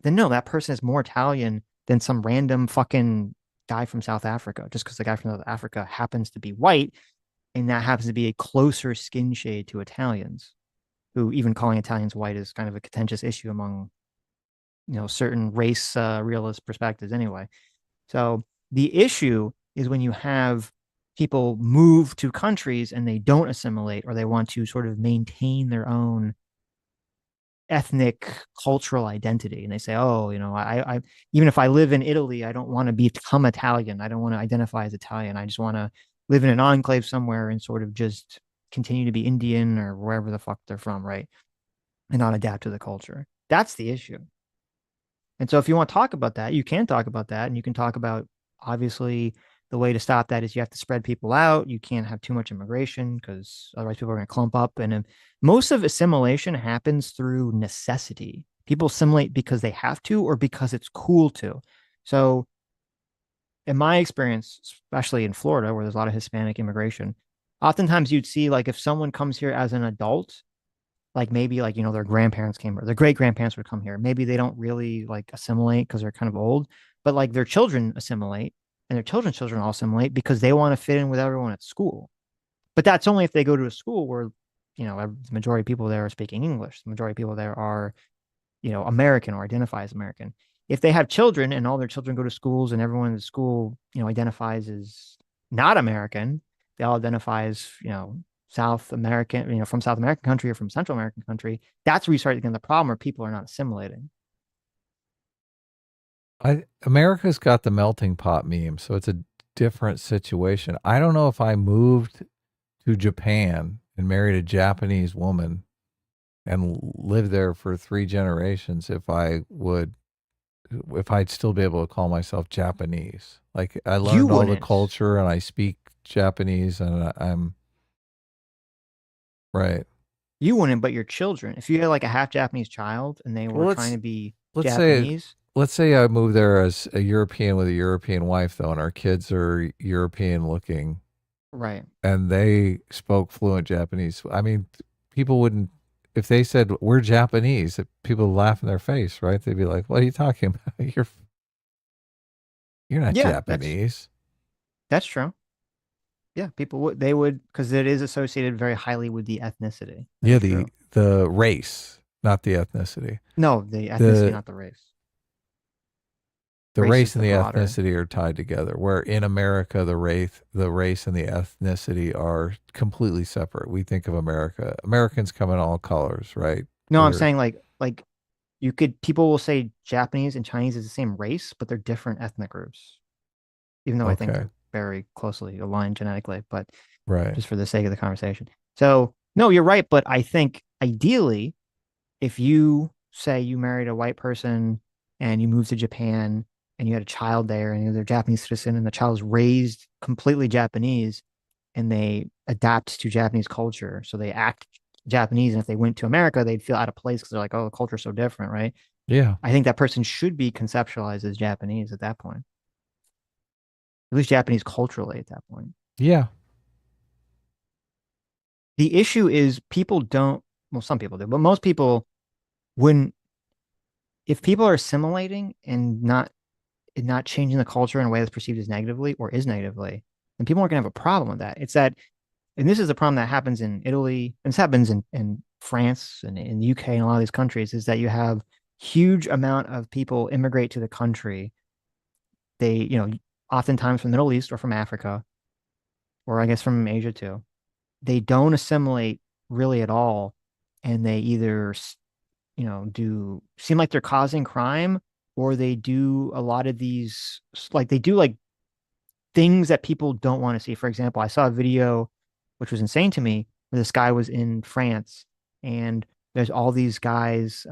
then no, that person is more Italian than some random fucking guy from South Africa, just because the guy from South Africa happens to be white and that happens to be a closer skin shade to Italians, who even calling Italians white is kind of a contentious issue among, certain race realist perspectives anyway. So the issue is when you have people move to countries and they don't assimilate, or they want to sort of maintain their own ethnic cultural identity, and they say, oh, I even if I live in Italy, I don't want to become Italian, I don't want to identify as Italian, I just want to live in an enclave somewhere and sort of just continue to be Indian or wherever the fuck they're from, right? And not adapt to the culture. That's the issue. And so if you want to talk about that, you can talk about that, and you can talk about, obviously, the way to stop that is you have to spread people out. You can't have too much immigration, because otherwise people are going to clump up. And most of assimilation happens through necessity. People assimilate because they have to, or because it's cool to. So in my experience, especially in Florida, where there's a lot of Hispanic immigration, oftentimes you'd see, like, if someone comes here as an adult, like maybe like, their grandparents came, or their great grandparents would come here. Maybe they don't really like assimilate because they're kind of old, but like their children assimilate, and their children's children all assimilate because they want to fit in with everyone at school. But that's only if they go to a school where, the majority of people there are speaking English. The majority of people there are, American or identify as American. If they have children and all their children go to schools and everyone in the school, identifies as not American, they all identify as, South American, from South American country or from Central American country, that's where you start getting the problem where people are not assimilating.
America's got the melting pot meme, so it's a different situation. I don't know if I moved to Japan and married a Japanese woman and lived there for 3 generations, if I'd still be able to call myself Japanese. Like, I learned all the culture and I speak Japanese, and I'm right.
You wouldn't, but your children. If you had like a half Japanese child and they were trying to be Japanese.
Let's say I moved there as a European with a European wife, though, and our kids are European looking.
Right.
And they spoke fluent Japanese. I mean, people wouldn't, if they said we're Japanese, people would laugh in their face, right? They'd be like, what are you talking about? You're not Japanese.
That's true. Yeah, people would, because it is associated very highly with the ethnicity.
That's the race, not the ethnicity.
No, the ethnicity, not the race.
The race and the ethnicity are tied together, where in America, the race and the ethnicity are completely separate. We think of Americans come in all colors, right?
No, I'm saying like people will say Japanese and Chinese is the same race, but they're different ethnic groups, even though I think they're very closely aligned genetically, but just for the sake of the conversation. So no, you're right. But I think ideally, if you say you married a white person and you moved to Japan and you had a child there and they're a Japanese citizen and the child is raised completely Japanese and they adapt to Japanese culture, so they act Japanese, and if they went to America, they'd feel out of place because they're like, oh, the culture's so different, right?
Yeah.
I think that person should be conceptualized as Japanese at that point. At least Japanese culturally at that point.
Yeah.
The issue is people don't, well, some people do, but most people wouldn't, if people are assimilating and not changing the culture in a way that's perceived as negatively or is negatively, then people aren't going to have a problem with that. It's that, and this is the problem that happens in Italy, and this happens in France and in the UK and a lot of these countries is that you have huge amount of people immigrate to the country. They, oftentimes from the Middle East or from Africa, or I guess from Asia too. They don't assimilate really at all, and they either do seem like they're causing crime, or they do a lot of these, like they do like things that people don't want to see. For example, I saw a video which was insane to me where this guy was in France, and there's all these guys.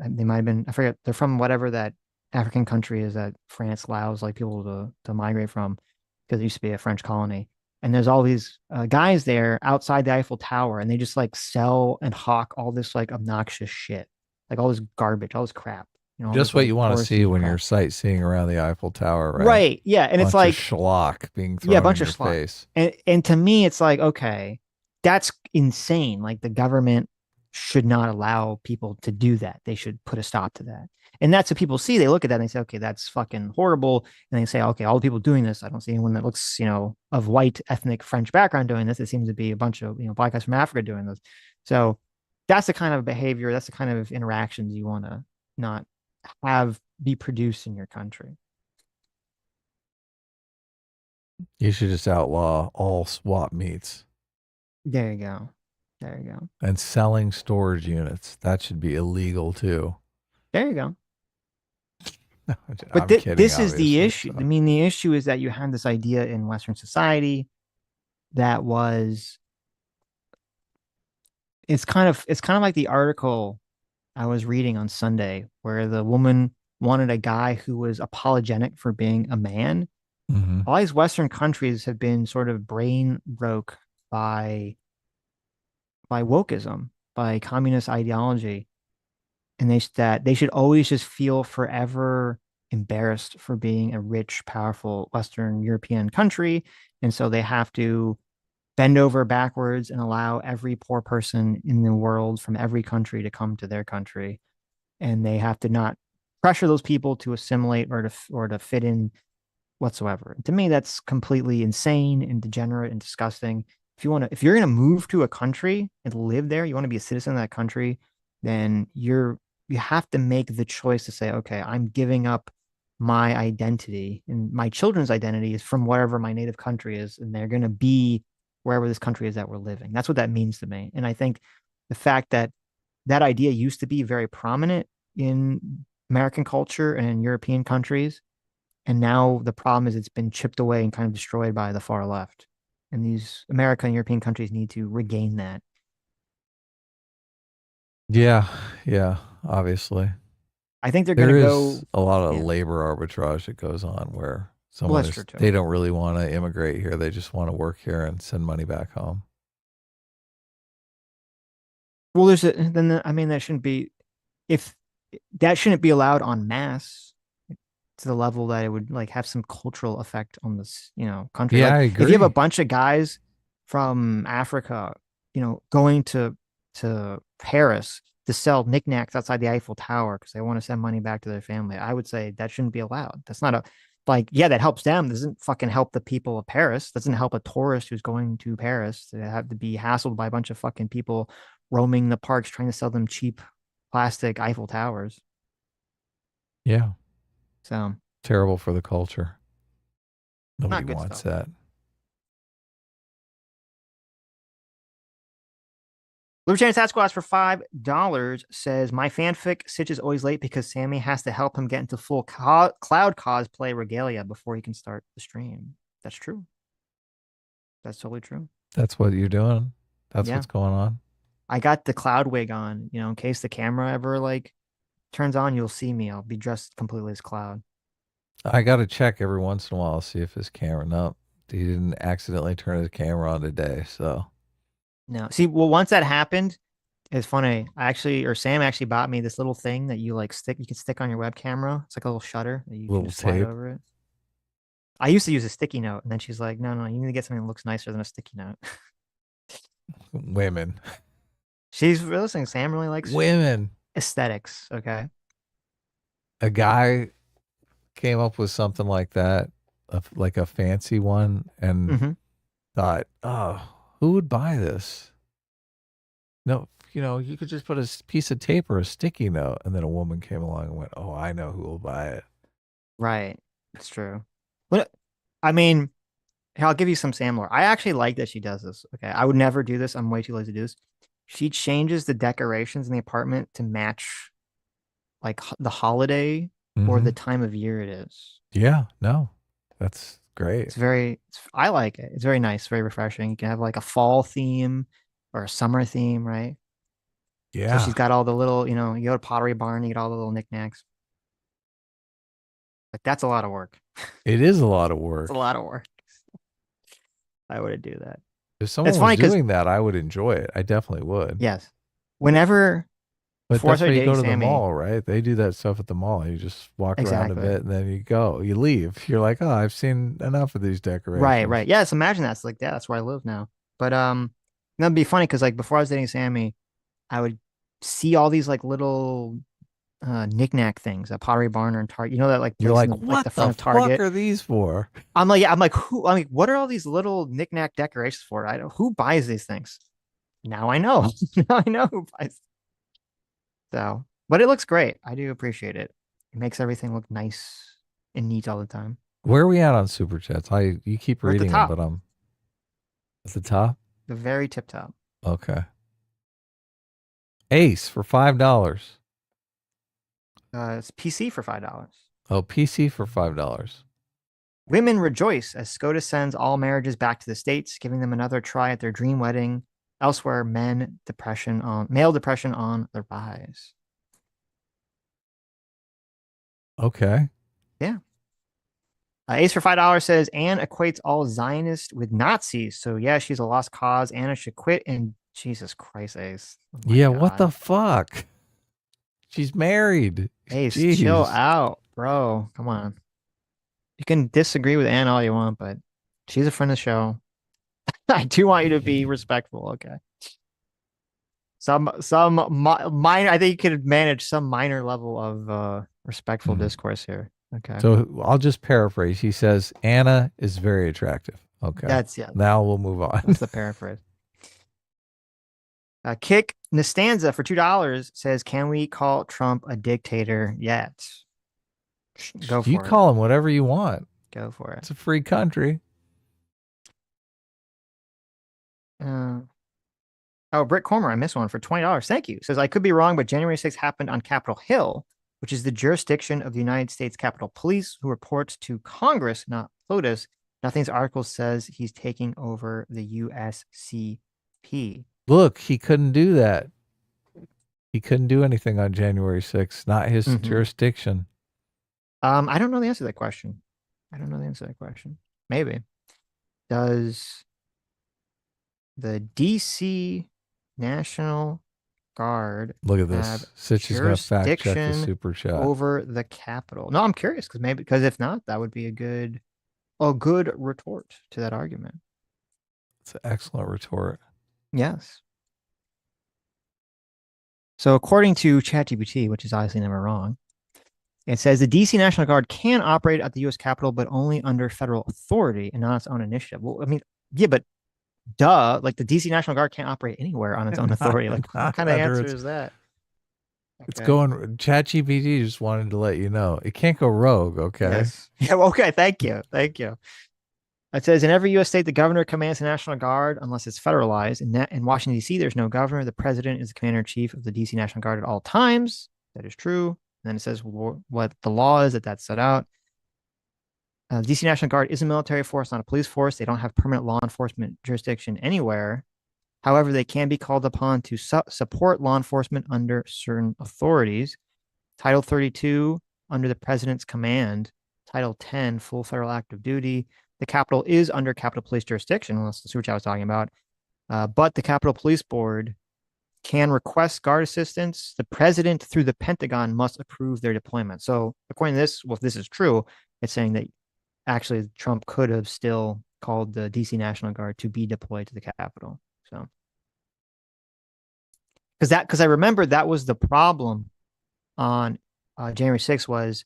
They might have been, I forget, they're from whatever that African country is that France allows like people to migrate from, because it used to be a French colony. And there's all these guys there outside the Eiffel Tower, and they just like sell and hawk all this like obnoxious shit, like all this garbage, all this crap. All
Just
this
what
like
you want to see
touristy
when
crap.
you're sightseeing around the Eiffel Tower, right?
Right. Yeah. And it's
Bunch of
like,
schlock being
yeah, a
thrown in
bunch of
your
slop.
face.
And to me, it's like, okay, that's insane. Like the government should not allow people to do that. They should put a stop to that. And that's what people see. They look at that and they say, okay, that's fucking horrible. And they say, okay, all the people doing this, I don't see anyone that looks, of white ethnic French background doing this. It seems to be a bunch of, black guys from Africa doing this. So that's the kind of behavior, that's the kind of interactions you want to not have be produced in your country.
You should just outlaw all swap meets.
There you go. There you go.
And selling storage units. That should be illegal too.
There you go.
No,
But
kidding,
this is the issue.
So.
I mean, the issue is that you had this idea in Western society that was it's kind of like the article I was reading on Sunday where the woman wanted a guy who was apologetic for being a man.
Mm-hmm.
All these Western countries have been sort of brain broke by wokeism, by communist ideology, and they should always just feel forever embarrassed for being a rich, powerful Western European country, and so they have to bend over backwards and allow every poor person in the world from every country to come to their country, and they have to not pressure those people to assimilate or to fit in whatsoever. To me, that's completely insane and degenerate and disgusting. If you're gonna move to a country and live there, you want to be a citizen of that country, then you have to make the choice to say, okay, I'm giving up my identity, and my children's identity is from wherever my native country is, and they're gonna be wherever this country is that we're living. That's what that means to me. And I think the fact that that idea used to be very prominent in American culture and in European countries, and now the problem is it's been chipped away and kind of destroyed by the far left. And these American and European countries need to regain that.
Yeah, obviously.
I think they're going to go
a lot of labor arbitrage that goes on where
well,
they don't really want to immigrate here. They just want to work here and send money back home.
Well, that shouldn't be, if that shouldn't be allowed en masse to the level that it would like have some cultural effect on this, country.
Yeah,
like,
I agree.
If you have a bunch of guys from Africa, going to Paris to sell knickknacks outside the Eiffel Tower because they want to send money back to their family, I would say that shouldn't be allowed. That's not that helps them. Doesn't fucking help the people of Paris. Doesn't help a tourist who's going to Paris to have to be hassled by a bunch of fucking people roaming the parks trying to sell them cheap plastic Eiffel Towers.
Yeah.
So
terrible for the culture. Nobody wants that.
Libertarian Sasquatch for $5 says, my fanfic, Sitch is always late because Sammy has to help him get into full cloud cosplay regalia before he can start the stream. That's true. That's totally true.
That's what you're doing. That's what's going on.
I got the cloud wig on, in case the camera ever turns on, you'll see me. I'll be dressed completely as Cloud.
I got to check every once in a while, see if his camera, no, he didn't accidentally turn his camera on today. So
no, see, well, once that happened, it's funny. Sam actually bought me this little thing that you can stick on your web camera. It's like a little shutter that you can just slide over it. I used to use a sticky note, and then she's like, no, you need to get something that looks nicer than a sticky note.
Women.
She's listening. Sam really likes
women
aesthetics. Okay.
A guy came up with something like that, like a fancy one, and thought, oh, who would buy this? No, you could just put a piece of tape or a sticky note. And then a woman came along and went, oh, I know who will buy it.
Right. It's true. But I mean, here, I'll give you some Sam lore. I actually like that she does this. Okay. I would never do this. I'm way too lazy to do this. She changes the decorations in the apartment to match like the holiday or the time of year it is.
Yeah, no, that's great.
I like it. It's very nice, very refreshing. You can have like a fall theme or a summer theme, right?
Yeah.
So she's got all the little, you go to Pottery Barn, you get all the little knickknacks. Like that's a lot of work.
It is a lot of work.
It's a lot of work. I wouldn't do that.
If someone was doing that, I would enjoy it. I definitely would.
Yes. Whenever
But that's why you go to the mall, right? They do that stuff at the mall. You just walk around a bit and then you leave. You're like, oh, I've seen enough of these decorations.
Right. Yes, imagine that's like that. That's where I live now. But that'd be funny because like before I was dating Sammy, I would see all these like little knickknack things at Pottery Barn or in Target. You know that like
you're like,
what
the fuck are these for?
I'm like, what are all these little knickknack decorations for? Who buys these things? Now I know. Now I know who buys. So, but it looks great. I do appreciate it. It makes everything look nice and neat all the time.
Where are we at on super chats? You keep reading them, but I'm at the top.
The very tip top.
Okay. Ace for $5.
It's PC for $5.
Oh, PC for $5.
Women rejoice as SCOTUS sends all marriages back to the States, giving them another try at their dream wedding. Elsewhere, male depression on the rise.
Okay.
Yeah. Ace for $5 says Anne equates all Zionists with Nazis. So yeah, she's a lost cause. Anna should quit. And Jesus Christ, Ace.
Oh yeah, God. What the fuck? She's married.
Ace, chill out, bro. Come on. You can disagree with Anne all you want, but she's a friend of the show. I do want you to be respectful. Okay. Some minor. I think you could manage some minor level of respectful discourse here. Okay.
So I'll just paraphrase. He says Anna is very attractive. Okay. Now we'll move on.
That's the paraphrase. Kick Nastanza for $2 says, "Can we call Trump a dictator yet?" Go for it.
You call him whatever you want.
Go for it.
It's a free country.
Britt Cormer, I missed one for $20. Thank you. Says, I could be wrong, but January 6th happened on Capitol Hill, which is the jurisdiction of the United States Capitol Police, who reports to Congress, not POTUS. Nothing's article says he's taking over the USCP.
Look, he couldn't do that. He couldn't do anything on January 6th. Not his jurisdiction.
I don't know the answer to that question. Maybe. Does the DC National Guard
look at this? Sitch is going to fact check the super chat
over the Capitol? No, I'm curious because if not, that would be a good retort to that argument.
It's an excellent retort.
Yes. So according to ChatGPT, which is obviously never wrong, it says the DC National Guard can operate at the U.S. Capitol, but only under federal authority and not its own initiative. Well, I mean, yeah, but duh, like the DC National Guard can't operate anywhere on its own authority. Like, what kind of answer is that?
Okay. It's going. ChatGPT just wanted to let you know it can't go rogue. Okay.
Yes. Yeah. Okay. Thank you. It says in every U.S. state, the governor commands the National Guard unless it's federalized. In Washington, D.C., there's no governor. The president is the commander in chief of the D.C. National Guard at all times. That is true. And then it says what the law is that's set out. The D.C. National Guard is a military force, not a police force. They don't have permanent law enforcement jurisdiction anywhere. However, they can be called upon to support law enforcement under certain authorities. Title 32, under the president's command. Title 10, full federal active duty. The Capitol is under Capitol Police jurisdiction, unless that's what I was talking about. But the Capitol Police Board can request guard assistance. The president, through the Pentagon, must approve their deployment. So according to this, well, if this is true, it's saying that actually Trump could have still called the DC National Guard to be deployed to the Capitol. So, because I remember that was the problem on January 6th was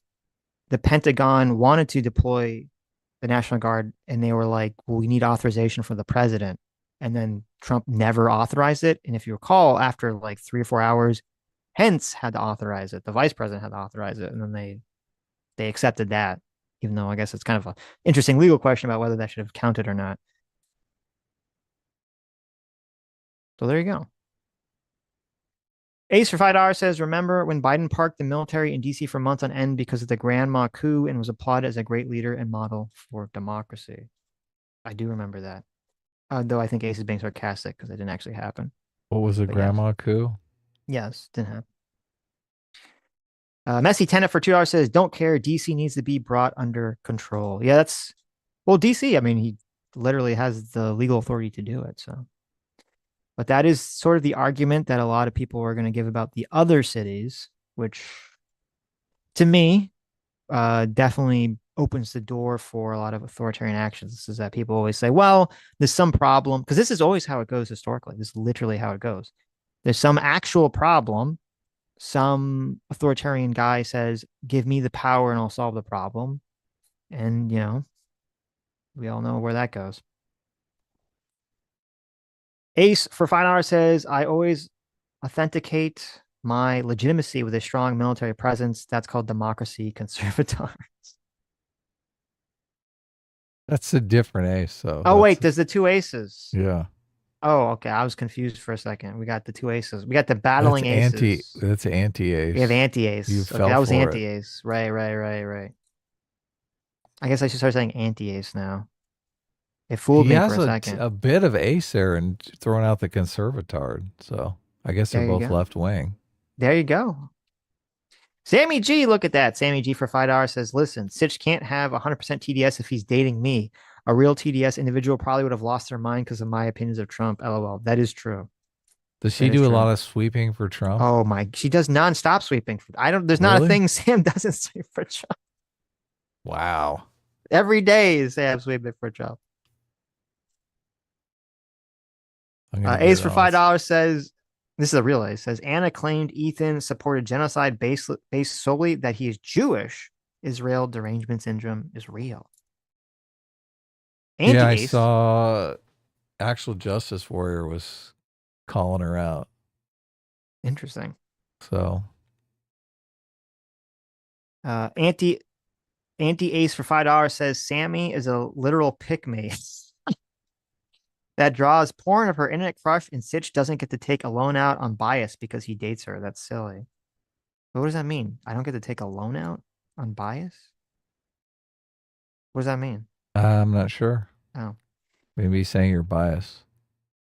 the Pentagon wanted to deploy the National Guard, and they were like, well, we need authorization from the president. and then Trump never authorized it. And if you recall, after like 3 or 4 hours, Pence had to authorize it. The vice president had to authorize it, and then they accepted that, even though I guess it's kind of an interesting legal question about whether that should have counted or not. So there you go. Ace for $5 says, remember when Biden parked the military in DC for months on end because of the grandma coup and was applauded as a great leader and model for democracy? I do remember that. Though I think Ace is being sarcastic because it didn't actually happen.
What was a
But
grandma coup?
yes, didn't happen. Messy Tenant for $2 says, don't care. DC needs to be brought under control. Yeah, well, DC, I mean, he literally has the legal authority to do it. So, but that is sort of the argument that a lot of people are going to give about the other cities, which to me, definitely opens the door for a lot of authoritarian actions. This is that people always say, well, there's some problem, because this is always how it goes historically. This is literally how it goes. There's some actual problem. Some authoritarian guy says, give me the power and I'll solve the problem. And, we all know where that goes. Ace for $5 says, I always authenticate my legitimacy with a strong military presence. That's called democracy conservatoire.
That's a different ace, though.
Oh, wait, there's the two aces.
Yeah.
Oh, okay. I was confused for a second. We got the two aces. We got the battling aces.
That's anti-ace.
We have anti-ace.
You
Okay,
fell
that was
for it.
anti-ace. Right. I guess I should start saying anti-ace now. It fooled me for a second.
A bit of ace there and throwing out the conservatard. So I guess they're both left wing.
There you go. Sammy G, look at that. Sammy G for $5 says, listen, Sitch can't have 100% TDS if he's dating me. A real TDS individual probably would have lost their mind because of my opinions of Trump. LOL. That is true.
Does she do a lot of sweeping for Trump?
Oh my, she does nonstop sweeping. There's not a thing Sam doesn't sweep for Trump.
Wow.
Every day is Sam sweeping for Trump. Ace for $5 says, this is a real ace, says Anna claimed Ethan supported genocide based solely that he is Jewish. Israel derangement syndrome is real.
Yeah, I saw Actual Justice Warrior was calling her out.
Interesting.
So
anti ace for $5 says Sammy is a literal pick me that draws porn of her internet crush, and Sitch doesn't get to take a loan out on bias because he dates her. That's silly. But what does that mean? I don't get to take a loan out on bias? What does that mean?
I'm not sure.
Oh.
Maybe he's saying you're biased.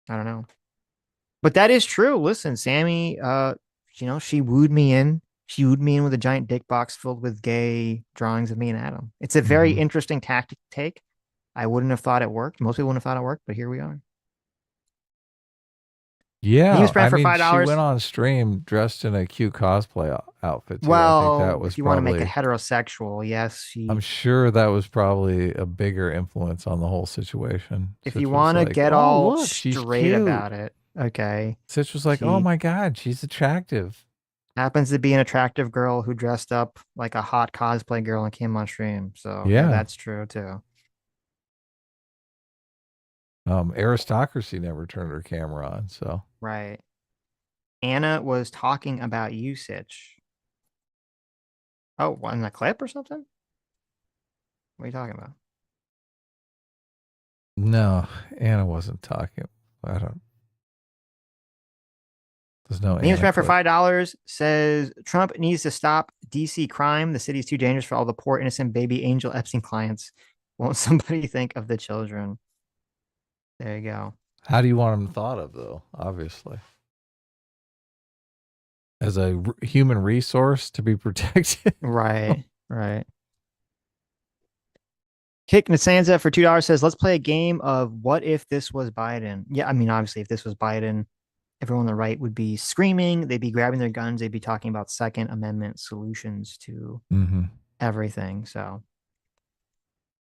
I don't know. But that is true. Listen, Sammy, she wooed me in. She wooed me in with a giant dick box filled with gay drawings of me and Adam. It's a very interesting tactic to take. I wouldn't have thought it worked. Most people wouldn't have thought it worked, but here we are.
Yeah,
I mean, $5.
She went on stream dressed in a cute cosplay outfit too.
Well,
I think that was
if you want to make it heterosexual, yes.
I'm sure that was probably a bigger influence on the whole situation.
If you want to get all straight about it, okay.
Sitch was like, oh my God, she's attractive.
Happens to be an attractive girl who dressed up like a hot cosplay girl and came on stream. So yeah, that's true too.
Aristocracy never turned her camera on, so.
Right. Anna was talking about you, Sitch. Oh, in a clip or something? What are you talking about?
No, Anna wasn't talking. I don't. There's no.
Names for $5 says Trump needs to stop DC crime. The city's too dangerous for all the poor innocent baby Angel Epstein clients. Won't somebody think of the children? There you go.
How do you want them thought of, though? Obviously, as a human resource to be protected.
Right. Kick Nasanza for $2 says, let's play a game of what if this was Biden? Yeah, I mean, obviously, if this was Biden, everyone on the right would be screaming. They'd be grabbing their guns. They'd be talking about Second Amendment solutions to everything. So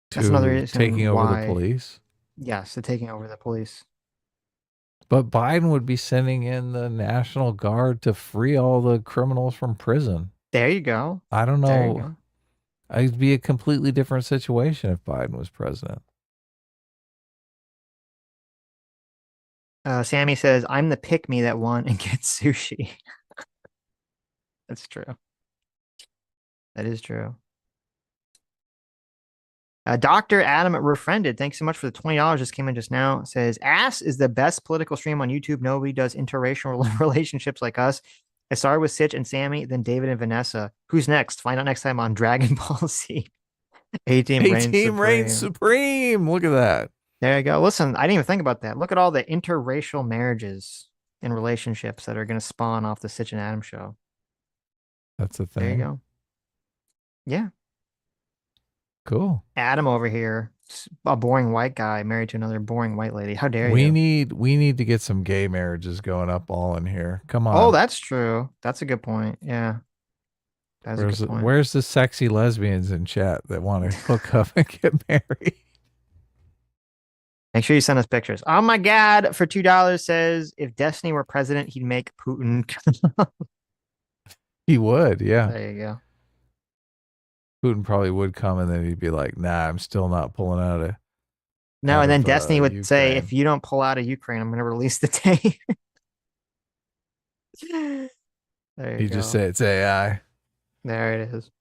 that's another reason
taking over the police.
Yes, to taking over the police.
But Biden would be sending in the National Guard to free all the criminals from prison.
There you go.
I don't know. It'd be a completely different situation if Biden was president.
Sammy says, I'm the pick me that won and gets sushi. That's true. That is true. Dr. Adam Refriended, thanks so much for the $20. Just came in just now. Says, Ass is the best political stream on YouTube. Nobody does interracial relationships like us. I started with Sitch and Sammy, then David and Vanessa. Who's next? Find out next time on Dragon Ball Z. A-Team
reigns supreme. Look at that.
There you go. Listen, I didn't even think about that. Look at all the interracial marriages and relationships that are going to spawn off the Sitch and Adam show.
That's a thing.
There you go. Yeah.
Cool.
Adam over here, a boring white guy married to another boring white lady. How dare
we
you?
We need to get some gay marriages going up all in here. Come on.
Oh, that's true. That's a good point. Yeah. That's a good point.
Where's the sexy lesbians in chat that want to hook up and get married?
Make sure you send us pictures. Oh my God, for $2 says if Destiny were president, he'd make Putin.
He would, yeah.
There you go.
Putin probably would come and then he'd be like, nah, I'm still not pulling out of
No, and then Destiny would
Ukraine.
say, if you don't pull out of Ukraine, I'm going to release the tape. There you go.
Just say it's AI.
There it is.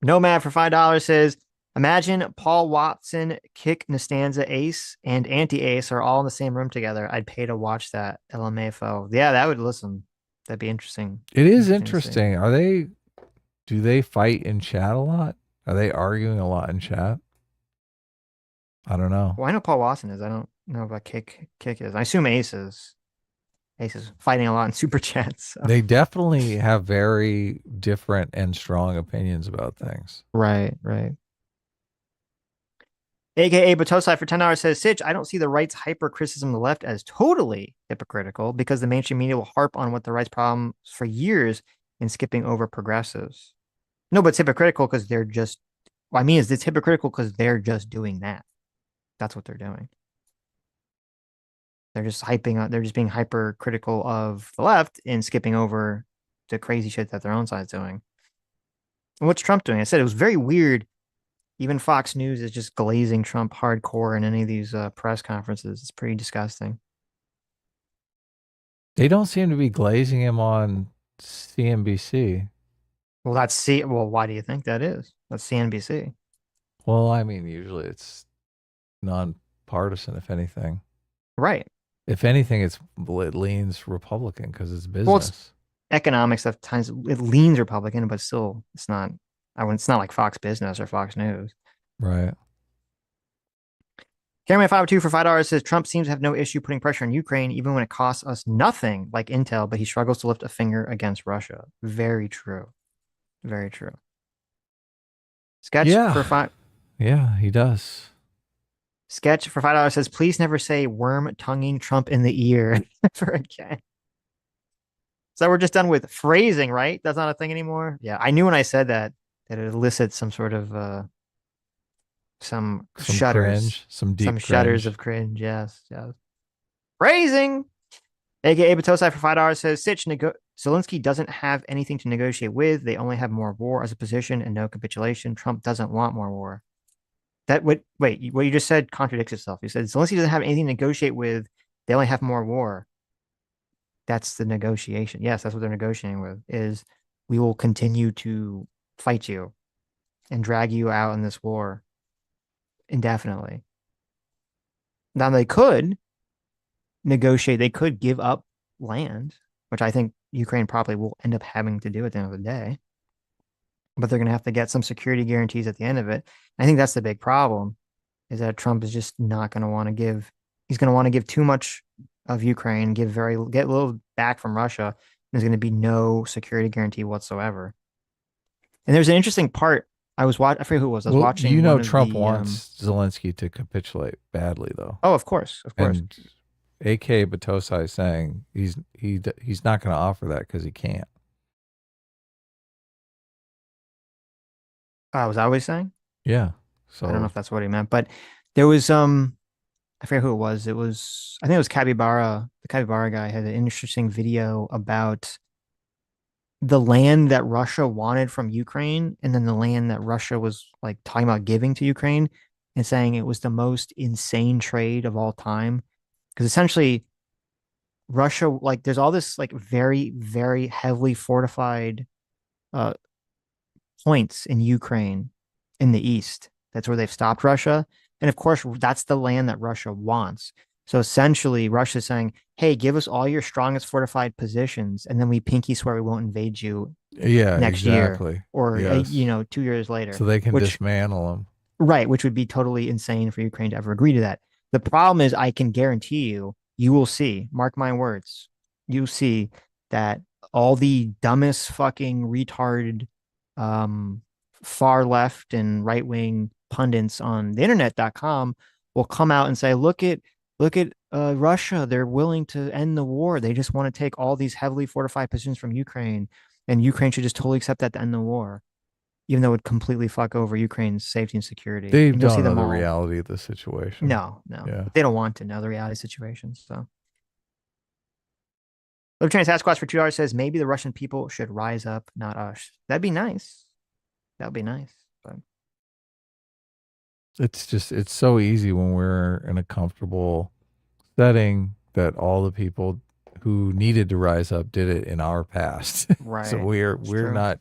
Nomad for $5 says, imagine Paul Watson, Kick, Nastanza, Ace, and Anti-Ace are all in the same room together. I'd pay to watch that. LMAFO. Yeah, that would listen. That'd be interesting.
It is interesting. Do they fight in chat a lot? Are they arguing a lot in chat? I don't know.
Well, I know Paul Watson is. I don't know about Kick is. I assume Ace is. Ace is fighting a lot in super chats. So.
They definitely have very different and strong opinions about things.
Right. AKA Batosai for $10 says, Sitch, I don't see the right's hyper criticism of the left as totally hypocritical because the mainstream media will harp on what the right's problem for years in skipping over progressives. No, but it's hypocritical because they're just, it's hypocritical because they're just doing that. That's what they're doing. They're just they're just being hypercritical of the left and skipping over the crazy shit that their own side's doing. And what's Trump doing? I said it was very weird. Even Fox News is just glazing Trump hardcore in any of these press conferences. It's pretty disgusting.
They don't seem to be glazing him on CNBC.
Well, why do you think that is? That's CNBC.
Well, I mean, usually it's nonpartisan, if anything.
Right.
If anything, it leans Republican because it's business.
Well, it's economics at times it leans Republican, but still, it's not. It's not like Fox Business or Fox News.
Right.
Cameraman 502 for $5 says Trump seems to have no issue putting pressure on Ukraine, even when it costs us nothing like intel, but he struggles to lift a finger against Russia. Very true. Very true. Sketch for $5.
Yeah, he does.
Sketch for $5 says, please never say worm tonguing Trump in the ear ever again. So we're just done with phrasing, right? That's not a thing anymore. Yeah, I knew when I said that it elicits some sort of some shudders,
cringe, some deep
shudders of cringe. Yes. Phrasing. AKA Batosai for $5 says, Sitch, Zelensky doesn't have anything to negotiate with. They only have more war as a position and no capitulation. Trump doesn't want more war. Wait, what you just said contradicts itself. You said Zelensky doesn't have anything to negotiate with. They only have more war. That's the negotiation. Yes, that's what they're negotiating with, is we will continue to fight you and drag you out in this war indefinitely. Now they could negotiate. They could give up land, which I think Ukraine probably will end up having to do at the end of the day. But they're going to have to get some security guarantees at the end of it. I think that's the big problem, is that Trump is just not going to want to give. He's going to want to give too much of Ukraine, get a little back from Russia. There's going to be no security guarantee whatsoever. And there's an interesting part. I forget who it was. I was watching.
Trump wants Zelensky to capitulate badly, though.
Oh, of course.
And AK Batosai is saying he's not going to offer that because he can't.
Was that what he's saying?
Yeah. So
I don't know if that's what he meant, but there was I forget who it was. I think it was Capybara. The Capybara guy had an interesting video about the land that Russia wanted from Ukraine, and then the land that Russia was like talking about giving to Ukraine, and saying it was the most insane trade of all time. Because essentially Russia, like there's all this like very, very heavily fortified uh points in Ukraine in the east. That's where they've stopped Russia. And of course, that's the land that Russia wants. So essentially, Russia's saying, hey, give us all your strongest fortified positions, and then we pinky swear we won't invade you
Yeah,
next year
exactly.
or,
Yes.
2 years later,
So they can
which,
dismantle them.
right, which would be totally insane for Ukraine to ever agree to that. The problem is, I can guarantee you, you will see, mark my words, you see that all the dumbest fucking retarded um, far left and right wing pundits on the internet.com will come out and say, look at Russia. They're willing to end the war. They just want to take all these heavily fortified positions from Ukraine, and Ukraine should just totally accept that to end the war, even though it would completely fuck over Ukraine's safety and security.
They
And you'll see
don't know
them
the
all.
reality of the situation.
No.
Yeah.
They don't want to know the reality situation. So Libertarian Sasquatch for $2 says maybe the Russian people should rise up, not us. That'd be nice. That would be nice. But
It's so easy when we're in a comfortable setting that all the people who needed to rise up did it in our past. So
right.
we're
It's
we're
true.
not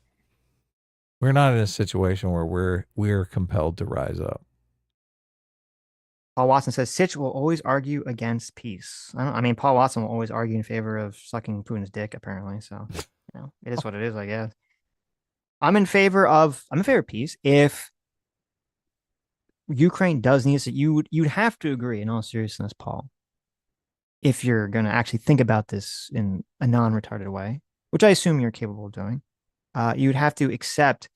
we're not in a situation where we're compelled to rise up.
Paul Watson says Sitch will always argue against peace. I mean, Paul Watson will always argue in favor of sucking Putin's dick, apparently. So, it is what it is, I guess. I'm in favor of peace. If Ukraine does need it, you'd have to agree in all seriousness, Paul, if you're gonna actually think about this in a non-retarded way, which I assume you're capable of doing, you'd have to accept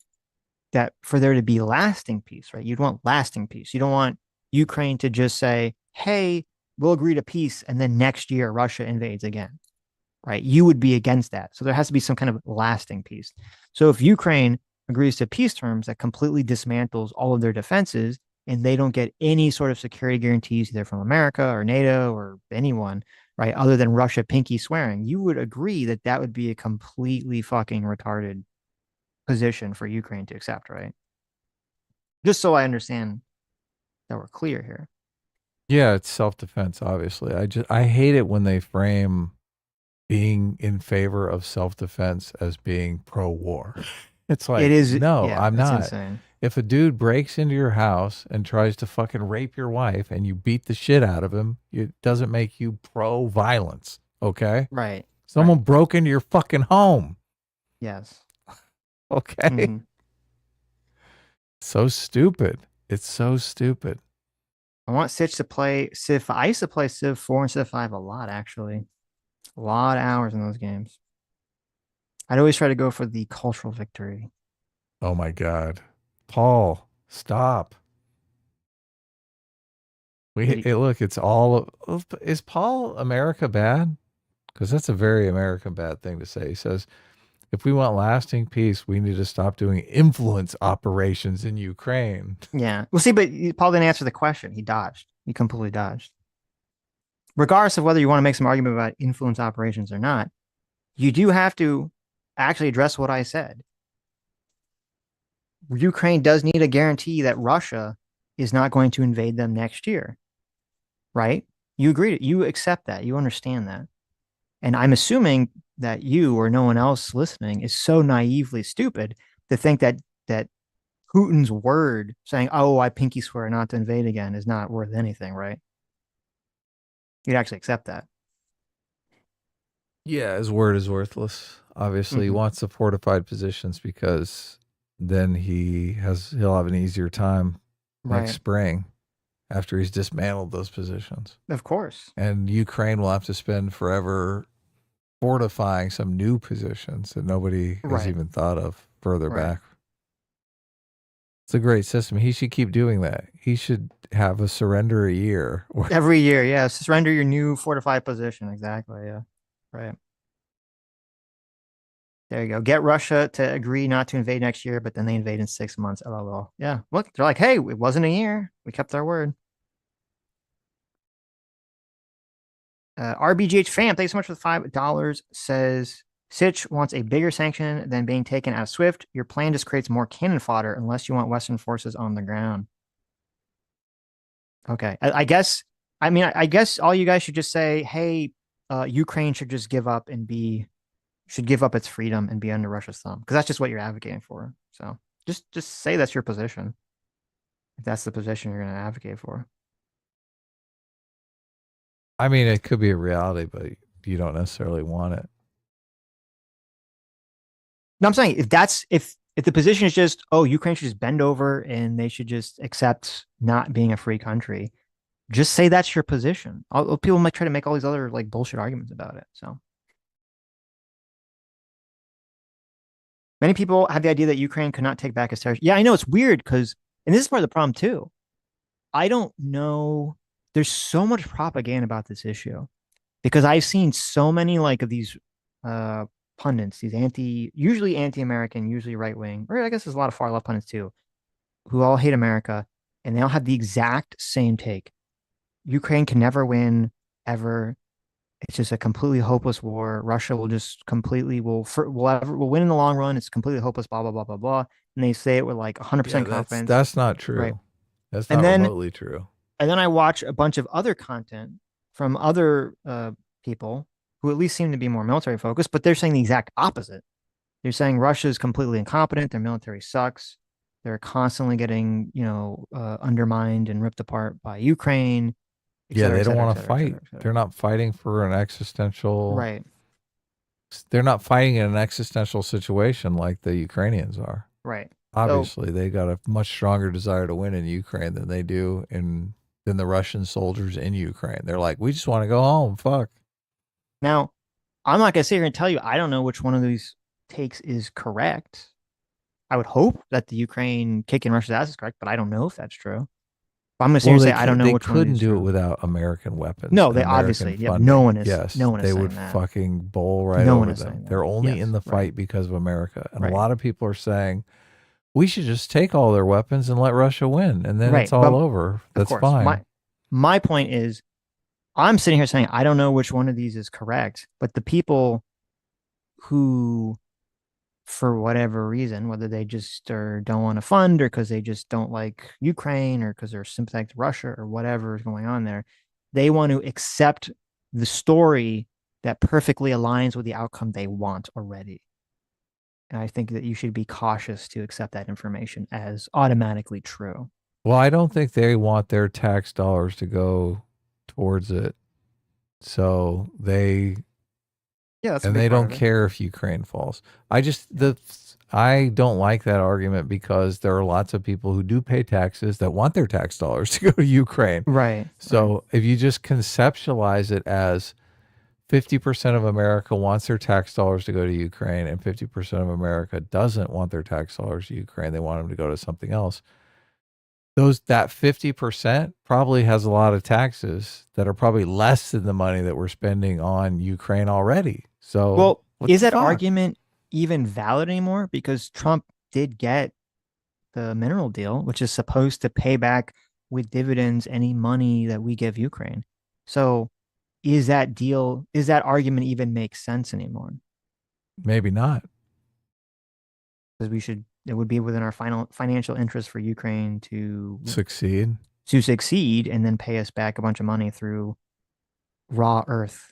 that for there to be lasting peace, right? You'd want lasting peace. You don't want Ukraine to just say, hey, we'll agree to peace, and then next year Russia invades again, right? You would be against that. So there has to be some kind of lasting peace. So if Ukraine agrees to peace terms that completely dismantles all of their defenses and they don't get any sort of security guarantees either from America or NATO or anyone, right, other than Russia pinky swearing, you would agree that that would be a completely fucking retarded position for Ukraine to accept, right? Just so I understand that we're clear here.
Yeah, it's self-defense, obviously. I hate it when they frame being in favor of self-defense as being pro-war. It's
It
like,
is,
no,
yeah,
I'm
it's
not.
insane.
If a dude breaks into your house and tries to fucking rape your wife and you beat the shit out of him, it doesn't make you pro-violence, okay?
Right.
Someone
Right.
broke into your fucking home,
Yes.
okay?
Mm-hmm.
So stupid. It's so stupid.
I want Sitch to play Civ. I used to play Civ 4 and Civ 5 a lot, actually. A lot of hours in those games. I'd always try to go for the cultural victory.
Oh my God. Paul, stop. Look, it's all. Is Paul America bad? Because that's a very American bad thing to say. He says, if we want lasting peace, we need to stop doing influence operations in Ukraine.
Yeah. Well, see, but Paul didn't answer the question. He dodged. He completely dodged. Regardless of whether you want to make some argument about influence operations or not, you do have to actually address what I said. Ukraine does need a guarantee that Russia is not going to invade them next year, right? You agree to, you accept that, you understand that. And I'm assuming that you or no one else listening is so naively stupid to think that Putin's word saying, "Oh, I pinky swear not to invade again," is not worth anything, right? You'd actually accept that.
Yeah, his word is worthless. Obviously, he wants the fortified positions because then he'll have an easier time next spring after he's dismantled those positions.
Of course.
And Ukraine will have to spend forever fortifying some new positions that nobody has even thought of further back. It's a great system. He should keep doing that. He should have a surrender a year.
Every year, yeah. Surrender your new fortified position. Exactly. Yeah. Right. There you go. Get Russia to agree not to invade next year, but then they invade in 6 months. LOL. Yeah. Look, they're like, hey, it wasn't a year. We kept our word. RBGH fam, thanks so much for the $5. Says Sitch wants a bigger sanction than being taken out of Swift. Your plan just creates more cannon fodder unless you want Western forces on the ground. Okay. I guess I mean, I guess all you guys should just say, hey, Ukraine should just should give up its freedom and be under Russia's thumb, because that's just what you're advocating for. So just say that's your position, if that's the position you're going to advocate for.
I mean, it could be a reality, but you don't necessarily want it.
No, I'm saying if the position is just, oh, Ukraine should just bend over and they should just accept not being a free country, just say that's your position. People might try to make all these other like bullshit arguments about it. So many people have the idea that Ukraine could not take back its territory. Yeah, I know it's weird because, and this is part of the problem too. I don't know. There's so much propaganda about this issue because I've seen so many like of these uh pundits, these usually anti-American, usually right wing, or I guess there's a lot of far left pundits too, who all hate America, and they all have the exact same take. Ukraine can never win ever. It's just a completely hopeless war. Russia will just completely will win in the long run. It's completely hopeless. Blah blah blah blah blah. And they say it with like 100% confidence.
That's not
Right.
true. That's
And
not
then
remotely true.
and then I watch a bunch of other content from other people who at least seem to be more military focused, but they're saying the exact opposite. They're saying Russia is completely incompetent. Their military sucks. They're constantly getting, undermined and ripped apart by Ukraine, et
Yeah,
cetera,
they
et
don't
cetera, et
want to
cetera, et cetera,
fight.
et cetera.
They're not fighting for an existential.
Right.
They're not fighting in an existential situation like the Ukrainians are.
Right.
Obviously, they got a much stronger desire to win in Ukraine than they do than the Russian soldiers in Ukraine. They're like, we just want to go home. Fuck.
Now, I'm not gonna sit here and tell you I don't know which one of these takes is correct. I would hope that the Ukraine kicking Russia's ass is correct, but I don't know if that's true. But I'm gonna sit here and say I don't know which one. They
couldn't do it without American weapons.
No, they obviously. Yeah, no one is.
Yes,
no one is.
They would
that.
fucking bowl right
no
over
one is
them.
That.
They're only in the fight because of America, and a lot of people are saying we should just take all their weapons and let Russia win, and then it's all over. That's fine.
My point is, I'm sitting here saying I don't know which one of these is correct, but the people who, for whatever reason, whether they just don't want to fund or because they just don't like Ukraine or because they're sympathetic to Russia or whatever is going on there, they want to accept the story that perfectly aligns with the outcome they want already. And I think that you should be cautious to accept that information as automatically true.
Well, I don't think they want their tax dollars to go towards it. So they they don't care if Ukraine falls. I don't like that argument because there are lots of people who do pay taxes that want their tax dollars to go to Ukraine.
Right.
So if you just conceptualize it as 50% of America wants their tax dollars to go to Ukraine and 50% of America doesn't want their tax dollars to Ukraine, they want them to go to something else. That 50% probably has a lot of taxes that are probably less than the money that we're spending on Ukraine already. So,
well, is that argument even valid anymore? Because Trump did get the mineral deal, which is supposed to pay back with dividends any money that we give Ukraine. So, is that argument even make sense anymore?
Maybe not.
Because it would be within our financial interest for Ukraine to
succeed
and then pay us back a bunch of money through raw earth.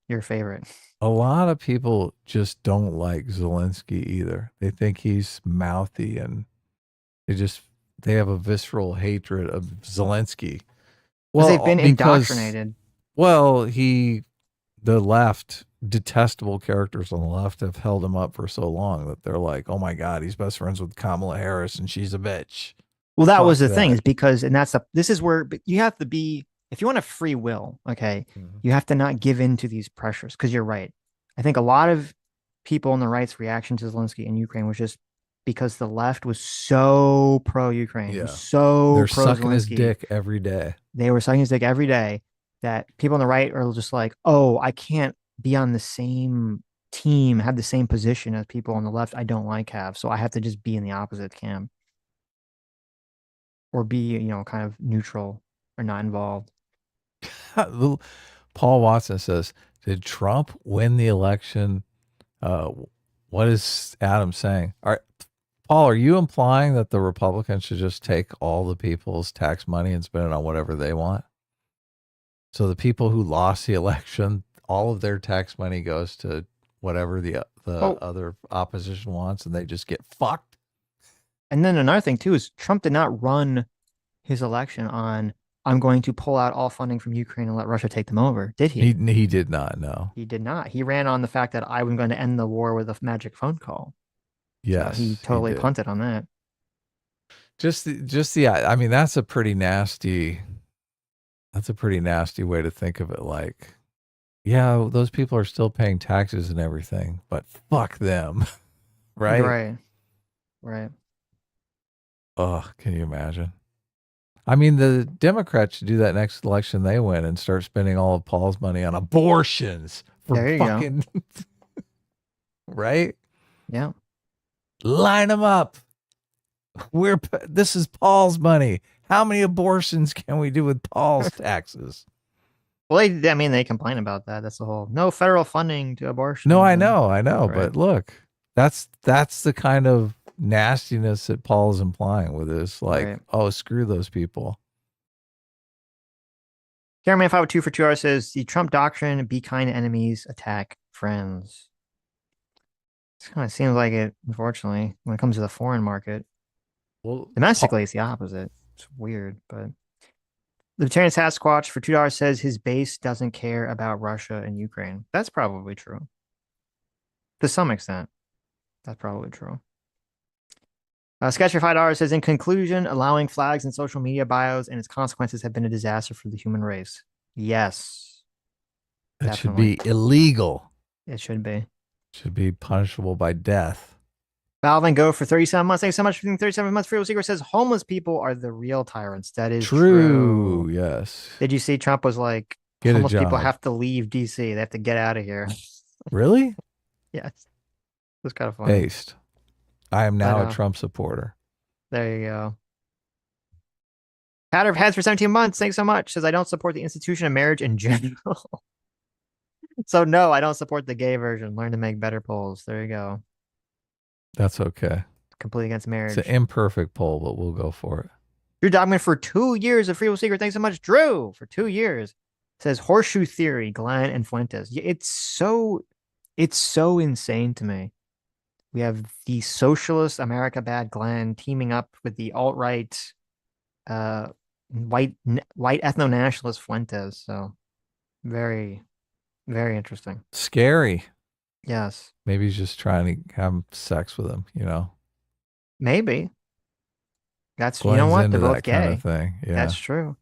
Your favorite.
A lot of people just don't like Zelensky either. They think he's mouthy and they have a visceral hatred of Zelensky.
Well, they've been indoctrinated.
Well, the left, detestable characters on the left have held him up for so long that they're like, oh my God, he's best friends with Kamala Harris and she's a bitch.
Well, that was the thing, is because, and this is where you have to be, if you want a free will, okay, you have to not give in to these pressures, because you're right. I think a lot of people on the right's reaction to Zelensky in Ukraine was just because the left was so pro-Ukraine,
they're
sucking
his dick every day.
They were sucking his dick every day, that people on the right are just like, oh, I can't be on the same team, have the same position as people on the left I don't like have, so I have to just be in the opposite camp. Or be, kind of neutral or not involved.
Paul Watson says, did Trump win the election? What is Adam saying? All right, Paul, are you implying that the Republicans should just take all the people's tax money and spend it on whatever they want? So the people who lost the election, all of their tax money goes to whatever the other opposition wants, and they just get fucked.
And then another thing too is Trump did not run his election on I'm going to pull out all funding from Ukraine and let Russia take them over, did he?
He did not know.
He did not. He ran on the fact that I was going to end the war with a magic phone call.
Yes,
so he totally punted on that.
I mean, that's a pretty nasty way to think of it. Like, yeah, those people are still paying taxes and everything, but fuck them. Right. Oh, can you imagine? I mean, the Democrats should do that next election they win and start spending all of Paul's money on abortions for
there you
fucking
go.
Right?
Yeah.
Line them up. This is Paul's money. How many abortions can we do with Paul's taxes?
Well, they complain about that. That's the whole no federal funding to abortion.
No, I know,
right.
but look, that's the kind of nastiness that Paul's implying with this. Like, right. Oh, screw those people.
Cameraman 502 for 2 hours says the Trump doctrine: be kind to enemies, attack friends. It kind of seems like it, unfortunately, when it comes to the foreign market. Well, domestically, it's the opposite. It's weird, but Libertarian Sasquatch for $2 says his base doesn't care about Russia and Ukraine. That's probably true. To some extent, that's probably true. Sketch for $5 says, in conclusion, allowing flags in social media bios and its consequences have been a disaster for the human race. Yes.
That should be illegal.
It should be.
Should be punishable by death.
Valve and Go for 37 months. Thanks so much for 37 months. Freedom Secret says homeless people are the real tyrants. That is true.
Yes.
Did you see Trump was like, homeless people have to leave DC. They have to get out of here.
Really?
Yes. It was kind of funny.
Based. I am now a Trump supporter.
There you go. Patter of Heads for 17 months. Thanks so much. Says, I don't support the institution of marriage in general. So no, I don't support the gay version. Learn to make better polls. There you go.
That's okay.
Completely against marriage.
It's an imperfect poll, but we'll go for it.
Drew Dogman for 2 years of Freedom Secret. Thanks so much, Drew, for 2 years. Says horseshoe theory, Glenn and Fuentes. It's so insane to me. We have the socialist America Bad Glenn teaming up with the alt-right white ethno-nationalist Fuentes. So very, very interesting.
Scary.
Yes.
Maybe he's just trying to have sex with him, you know?
Maybe. That's, Glenn's, you know what? They're both gay.
Kind of thing. Yeah.
That's true.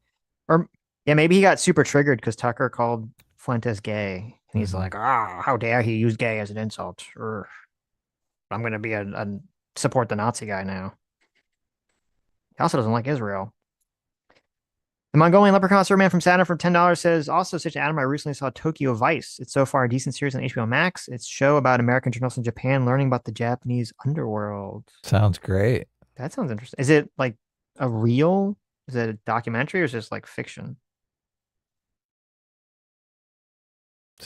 Or, yeah, maybe he got super triggered because Tucker called Fuentes gay. And he's like, how dare he use gay as an insult? I'm going to be a support the Nazi guy now. He also doesn't like Israel. The Mongolian Leprechaun Surman from Saturn for $10 says, also, Sitch Adam, I recently saw Tokyo Vice. It's so far a decent series on HBO Max. It's a show about American journalists in Japan learning about the Japanese underworld.
Sounds great.
That sounds interesting. Is it like is it a documentary or is it just like fiction?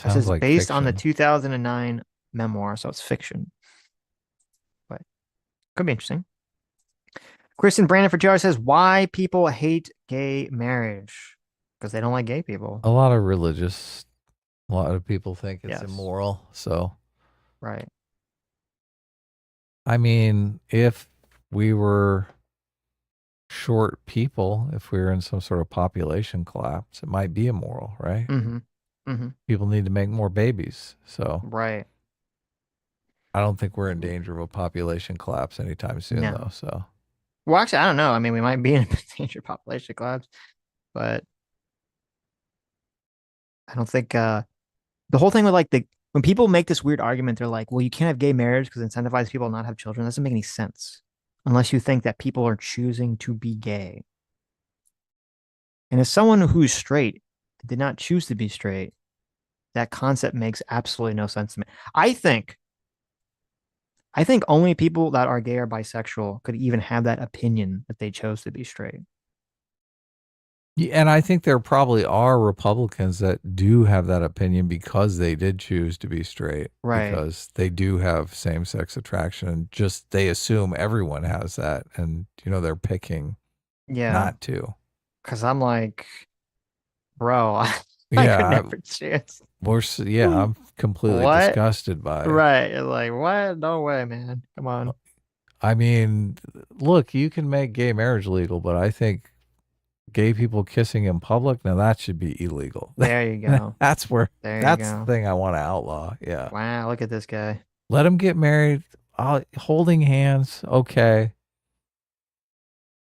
This is like based on the 2009 memoir, so it's fiction. But could be interesting. Kristen Brandon for JR says, why people hate gay marriage? Because they don't like gay people.
A lot of people think it's immoral. So,
right.
I mean, if we were short people, if we were in some sort of population collapse, it might be immoral, right?
Mm-hmm. Mm-hmm.
People need to make more babies. So,
right.
I don't think we're in danger of a population collapse anytime soon, though. So.
Well, actually, I don't know. I mean, we might be in a danger of population collapse, but I don't think the whole thing with like when people make this weird argument, they're like, well, you can't have gay marriage because it incentivizes people not have children. That doesn't make any sense unless you think that people are choosing to be gay. And as someone who's straight, did not choose to be straight, that concept makes absolutely no sense to me. I think only people that are gay or bisexual could even have that opinion that they chose to be straight.
Yeah, and I think there probably are Republicans that do have that opinion because they did choose to be straight.
Right.
Because they do have same-sex attraction. And just they assume everyone has that. And, they're picking not to.
Because I'm like, bro, I could
Yeah,
never chance.
I'm completely
What?
disgusted by it.
Right. Like, what? No way, man. Come on.
I mean, look, you can make gay marriage legal, but I think gay people kissing in public, now that should be illegal.
There you go.
That's
There you
the
go.
thing I want to outlaw. Yeah.
Wow, look at this guy.
Let them get married, holding hands. Okay.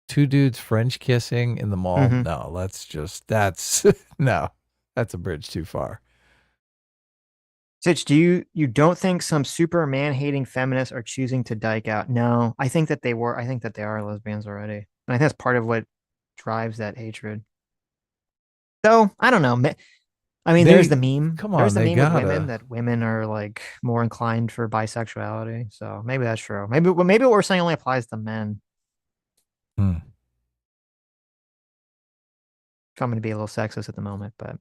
Two dudes French kissing in the mall.
Mm-hmm.
No, no, that's a bridge too far.
Sitch, you don't think some super man-hating feminists are choosing to dyke out? No, I think that they were. I think that they are lesbians already. And I think that's part of what drives that hatred. So I don't know. I mean, there's the meme.
Come
There's
on,
the
they
meme with women
gotta.
that women are like more inclined for bisexuality. So maybe that's true. Maybe what we're saying only applies to men.
Hmm.
I'm going to be a little sexist at the moment, but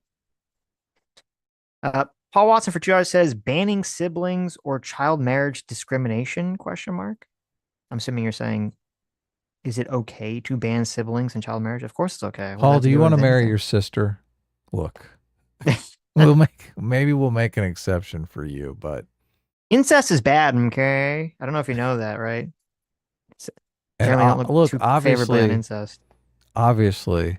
Paul Watson for 2 hours says banning siblings or child marriage discrimination? Question mark. I'm assuming you're saying, is it okay to ban siblings and child marriage? Of course it's okay.
Paul, do you want to marry your sister? Look, maybe we'll make an exception for you, but
incest is bad. Okay, I don't know if you know that, right?
Generally, don't look too favorably on
incest.
Obviously,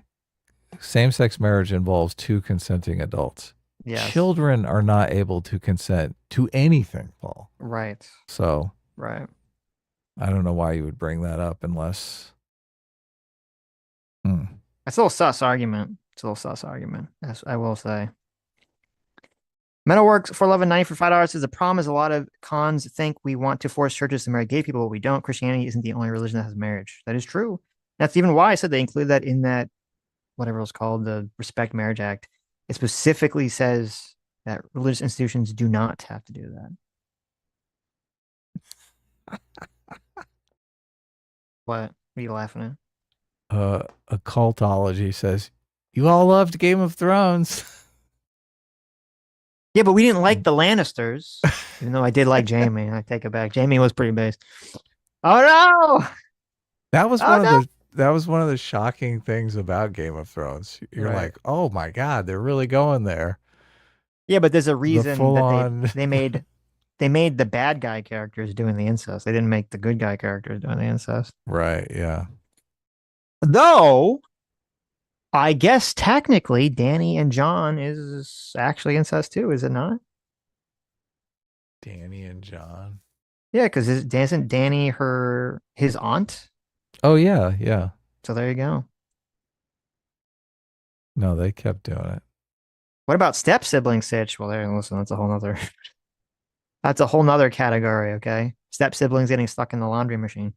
same-sex marriage involves two consenting adults.
Yes.
Children are not able to consent to anything, Paul.
Right.
So,
right.
I don't know why you would bring that up unless.
That's a little sus argument. It's a little sus argument, as I will say. Metalworks for 11.90 for $5 says the problem is a lot of cons think we want to force churches to marry gay people, but we don't. Christianity isn't the only religion that has marriage. That is true. That's even why I said they include that in that, whatever it's called, the Respect Marriage Act. It specifically says that religious institutions do not have to do that. What are you laughing
at? Occultology says, you all loved Game of Thrones.
Yeah, but we didn't like the Lannisters, even though I did like Jaime. I take it back. Jaime was pretty base. Oh no!
That was one of the shocking things about Game of Thrones. You're like, oh my god, they're really going there.
Yeah, but there's a reason that they made the bad guy characters doing the incest. They didn't make the good guy characters doing the incest.
Right, yeah.
Though, I guess technically Danny and John is actually incest too, is it not?
Danny and John.
Yeah, because isn't Danny his aunt?
Oh yeah, yeah.
So there you go.
No, they kept doing it.
What about step sibling Sitch? Well, listen, that's a whole nother category, okay? Step siblings getting stuck in the laundry machine.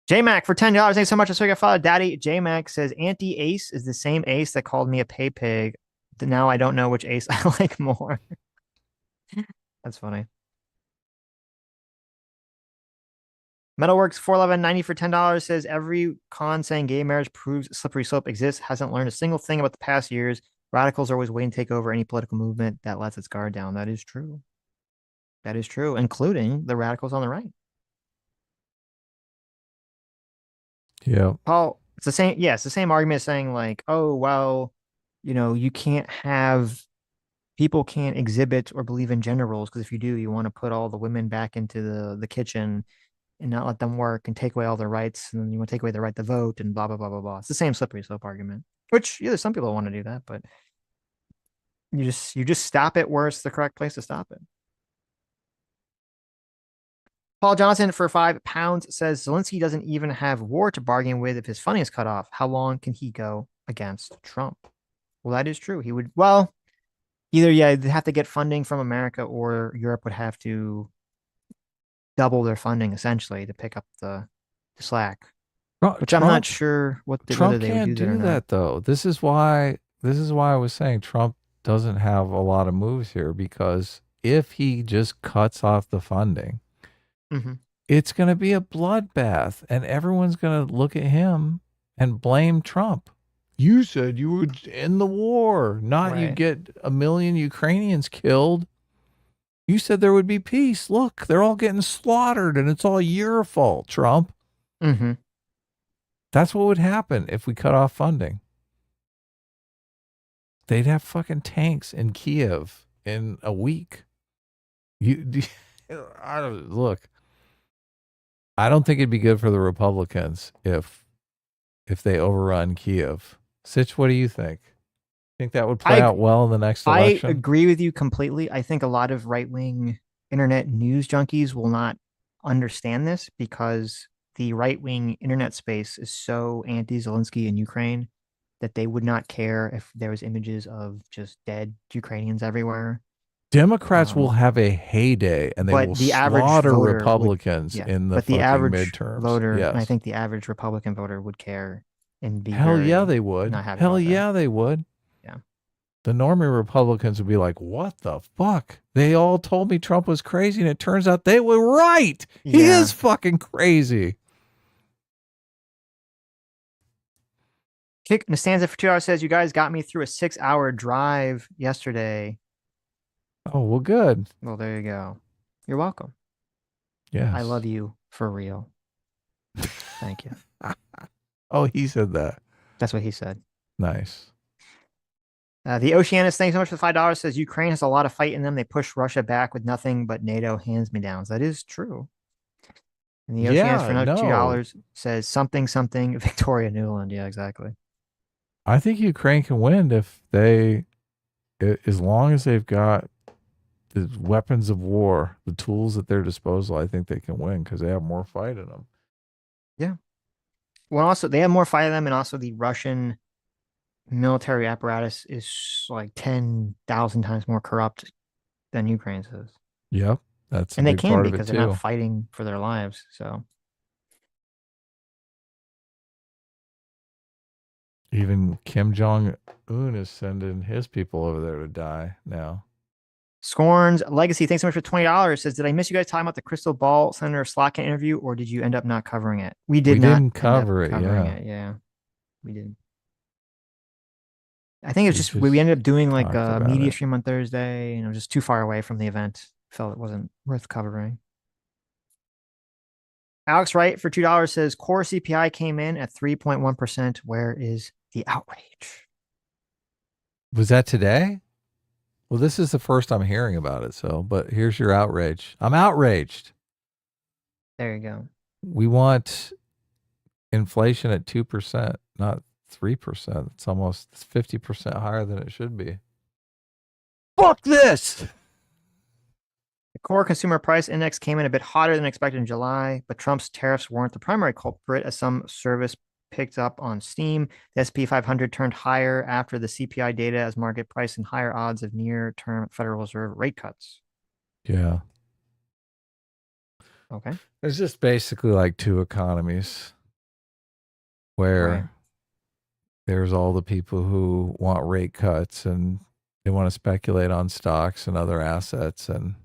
J-Mac for $10. Thanks so much. So I got followed. Daddy J-Mac says anti-ace is the same ace that called me a pay pig. Now I don't know which ace I like more. That's funny. Metalworks 411.90 for $10 says every con saying gay marriage proves slippery slope exists hasn't learned a single thing about the past years. Radicals are always waiting to take over any political movement that lets its guard down. That is true. That is true, including the radicals on the right.
Yeah.
Paul, it's the same. Yeah, it's the same argument saying like, oh, well, you can't have people can't exhibit or believe in gender roles because if you do, you want to put all the women back into the kitchen and not let them work and take away all their rights. And then you want to take away the right to vote and blah, blah, blah, blah, blah. It's the same slippery slope argument, which some people want to do that, but you just stop it where it's the correct place to stop it. Paul Johnson for £5 says Zelensky doesn't even have war to bargain with if his funding is cut off. How long can he go against Trump? Well, that is true. He would, either, they'd have to get funding from America or Europe would have to double their funding essentially to pick up the slack. Which I'm not sure
Trump can't do that though. This is why I was saying Trump doesn't have a lot of moves here, because if he just cuts off the funding, it's going to be a bloodbath and everyone's going to look at him and blame Trump. You said you would end the war, not you get 1 million Ukrainians killed. You said there would be peace. Look, they're all getting slaughtered and it's all your fault, Trump. That's what would happen if we cut off funding. they'd have fucking tanks in Kiev in a week. I don't look. I don't think it'd be good for the Republicans if they overrun Kiev. Sitch, what do you think? Think that would play out well in the next election?
I agree with you completely. I think a lot of right-wing internet news junkies will not understand this because the right-wing internet space is so anti-Zelensky in Ukraine that they would not care if there was images of just dead Ukrainians everywhere.
Democrats will have a heyday and they will slaughter Republicans in the fucking midterms.
Voter, yes. And I think the average Republican voter would care and be
hell yeah they would. Hell yeah they would.
Yeah.
The normie Republicans would be like, what the fuck? They all told me Trump was crazy and it turns out they were right. He is fucking crazy.
Kick Nastanza for $2 says, you guys got me through a 6-hour drive yesterday.
Oh, well, good.
Well, there you go. You're welcome.
Yes.
I love you for real. Thank you.
Oh, he said that.
That's what he said.
Nice.
The Oceanus, thanks so much for the $5, says Ukraine has a lot of fight in them. They push Russia back with nothing but NATO hands-me-downs. That is true. And the Oceanus for another $2 says something, Victoria Nuland. Yeah, exactly.
I think Ukraine can win if they, as long as they've got the weapons of war, the tools at their disposal, I think they can win because they have more fight in them.
Yeah. Well, also, they have more fight in them, and also the Russian military apparatus is like 10,000 times more corrupt than Ukraine's is.
Yep. That's
and they can be because they're not fighting for their lives. So
even Kim Jong-un is sending his people over there to die now.
Scorns Legacy, thanks so much for $20. Says, did I miss you guys talking about the crystal ball Senator Slotkin interview, or did you end up not covering it? We didn't
cover it.
Yeah, we did. I think it's just we ended up doing like a media stream on Thursday, and it was just too far away from the event. Felt it wasn't worth covering. Alex Wright for $2 says core CPI came in at 3.1%. Where is the outrage?
Was that today? Well, this is the first I'm hearing about it. So, but here's your outrage. I'm outraged.
There you go.
We want inflation at 2%, not 3%. It's almost 50% higher than it should be. Fuck this.
The core consumer price index came in a bit hotter than expected in July, but Trump's tariffs weren't the primary culprit as some service picked up on steam. The S&P 500 turned higher after the CPI data as market price and higher odds of near-term Federal Reserve rate cuts.
Yeah.
Okay.
There's just basically like two economies where there's all the people who want rate cuts and they want to speculate on stocks and other assets, and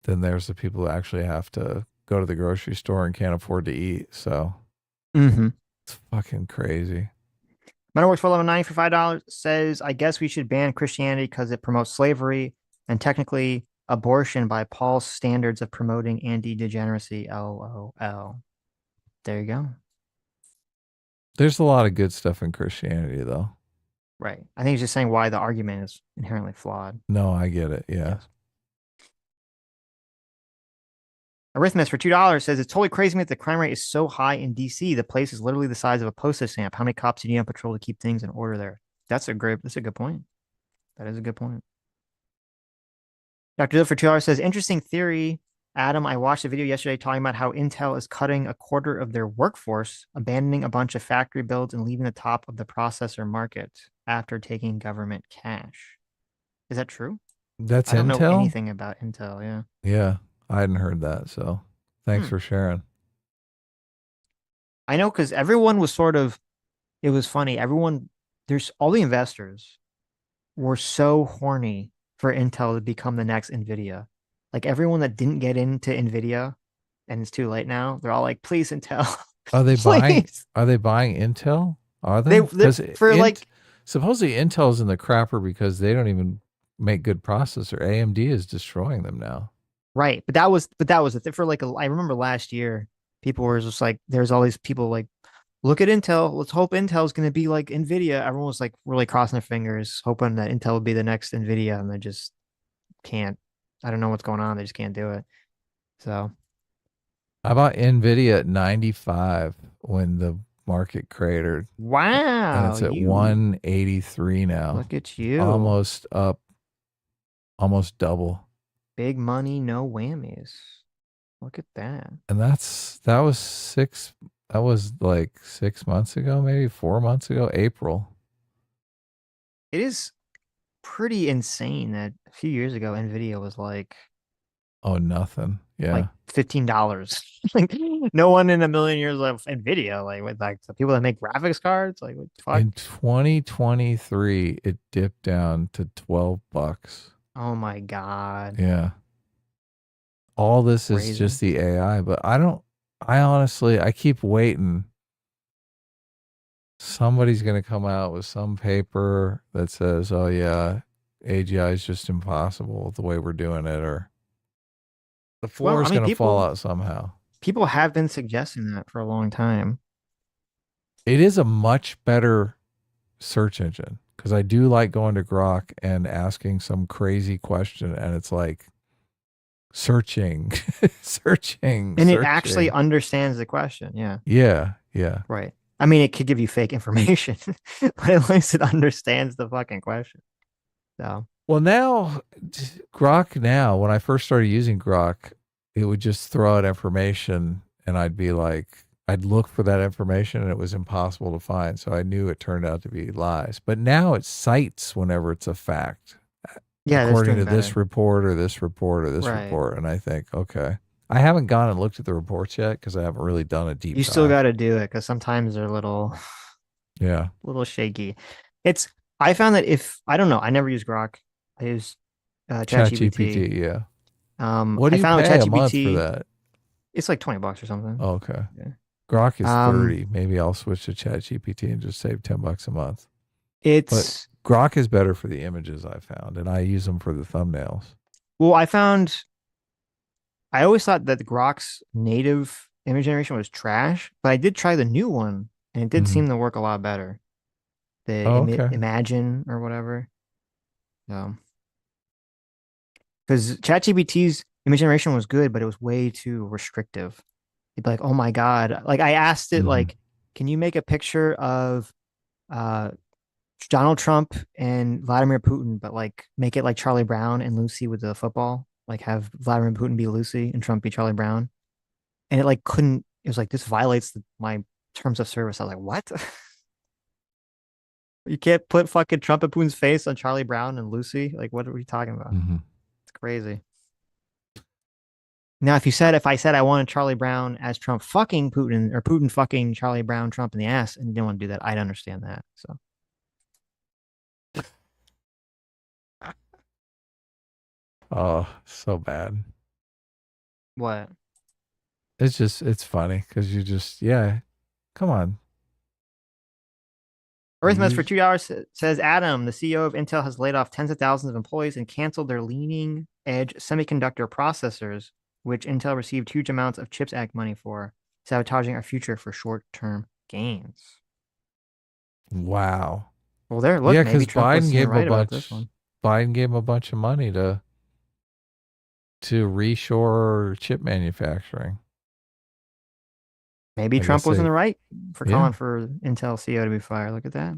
then there's the people who actually have to go to the grocery store and can't afford to eat. So it's fucking crazy.
Metalworks for $11.90 for $5 says, I guess we should ban Christianity because it promotes slavery and technically abortion by Paul's standards of promoting anti-degeneracy. LOL. There you go.
There's a lot of good stuff in Christianity, though.
Right. I think he's just saying why the argument is inherently flawed.
No, I get it. Yeah.
Yes. Arithmetic for $2 says, it's totally crazy that the crime rate is so high in DC. The place is literally the size of a postage stamp. How many cops do you need on patrol to keep things in order there? That's a good point. That is a good point. Dr. Dill for $2 says, interesting theory. Adam, I watched a video yesterday talking about how Intel is cutting a quarter of their workforce, abandoning a bunch of factory builds and leaving the top of the processor market after taking government cash. Is that true?
That's Intel?
I don't know anything about Intel, yeah.
Yeah, I hadn't heard that, so thanks for sharing.
I know, because everyone was it was funny. There's all the investors were so horny for Intel to become the next NVIDIA. Like everyone that didn't get into NVIDIA and it's too late now, they're all like, please, Intel.
Are they buying? Are they buying Intel? Are they? Supposedly Intel's in the crapper because they don't even make good processor. AMD is destroying them now.
Right, but that was for like I remember last year, people were just like, there's all these people like Look at Intel. Let's hope Intel's going to be like Nvidia. Everyone was like really crossing their fingers, hoping that Intel would be the next Nvidia, and they just can't. I don't know what's going on. They just can't do it. So
I bought Nvidia at 95 when the market cratered, and
wow,
it's at
you
183 now.
look at you.
Almost up, almost double.
Big money, no whammies. Look at that.
And that was like 6 months ago, maybe 4 months ago, April.
It is pretty insane that a few years ago Nvidia was like
Oh, nothing. Yeah.
like $15. Like no one in a million years of Nvidia, like with like the people that make graphics cards, like what the fuck?
In 2023, it dipped down to $12.
Oh my God.
Yeah. All this is
Crazy.
just the AI, but I honestly, I keep waiting. Somebody's going to come out with some paper that says, oh yeah, AGI is just impossible the way we're doing it, or the floor is going to fall out somehow.
People have been suggesting that for a long time.
It is a much better search engine, because I do like going to Grok and asking some crazy question, and it's like searching.
And it actually understands the question. Yeah.
Yeah.
Right. I mean, it could give you fake information, but at least it understands the fucking question. So,
well, now Grok, when I first started using Grok, it would just throw out information, and I'd look for that information, and it was impossible to find. So I knew it turned out to be lies. But now it cites whenever it's a fact.
Yeah,
according to this report or this report or this report. And I think, okay. I haven't gone and looked at the reports yet because I haven't really done a deep dive.
You still got to do it because sometimes they're a little shaky. I found that I don't know, I never use Grok. I use ChatGPT.
Yeah. What do you pay a month for that?
It's like $20 or something.
Oh, okay. Yeah. Grok is 30. Maybe I'll switch to ChatGPT and just save $10 a month. But Grok is better for the images, I found, and I use them for the thumbnails.
Well, I always thought that the Grok's native image generation was trash, but I did try the new one, and it did seem to work a lot better. The Imagine or whatever. No. Because ChatGPT's image generation was good, but it was way too restrictive. You'd be like, oh my God. Like I asked it, like, can you make a picture of Donald Trump and Vladimir Putin, but like make it like Charlie Brown and Lucy with the football? Like have Vladimir Putin be Lucy and Trump be Charlie Brown. And it like couldn't, it was like, this violates my terms of service. I was like, what? You can't put fucking Trump and Putin's face on Charlie Brown and Lucy? Like, what are we talking about? It's crazy. Now, if I said I wanted Charlie Brown as Trump fucking Putin, or Putin fucking Charlie Brown, Trump in the ass, and didn't want to do that, I'd understand that. So.
Oh, so bad.
What?
It's funny because come on.
Earthmess for $2 says Adam, the CEO of Intel, has laid off tens of thousands of employees and canceled their leading edge semiconductor processors, which Intel received huge amounts of CHIPS Act money for, sabotaging our future for short-term gains.
Wow.
Well, because
Biden gave him a bunch of money to reshore chip manufacturing.
Maybe Trump was in the right for calling for Intel CEO to be fired. Look at that.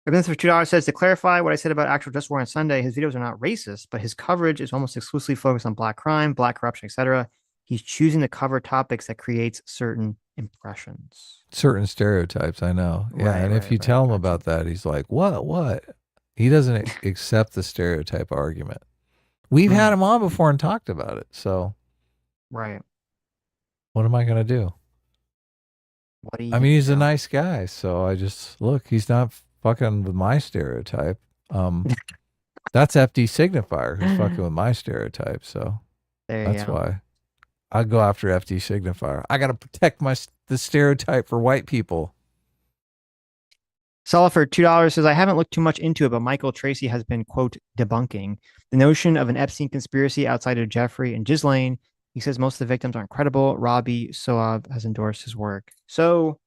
Evidence for $2 says, to clarify what I said about actual just war on Sunday, his videos are not racist, but his coverage is almost exclusively focused on black crime, black corruption, etc. He's choosing to cover topics that creates certain impressions.
Certain stereotypes, I know. Yeah, and if you tell him about that, he's like, what? He doesn't accept the stereotype argument. We've had him on before and talked about it, so.
Right.
What am I going to do? He's a nice guy, so I just, he's not fucking with my stereotype. That's FD Signifier who's fucking with my stereotype, so that's why I go after FD Signifier. I got to protect the stereotype for white people.
Sala for $2 says, I haven't looked too much into it, but Michael Tracy has been, quote, debunking the notion of an Epstein conspiracy outside of Jeffrey and Ghislaine He says most of the victims aren't credible. Robbie Soab has endorsed his work. So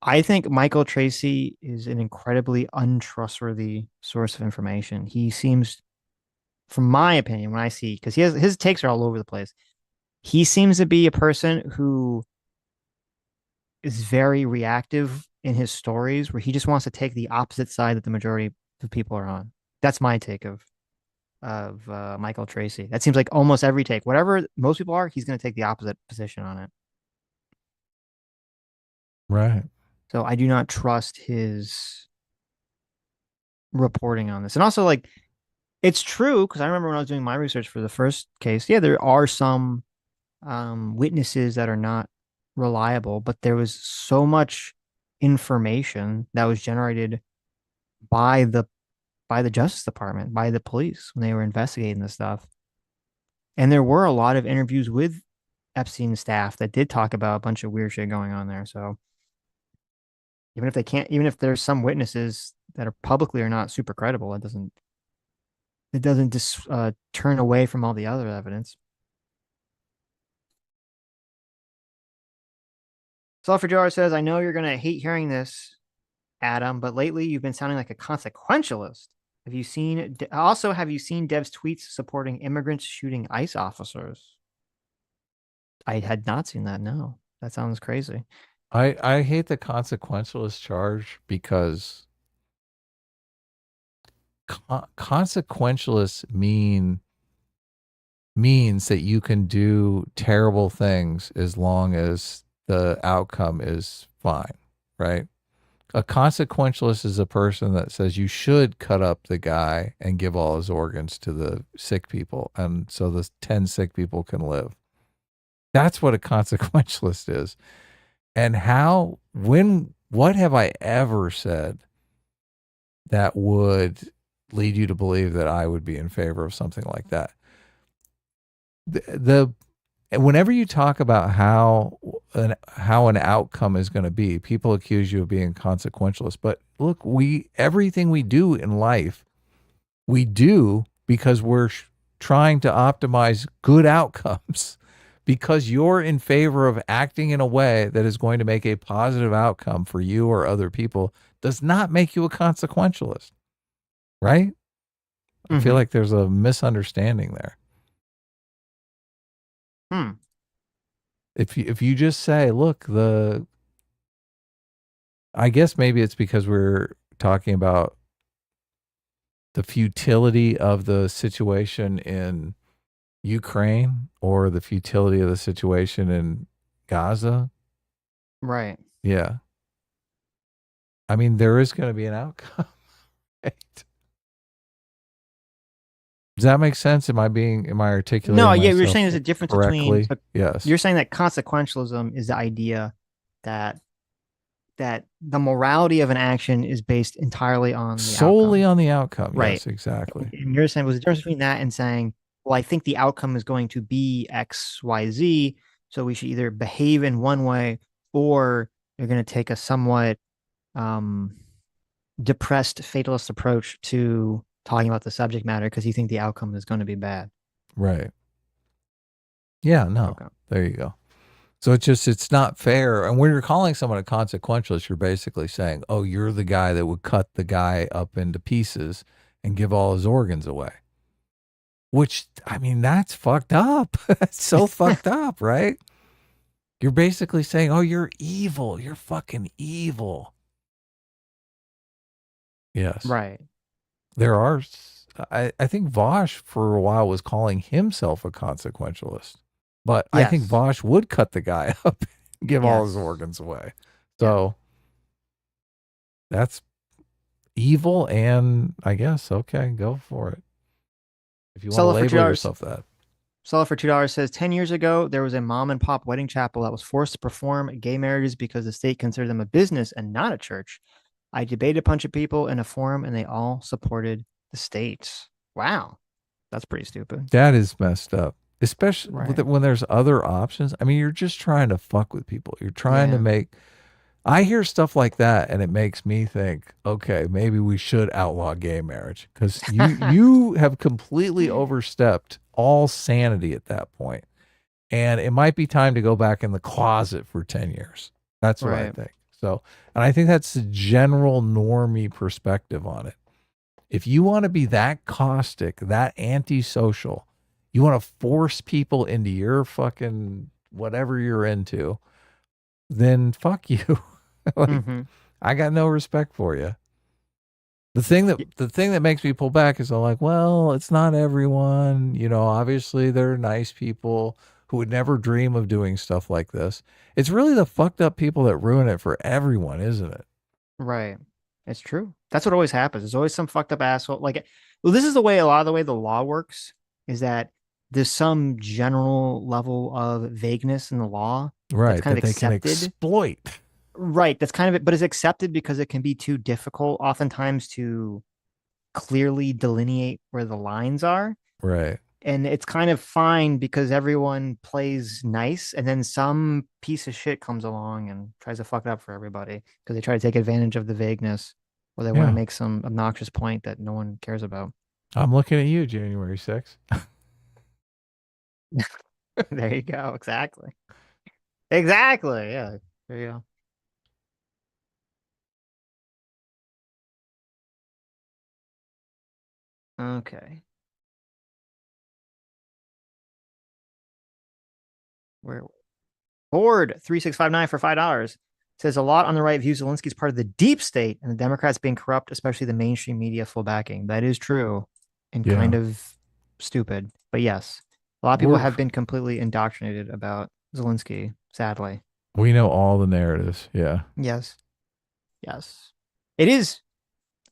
I think Michael Tracy is an incredibly untrustworthy source of information. He seems, from my opinion, when I see, because his takes are all over the place. He seems to be a person who is very reactive in his stories, where he just wants to take the opposite side that the majority of people are on. That's my take of Michael Tracy. That seems like almost every take. Whatever most people are, he's going to take the opposite position on it.
Right.
So I do not trust his reporting on this. And also, like, it's true because I remember when I was doing my research for the first case, yeah, there are some witnesses that are not reliable, but there was so much information that was generated by the Justice Department, by the police when they were investigating this stuff. And there were a lot of interviews with Epstein's staff that did talk about a bunch of weird shit going on there. So even if there's some witnesses that are publicly or not super credible, it doesn't just turn away from all the other evidence. Sulfur Jar says, I know you're going to hate hearing this, Adam, but lately you've been sounding like a consequentialist. Have you seen Dev's tweets supporting immigrants shooting ICE officers? I had not seen that. No, that sounds crazy.
I hate the consequentialist charge because consequentialists means that you can do terrible things as long as the outcome is fine, right? A consequentialist is a person that says you should cut up the guy and give all his organs to the sick people, and so the 10 sick people can live. That's what a consequentialist is. And what have I ever said that would lead you to believe that I would be in favor of something like that? Whenever you talk about how an outcome is going to be, people accuse you of being consequentialist. But look, everything we do in life, we do because we're trying to optimize good outcomes. Because you're in favor of acting in a way that is going to make a positive outcome for you or other people does not make you a consequentialist, right? I feel like there's a misunderstanding there. If you just say, look, I guess maybe it's because we're talking about the futility of the situation in Ukraine or the futility of the situation in Gaza.
Right.
Yeah. I mean, there is going to be an outcome. Right? Does that make sense? Am I articulating?
No, yeah, you're saying there's a difference
correctly?
between.
Yes.
You're saying that consequentialism is the idea that the morality of an action is based entirely on
solely on the outcome.
Right.
Yes, exactly.
And you're saying was the difference between that and saying, well, I think the outcome is going to be X, Y, Z. So we should either behave in one way or you're going to take a somewhat depressed fatalist approach to talking about the subject matter because you think the outcome is going to be bad.
Right. Yeah, no. Okay. There you go. So it's not fair. And when you're calling someone a consequentialist, you're basically saying, oh, you're the guy that would cut the guy up into pieces and give all his organs away. Which, I mean, that's fucked up. That's so fucked up, right? You're basically saying, oh, you're evil. You're fucking evil. Yes.
Right.
I think Vosh for a while was calling himself a consequentialist. But yes. I think Vosh would cut the guy up and give all his organs away. So that's evil, and I guess, okay, go for it. If you want to label yourself that.
Sell it for $2 says 10 years ago, there was a mom and pop wedding chapel that was forced to perform gay marriages because the state considered them a business and not a church. I debated a bunch of people in a forum and they all supported the state. Wow. That's pretty stupid.
That is messed up. Especially when there's other options. I mean, you're just trying to fuck with people. You're trying to make. I hear stuff like that, and it makes me think, okay, maybe we should outlaw gay marriage because you have completely overstepped all sanity at that point. And it might be time to go back in the closet for 10 years. That's what I think. So, and I think that's the general normie perspective on it. If you want to be that caustic, that antisocial, you want to force people into your fucking whatever you're into, then fuck you. Like, I got no respect for you. The thing that makes me pull back is I'm like, well, it's not everyone. You know, obviously there are nice people who would never dream of doing stuff like this. It's really the fucked up people that ruin it for everyone, isn't it?
Right. It's true. That's what always happens. There's always some fucked up asshole. Like, well, this is the way a lot of the way the law works is that there's some general level of vagueness in the law that's
Right,
kind
that
of
they can
accepted.
exploit.
Right. That's kind of it, but it's accepted because it can be too difficult oftentimes to clearly delineate where the lines are.
Right.
And it's kind of fine because everyone plays nice, and then some piece of shit comes along and tries to fuck it up for everybody because they try to take advantage of the vagueness, or they want to make some obnoxious point that no one cares about.
I'm looking at you, January 6th.
There you go. Exactly. Exactly. Yeah. There you go. Okay. Where Board 3659 for $5 says a lot on the right views Zelensky's part of the deep state and the Democrats being corrupt, especially the mainstream media full backing. That is true and kind of stupid. But yes, a lot of people have been completely indoctrinated about Zelensky, sadly.
We know all the narratives. Yeah.
Yes. Yes. It is,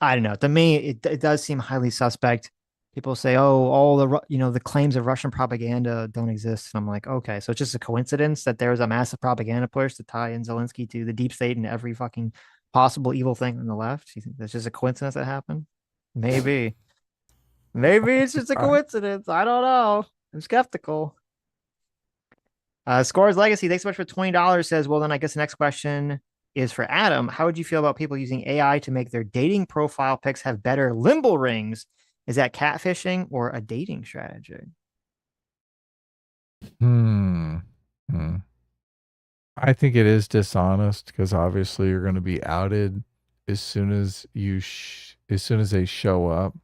I don't know. To me, it does seem highly suspect. People say, "Oh, all the claims of Russian propaganda don't exist," and I'm like, okay, so it's just a coincidence that there's a massive propaganda push to tie in Zelensky to the deep state and every fucking possible evil thing on the left. You think that's just a coincidence that happened? Maybe, maybe it's just a coincidence. I don't know. I'm skeptical. Scores Legacy, thanks so much for $20. Says, well, then I guess the next question is for Adam. How would you feel about people using AI to make their dating profile pics have better limbo rings? Is that catfishing or a dating strategy?
I think it is dishonest because obviously you're going to be outed as soon as as soon as they show up.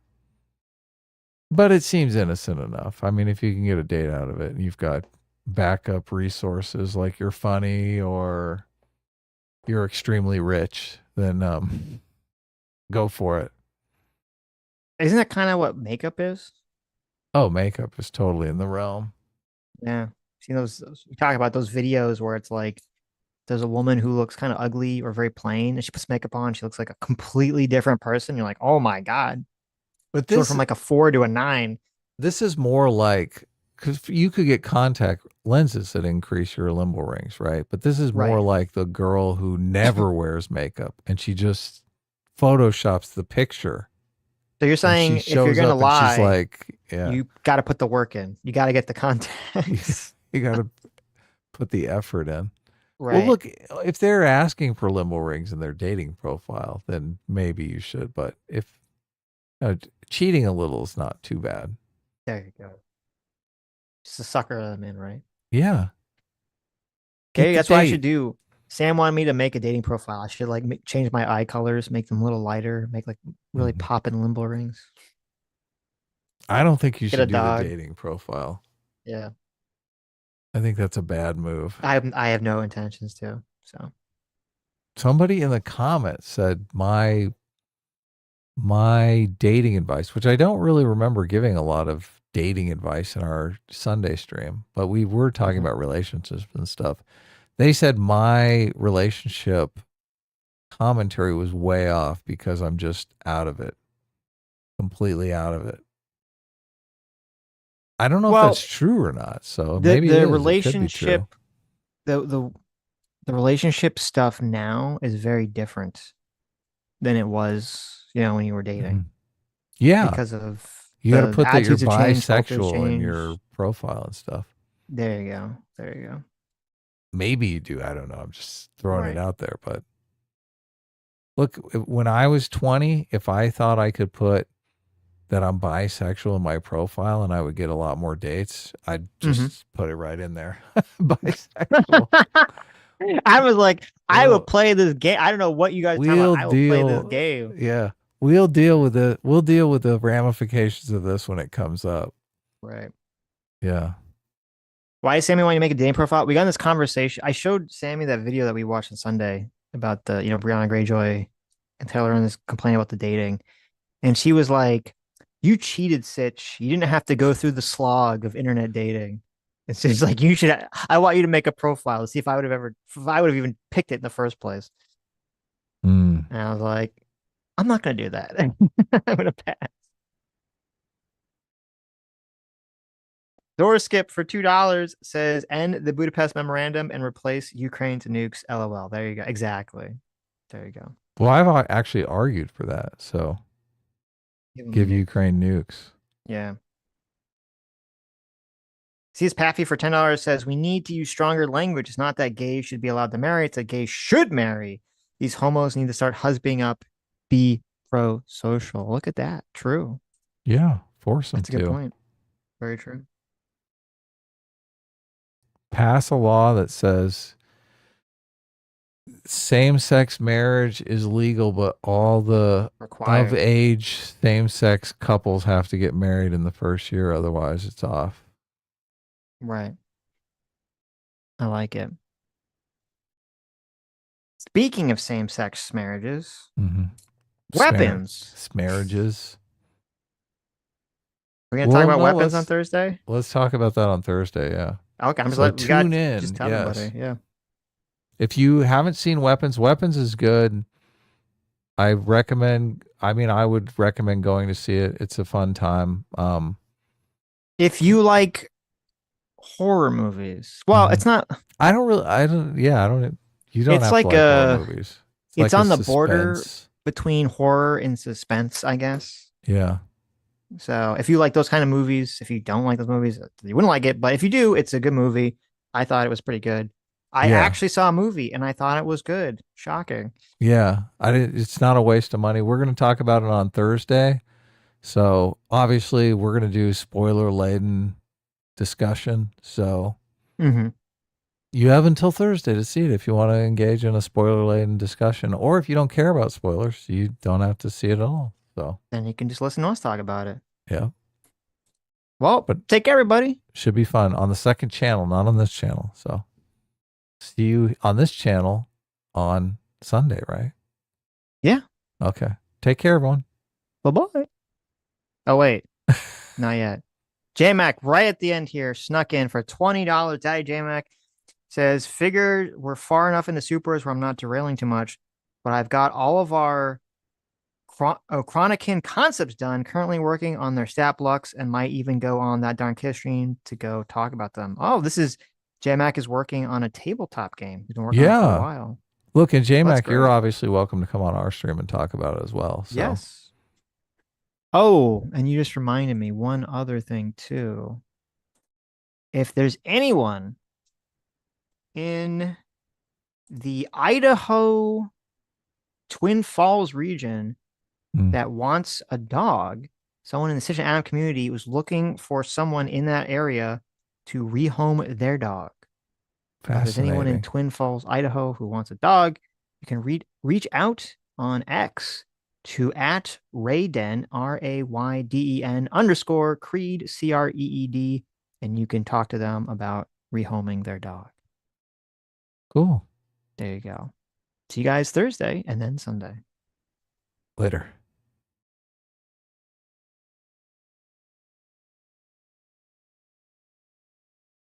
But it seems innocent enough. I mean, if you can get a date out of it and you've got backup resources like you're funny or you're extremely rich, then go for it.
Isn't that kind of what makeup is?
Oh, makeup is totally in the realm.
Yeah. See those we talk about those videos where it's like there's a woman who looks kind of ugly or very plain and she puts makeup on, she looks like a completely different person. You're like, oh my God. But this from like a 4 to a 9.
This is more like because you could get contact lenses that increase your limbo rings, right? But this is more like the girl who never wears makeup and she just photoshops the picture.
So you're saying if you're gonna lie,
she's like,
you got to put the work in. You got to get the contacts.
You got to put the effort in.
Right.
Well, look, if they're asking for limbo rings in their dating profile, then maybe you should. But if cheating a little is not too bad.
There you go. Just a sucker them in, right?
Yeah.
Okay, that's what I should do. Sam wanted me to make a dating profile. I should like change my eye colors, make them a little lighter, make like really popping limbo rings.
I don't think you should do the dating profile.
Yeah.
I think that's a bad move.
I have no intentions to. So
somebody in the comments said my dating advice, which I don't really remember giving a lot of dating advice in our Sunday stream, but we were talking about relationships and stuff. They said my relationship commentary was way off because I'm just out of it. Completely out of it. I don't know if that's true or not. So maybe
the relationship, the relationship stuff now is very different than it was, when you were dating.
Yeah,
because of
you got to put that you're bisexual in your profile and stuff.
There you go. There you go.
Maybe you do. I don't know. I'm just throwing it out there. But look, when I was 20, if I thought I could put that I'm bisexual in my profile and I would get a lot more dates, I'd just put it right in there. Bisexual.
I was like, I would play this game. I don't know what you guys are talking about. I will play this
deal.
game.
Yeah. We'll deal with it. We'll deal with the ramifications of this when it comes up.
Right.
Yeah.
Why is Sammy wanting to make a dating profile? We got in this conversation. I showed Sammy that video that we watched on Sunday about the, Brianna Greyjoy and Taylor and this complaining about the dating. And she was like, you cheated, Sitch. You didn't have to go through the slog of internet dating. It's just like, I want you to make a profile to see if I would have even picked it in the first place. And I was like, I'm not going to do that. I'm going to pass. Door skip for $2 says end the Budapest memorandum and replace Ukraine to nukes. LOL. There you go. Exactly. There you go.
Well, I've actually argued for that. So give Ukraine nukes.
Yeah. CS Paffy for $10 says we need to use stronger language. It's not that gays should be allowed to marry. It's that gays should marry. These homos need to start husbanding up. Be pro-social. Look at that. True.
Yeah. Force them
That's a good point. Very true.
Pass a law that says same-sex marriage is legal, but all the of age same-sex couples have to get married in the first year. Otherwise, it's off.
Right. I like it. Speaking of same-sex marriages, weapons.
Marriages.
We're going to talk about weapons on Thursday?
Let's talk about that on Thursday, yeah.
Okay, I'm just
so tune in.
Just tell everybody, yeah.
If you haven't seen Weapons is good. I would recommend going to see it. It's a fun time.
If you like horror movies, well, it's not.
You don't
it's
have
like
to like horror movies.
It's on the border between horror and suspense, I guess.
Yeah.
So if you like those kind of movies, if you don't like those movies, you wouldn't like it. But if you do, it's a good movie. I thought it was pretty good. I actually saw a movie and I thought it was good. Shocking.
Yeah. It's not a waste of money. We're going to talk about it on Thursday. So obviously we're going to do spoiler laden discussion. So you have until Thursday to see it if you want to engage in a spoiler laden discussion, or if you don't care about spoilers, you don't have to see it at all. So
then you can just listen to us talk about it.
Yeah.
Well, but take care, everybody.
Should be fun on the second channel, not on this channel. So see you on this channel on Sunday, right?
Yeah.
Okay. Take care, everyone.
Bye-bye. Oh, wait. Not yet. J-Mac, right at the end here, snuck in for $20. Daddy J-Mac says, figure we're far enough in the supers where I'm not derailing too much, but I've got all of our Chronikin concepts done, currently working on their stat blocks, and might even go on that darn Kiss stream to go talk about them. Oh, this is J-Mac is working on a tabletop game. He's been working on it for a while.
Look, and J-Mac, you're obviously welcome to come on our stream and talk about it as well. So.
Yes. Oh, and you just reminded me one other thing too. If there's anyone in the Idaho Twin Falls region that wants a dog, someone in the Sitch and Adam community was looking for someone in that area to rehome their dog. If there's anyone in Twin Falls, Idaho who wants a dog, you can reach out on X to @Rayden, RAYDEN _Creed, CREED, and you can talk to them about rehoming their dog.
Cool.
There you go. See you guys Thursday and then Sunday.
Later.